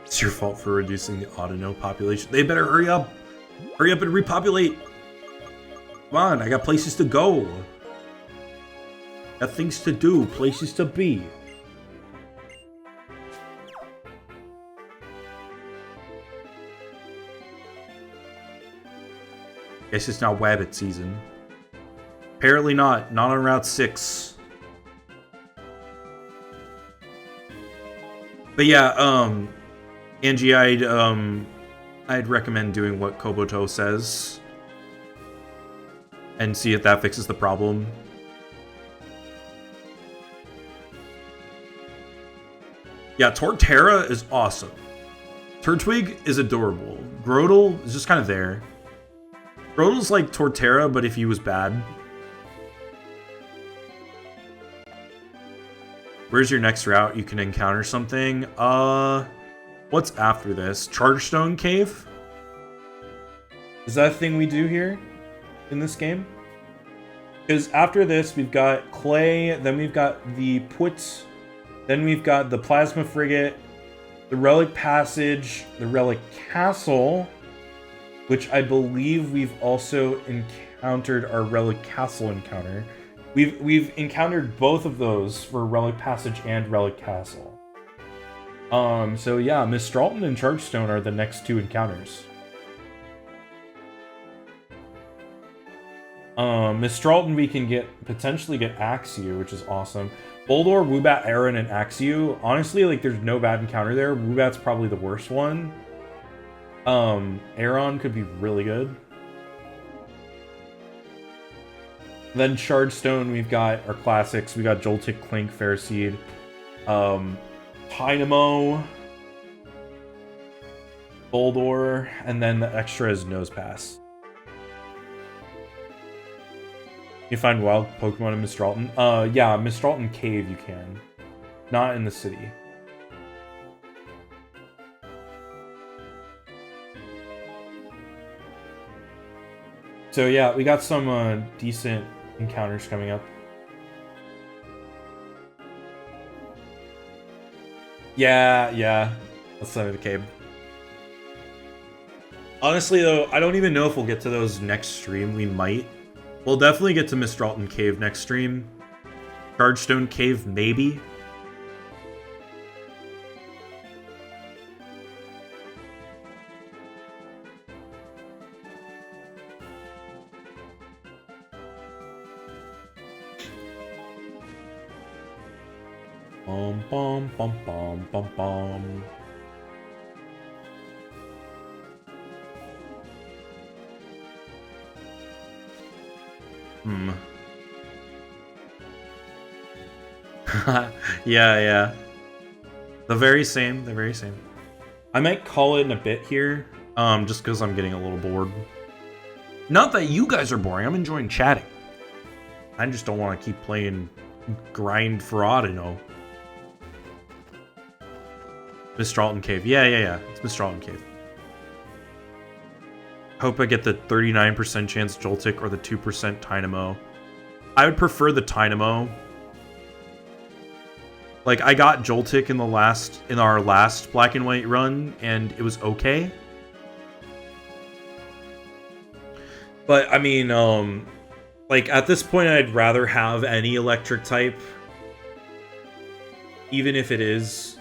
It's your fault for reducing the Audino population. They better hurry up! Hurry up and repopulate! Come on, I got places to go. Got things to do, places to be. Guess it's now Wabbit season. Apparently not. Not on Route 6. But yeah, Angie, I'd recommend doing what Koboto says. And see if that fixes the problem. Yeah, Torterra is awesome. Turtwig is adorable. Grotle is just kind of there. Grodle's like Torterra, but if he was bad. Where's your next route? You can encounter something. What's after this? Chargestone Cave? Is that a thing we do here in this game? Because after this, we've got Clay, then we've got the Put, then we've got the Plasma Frigate, the Relic Passage, the Relic Castle, which I believe we've also encountered our Relic Castle encounter. We've encountered both of those for Relic Passage and Relic Castle. So yeah, Miss Stralton and Chargestone are the next two encounters. Miss Stralton we can potentially get Axew, which is awesome. Boldor, Woobat, Aaron, and Axew. Honestly, like there's no bad encounter there. Woobat's probably the worst one. Aeron could be really good. Then Chargestone, we've got our classics. We got Joltik, Clink, Ferroseed, Dynamo, Boldor, and then the extra is Nosepass. You find wild Pokemon in Mistralton? Yeah, Mistralton Cave you can. Not in the city. So yeah, we got some decent encounters coming up. Yeah. Let's send it to Cabe. Honestly though, I don't even know if we'll get to those next stream. We might. We'll definitely get to Mistralton Cave next stream. Chargestone Cave, maybe. Bum bum bum bum bum bum. Yeah. The very same. I might call it in a bit here, just because I'm getting a little bored. Not that you guys are boring, I'm enjoying chatting. I just don't want to keep playing grind for Audino. Mistralton Cave. Yeah. It's Mistralton Cave. Hope I get the 39% chance Joltik or the 2% Dynamo. I would prefer the Dynamo. Like, I got Joltik in our last Black and White run, and it was okay. But, I mean, like, at this point, I'd rather have any electric type. Even if it is,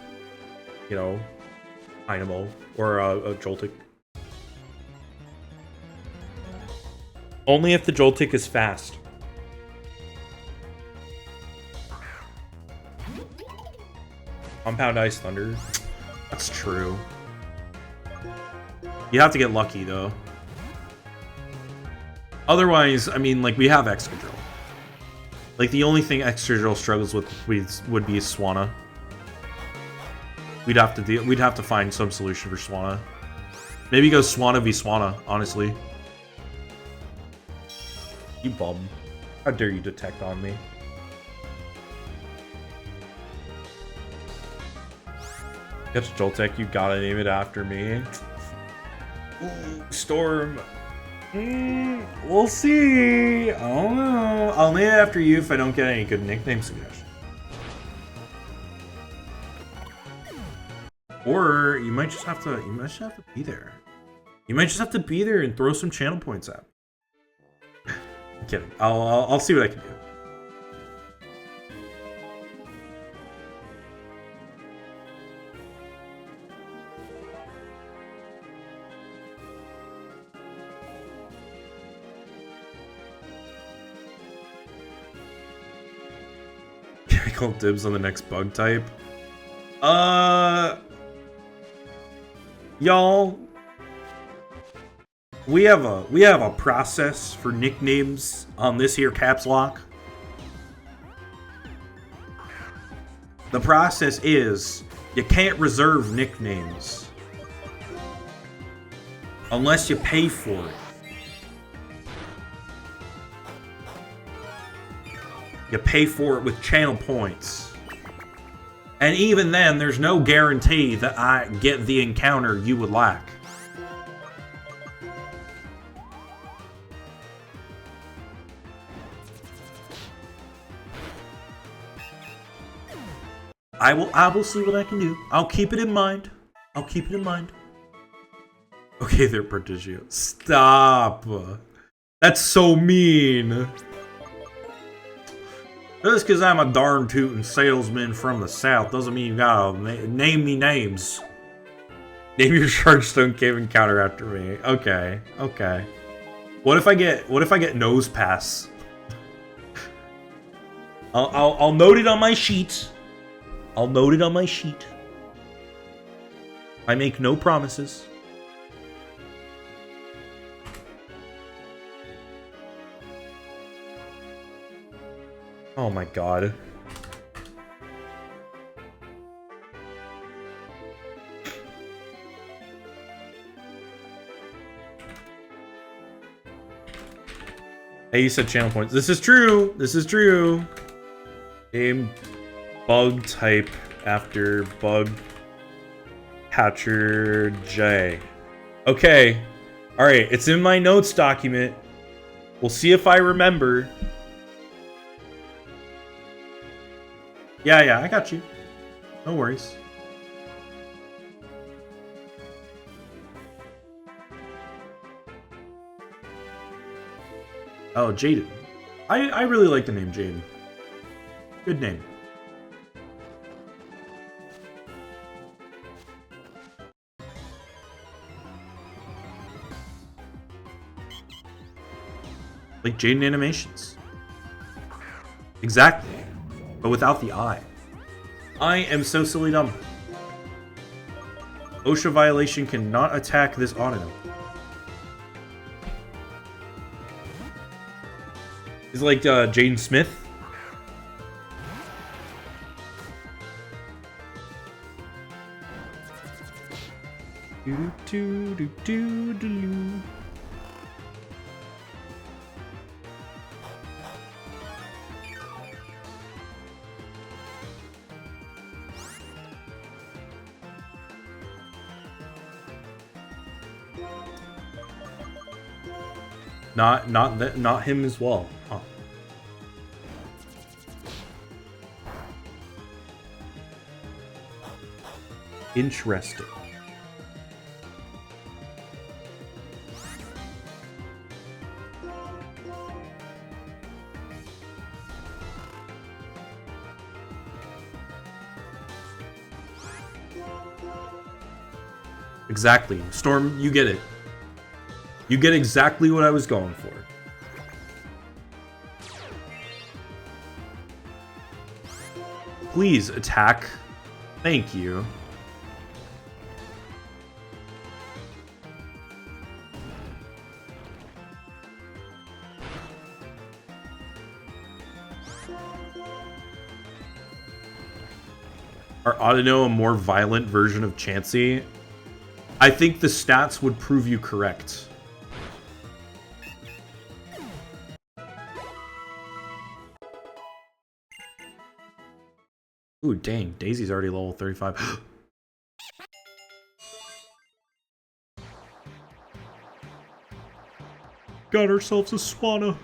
you know, Dynamo or a Joltik. Only if the Joltik is fast. Compound Ice Thunder. That's true. You have to get lucky, though. Otherwise, I mean, like, we have Excadrill. Like, the only thing Excadrill struggles with would be Swanna. We'd have to find some solution for Swanna. Maybe go Swanna v Swanna, honestly. You bum. How dare you detect on me? Catch Joltik, you gotta name it after me. Ooh, Storm. We'll see. I don't know. I'll name it after you if I don't get any good nickname suggestions. Or you might just have to. You might just have to be there. You might just have to be there and throw some channel points at me. I'm kidding. I'll see what I can do. I call dibs on the next bug type. Y'all, we have a process for nicknames on this here Caps Lock. The process is you can't reserve nicknames unless you pay for it. You pay for it with channel points. And even then, there's no guarantee that I get the encounter you would like. I will see what I can do. I'll keep it in mind. I'll keep it in mind. Okay, they're Prodigio. Stop. That's so mean. Just because I'm a darn tootin' salesman from the south doesn't mean you gotta name me names. Name your Sharkstone Cave encounter after me. Okay, okay. What if I get nose pass? I'll note it on my sheet. I'll note it on my sheet. I make no promises. Oh my god. Hey, you said channel points. This is true. This is true. Game bug type after bug catcher J. Okay. Alright, it's in my notes document. We'll see if I remember. Yeah, I got you. No worries. Oh, Jaden. I really like the name Jaden. Good name. Like Jaden Animations. Exactly. But without the I. I am so silly dumb. OSHA violation cannot attack this audio. He's like Jaden Smith. Not him as well. Huh. Interesting. Exactly. Storm, you get it. You get exactly what I was going for. Please attack. Thank you. Are Audino a more violent version of Chansey? I think the stats would prove you correct. Ooh, dang. Daisy's already level 35. Got ourselves a Swanna.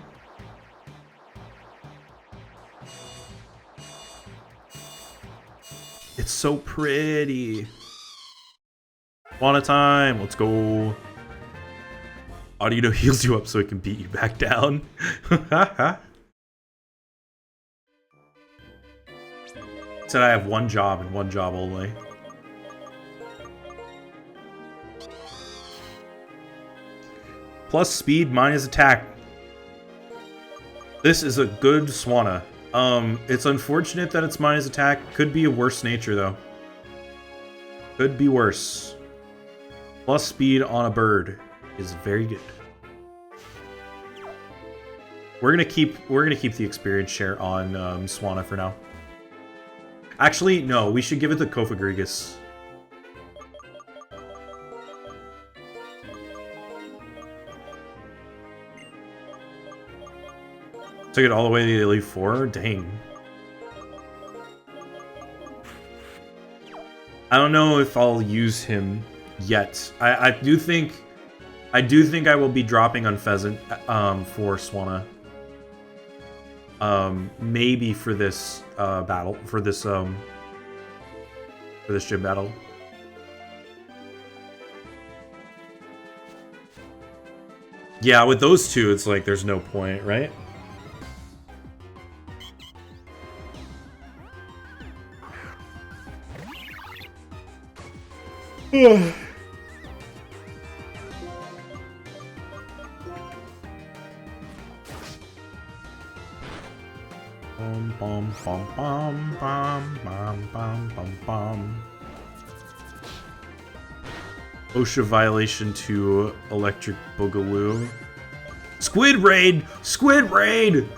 It's so pretty. Swanna time. Let's go. Audino heals you up so it can beat you back down. Said I have one job and one job only. Plus speed, minus attack. This is a good Swanna. It's unfortunate that it's minus attack. Could be a worse nature though. Could be worse. Plus speed on a bird is very good. We're gonna keep the experience share on Swanna for now. Actually, no, we should give it to Kofagrigus. Took it all the way to Elite 4? Dang. I don't know if I'll use him yet. I do think I will be dropping on Pheasant for Swanna. Maybe for this battle, for this gym battle. Yeah, with those two, it's like there's no point, right? OSHA violation to Electric Boogaloo. Squid Raid! Squid Raid!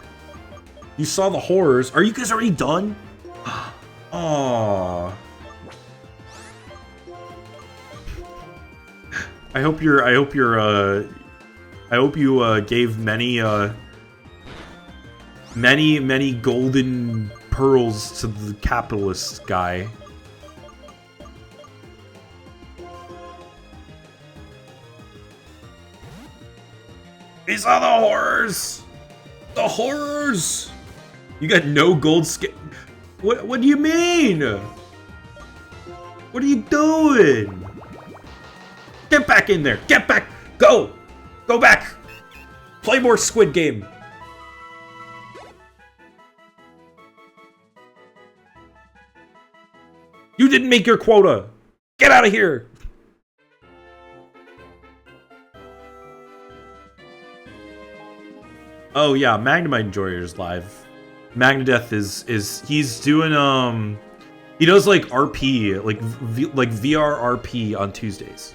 You saw the horrors. Are you guys already done? Aww. I hope you gave many golden pearls to the capitalist guy. These are the horrors! The horrors! You got no gold skin. What do you mean? What are you doing? Get back in there! Get back! Go! Go back! Play more Squid Game! You didn't make your quota! Get out of here! Oh yeah, Magnemite Enjoyer's live. Magnadeath he's doing he does like RP, like VR RP on Tuesdays.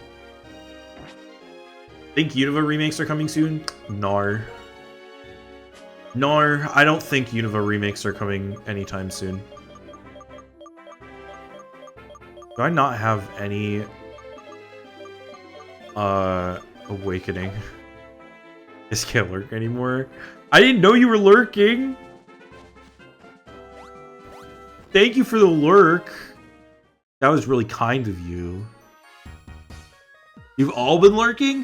Think Unova remakes are coming soon? Nar. Nar, I don't think Unova remakes are coming anytime soon. Do I not have any awakening? I just can't lurk anymore. I didn't know you were lurking. Thank you for the lurk. That was really kind of you. You've all been lurking?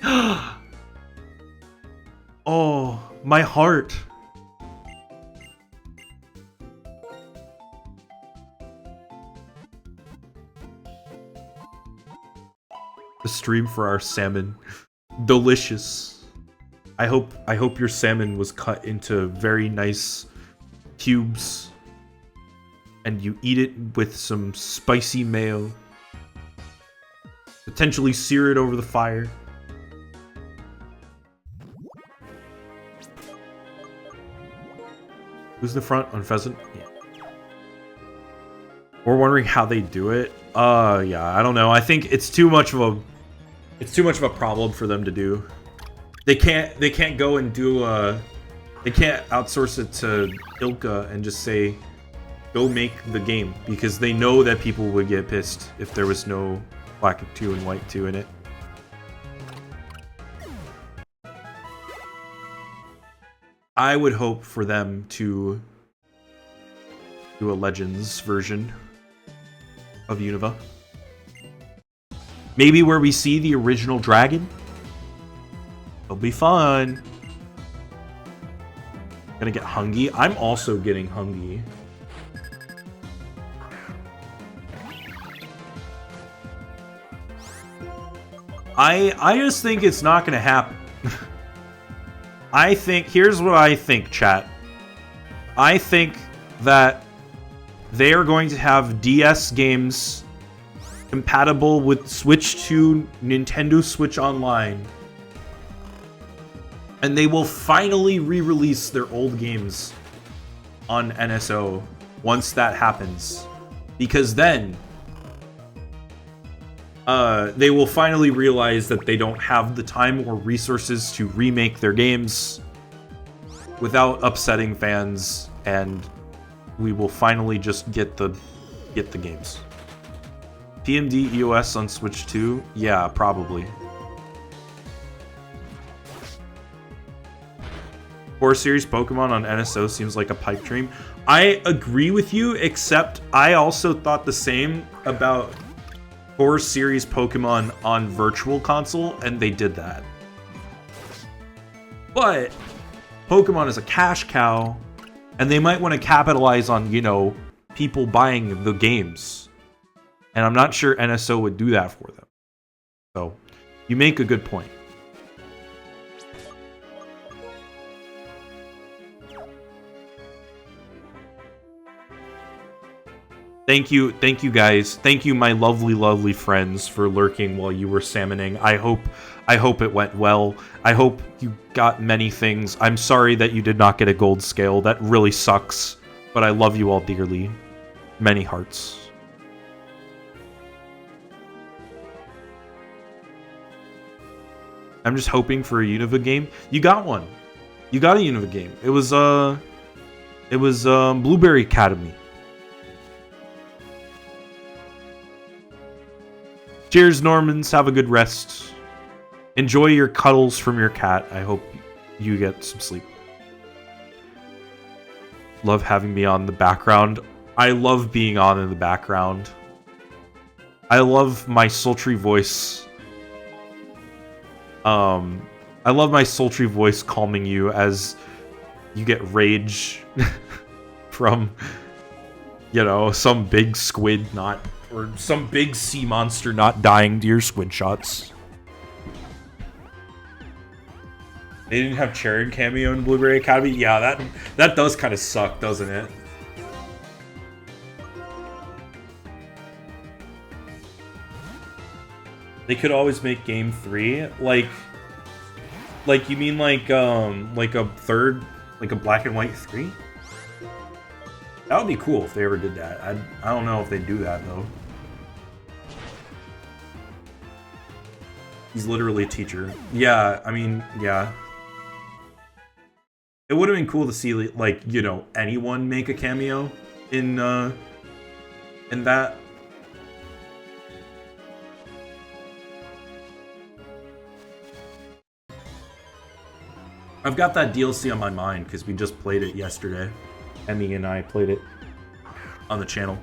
Oh, my heart. The stream for our salmon. Delicious. I hope your salmon was cut into very nice cubes. And you eat it with some spicy mayo. Potentially sear it over the fire. Who's in the front on Pheasant? Yeah. We're wondering how they do it. Yeah, I don't know. I think it's too much of a problem for them to do. They can't go and do they can't outsource it to Ilka and just say go make the game, because they know that people would get pissed if there was no Black 2 and White 2 in it. I would hope for them to do a Legends version of Unova. Maybe where we see the original dragon. It'll be fun. Gonna get hungry. I'm also getting hungry. I just think it's not gonna happen. I think, here's what I think, chat. I think that they are going to have DS games compatible with Switch 2, Nintendo Switch Online. And they will finally re-release their old games on NSO once that happens. Because then they will finally realize that they don't have the time or resources to remake their games without upsetting fans, and we will finally just get the games. TMD EOS on Switch 2? Yeah, probably. 4 series Pokemon on NSO seems like a pipe dream. I agree with you, except I also thought the same about 4 series Pokemon on Virtual Console, and they did that. But Pokemon is a cash cow, and they might want to capitalize on, you know, people buying the games. And I'm not sure NSO would do that for them. So, you make a good point. Thank you guys. Thank you, my lovely friends, for lurking while you were salmoning. I hope it went well. I hope you got many things. I'm sorry that you did not get a gold scale. That really sucks. But I love you all dearly. Many hearts. I'm just hoping for a Unova game. You got one. You got a Unova game. It was Blueberry Academy. Cheers, Normans. Have a good rest. Enjoy your cuddles from your cat. I hope you get some sleep. Love having me on the background. I love being on in the background. I love my sultry voice. I love my sultry voice calming you as you get rage from, you know, some big squid not... or some big sea monster not dying to your squid shots. They didn't have Chariot cameo in Blueberry Academy? Yeah, that does kind of suck, doesn't it? They could always make game 3. Like you mean like a third, like a black and white 3? That would be cool if they ever did that. I don't know if they do that, though. He's literally a teacher. Yeah, I mean, yeah. It would have been cool to see, like, you know, anyone make a cameo in that. I've got that DLC on my mind because we just played it yesterday. Emmy and I played it on the channel.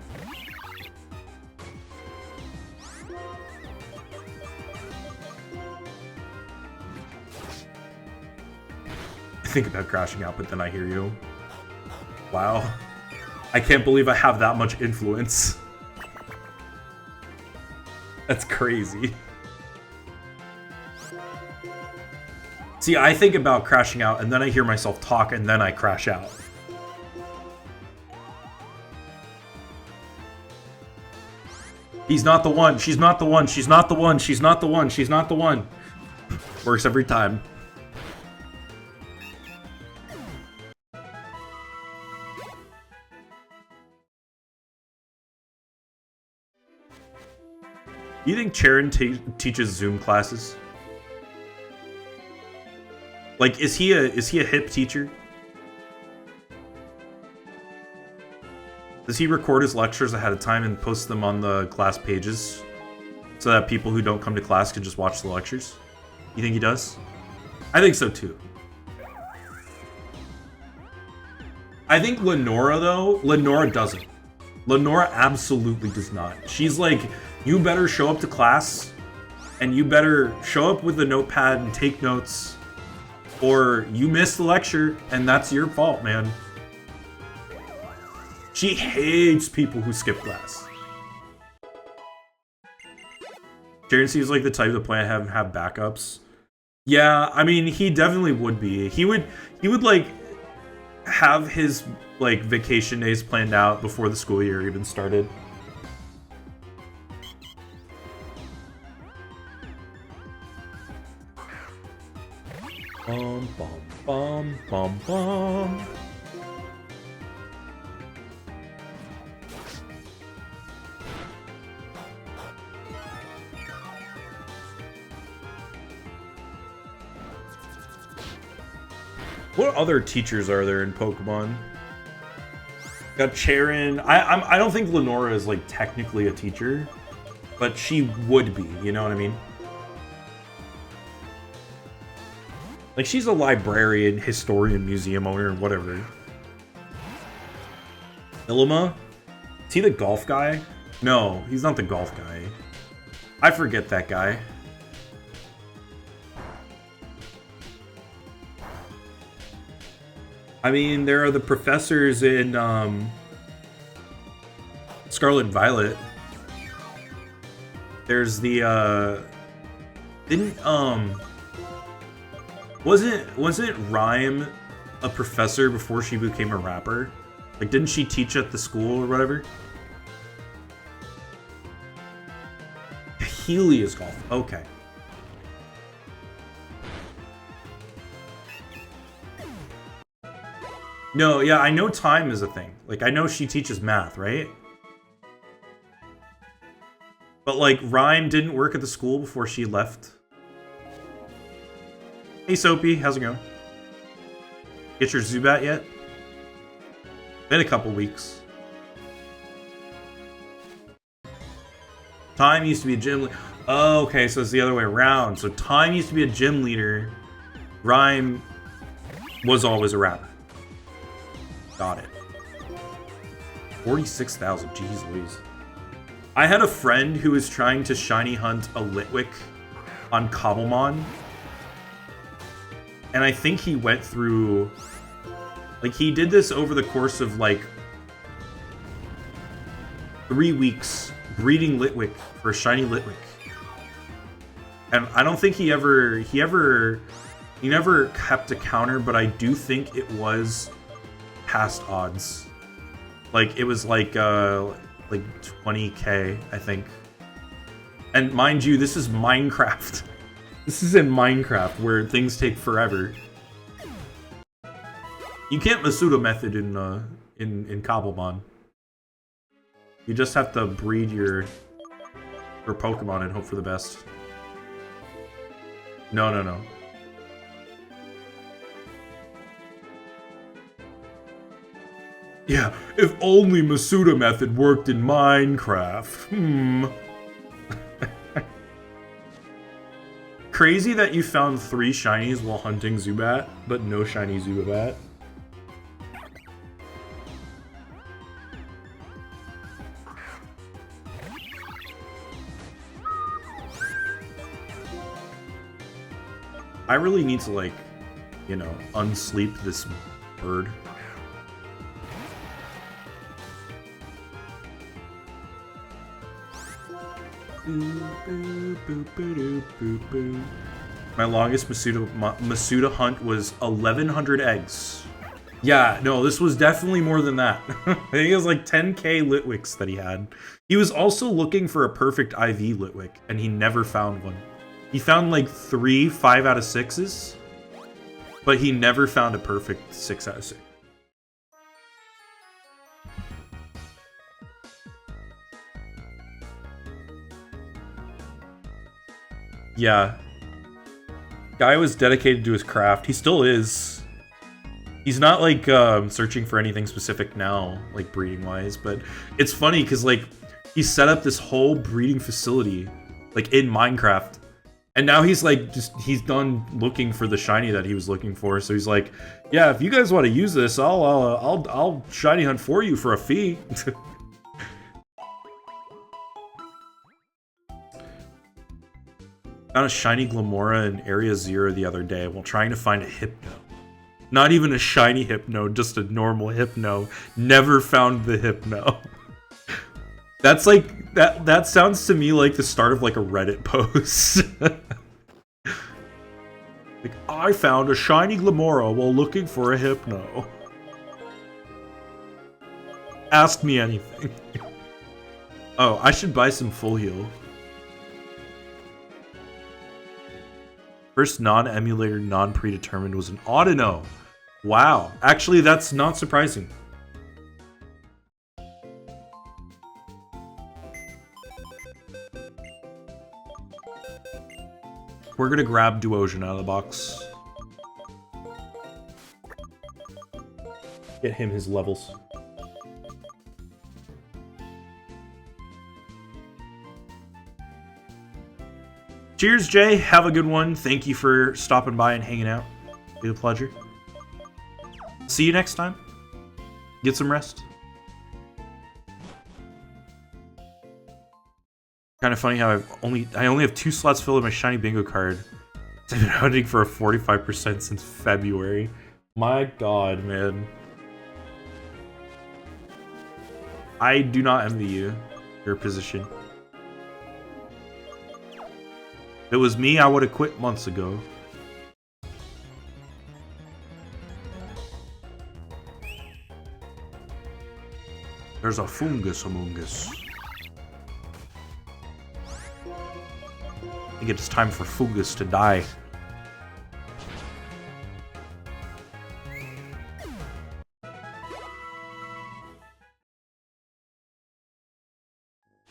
I think about crashing out, but then I hear you. Wow. I can't believe I have that much influence. That's crazy. See, I think about crashing out, and then I hear myself talk, and then I crash out. He's not the one. She's not the one. She's not the one. She's not the one. She's not the one. Works every time. You think Charon teaches Zoom classes? Like, is he a hip teacher? Does he record his lectures ahead of time and post them on the class pages so that people who don't come to class can just watch the lectures? You think he does? I think so too. I think Lenora, though, Lenora doesn't. Lenora absolutely does not. She's like, you better show up to class and you better show up with a notepad and take notes Or you missed the lecture, and that's your fault, man. She hates people who skip class. Jaren seems like the type to plan have backups. Yeah, I mean, he definitely would be. He would like have his like vacation days planned out before the school year even started. Bum bum bum bum bum. What other teachers are there in Pokemon? Got Charon. I don't think Lenora is like technically a teacher, but she would be. You know what I mean? Like she's a librarian, historian, museum owner, whatever. Ilima? Is he the golf guy? No, he's not the golf guy. I forget that guy. I mean, there are the professors in Scarlet and Violet. There's the wasn't Rhyme a professor before she became a rapper? Like, didn't she teach at the school or whatever? Helios Golf. Okay. No, yeah, I know time is a thing. Like, I know she teaches math, right? But, like, Rhyme didn't work at the school before she left. Hey, Soapy, how's it going? Get your Zubat yet? Been a couple weeks. Time used to be a gym leader. Oh, okay, so it's the other way around. So Time used to be a gym leader. Rhyme was always a rapper. Got it. 46,000, jeez Louise. I had a friend who was trying to shiny hunt a Litwick on Cobblemon. And I think he went through... Like, he did this over the course of, like, 3 weeks, breeding Litwick for a shiny Litwick. And I don't think he never kept a counter, but I do think it was past odds. Like, it was like 20k, I think. And mind you, this is Minecraft. This is in Minecraft, where things take forever. You can't Masuda method in Cobblemon. You just have to breed your Pokemon and hope for the best. No. Yeah, if only Masuda method worked in Minecraft. Crazy that you found 3 shinies while hunting Zubat, but no shiny Zubat. I really need to, like, you know, unsleep this bird. My longest Masuda hunt was 1,100 eggs. Yeah, no, this was definitely more than that. I think it was like 10k Litwicks that he had. He was also looking for a perfect IV Litwick, and he never found one. He found like 3 5 out of 6s, but he never found a perfect 6 out of 6. Yeah. Guy was dedicated to his craft. He still is. He's not like searching for anything specific now, like breeding wise, but it's funny because like he set up this whole breeding facility like in Minecraft. And now he's like he's done looking for the shiny that he was looking for. So he's like, yeah, if you guys want to use this, I'll shiny hunt for you for a fee. Found a shiny Glamora in Area 0 the other day while trying to find a Hypno. Not even a shiny Hypno, just a normal Hypno. Never found the Hypno. That's like, that sounds to me like the start of like a Reddit post. Like, I found a shiny Glamora while looking for a Hypno. Ask me anything. Oh, I should buy some full heal. First non-emulator, non-predetermined was an Audino. Wow. Actually, that's not surprising. We're gonna grab Duosion out of the box. Get him his levels. Cheers, Jay. Have a good one. Thank you for stopping by and hanging out. Be a pleasure. See you next time. Get some rest. Kind of funny how I only have 2 slots filled with my shiny bingo card. I've been hunting for a 45% since February. My god, man. I do not envy you, your position. If it was me, I would have quit months ago. There's a fungus among us. I think it's time for fungus to die.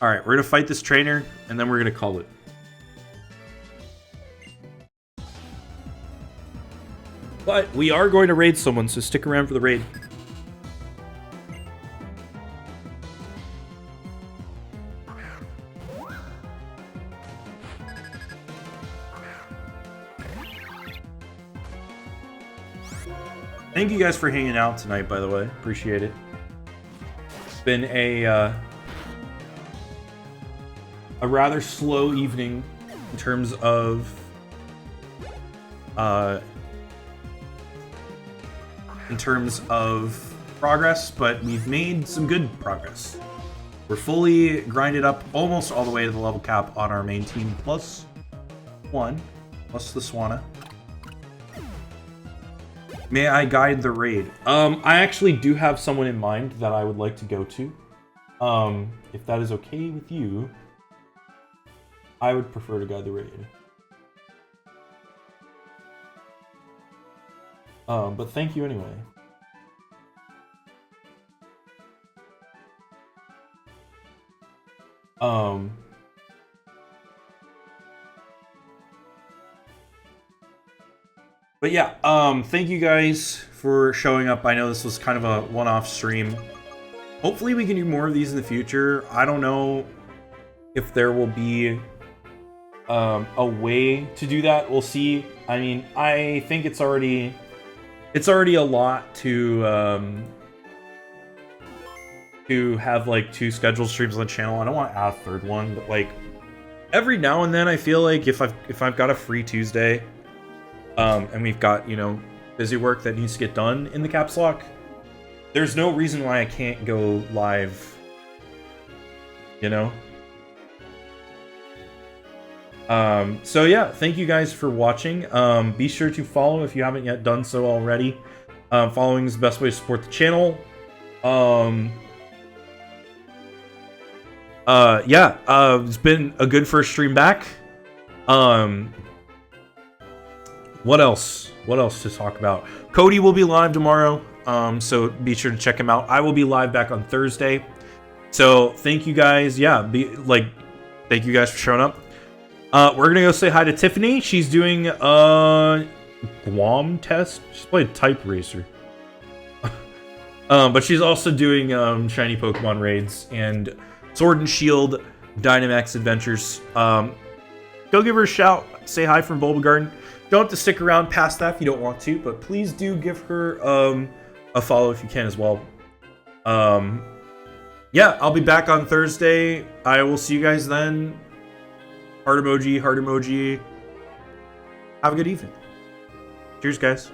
Alright, we're gonna fight this trainer, and then we're gonna call it. But we are going to raid someone, so stick around for the raid. Thank you guys for hanging out tonight, by the way. Appreciate it. It's been a rather slow evening in terms of progress, but we've made some good progress. We're fully grinded up almost all the way to the level cap on our main team, plus 1, plus the Swanna. May I guide the raid? I actually do have someone in mind that I would like to go to. If that is okay with you, I would prefer to guide the raid. But thank you anyway. But yeah, thank you guys for showing up. I know this was kind of a one-off stream. Hopefully we can do more of these in the future. I don't know if there will be a way to do that. We'll see. I mean, I think it's already a lot to have like 2 scheduled streams on the channel. I don't want to add a 3rd one, but like every now and then I feel like if I've got a free Tuesday, and we've got, you know, busy work that needs to get done in the TheCapsLocke, there's no reason why I can't go live, you know? So yeah, thank you guys for watching. Be sure to follow if you haven't yet done so already. Following is the best way to support the channel. Yeah, it's been a good first stream back. What else? What else to talk about? Cody will be live tomorrow, so be sure to check him out. I will be live back on Thursday. So thank you guys. Yeah, thank you guys for showing up. We're gonna go say hi to Tiffany. She's doing a Guam test. She's playing Type Racer. But she's also doing shiny Pokemon raids and Sword and Shield Dynamax adventures. Go give her a shout. Say hi from Bulbagarden. Don't have to stick around past that if you don't want to, but please do give her a follow if you can as well. Yeah, I'll be back on Thursday. I will see you guys then. Heart emoji, heart emoji. have a good evening. Cheers, guys.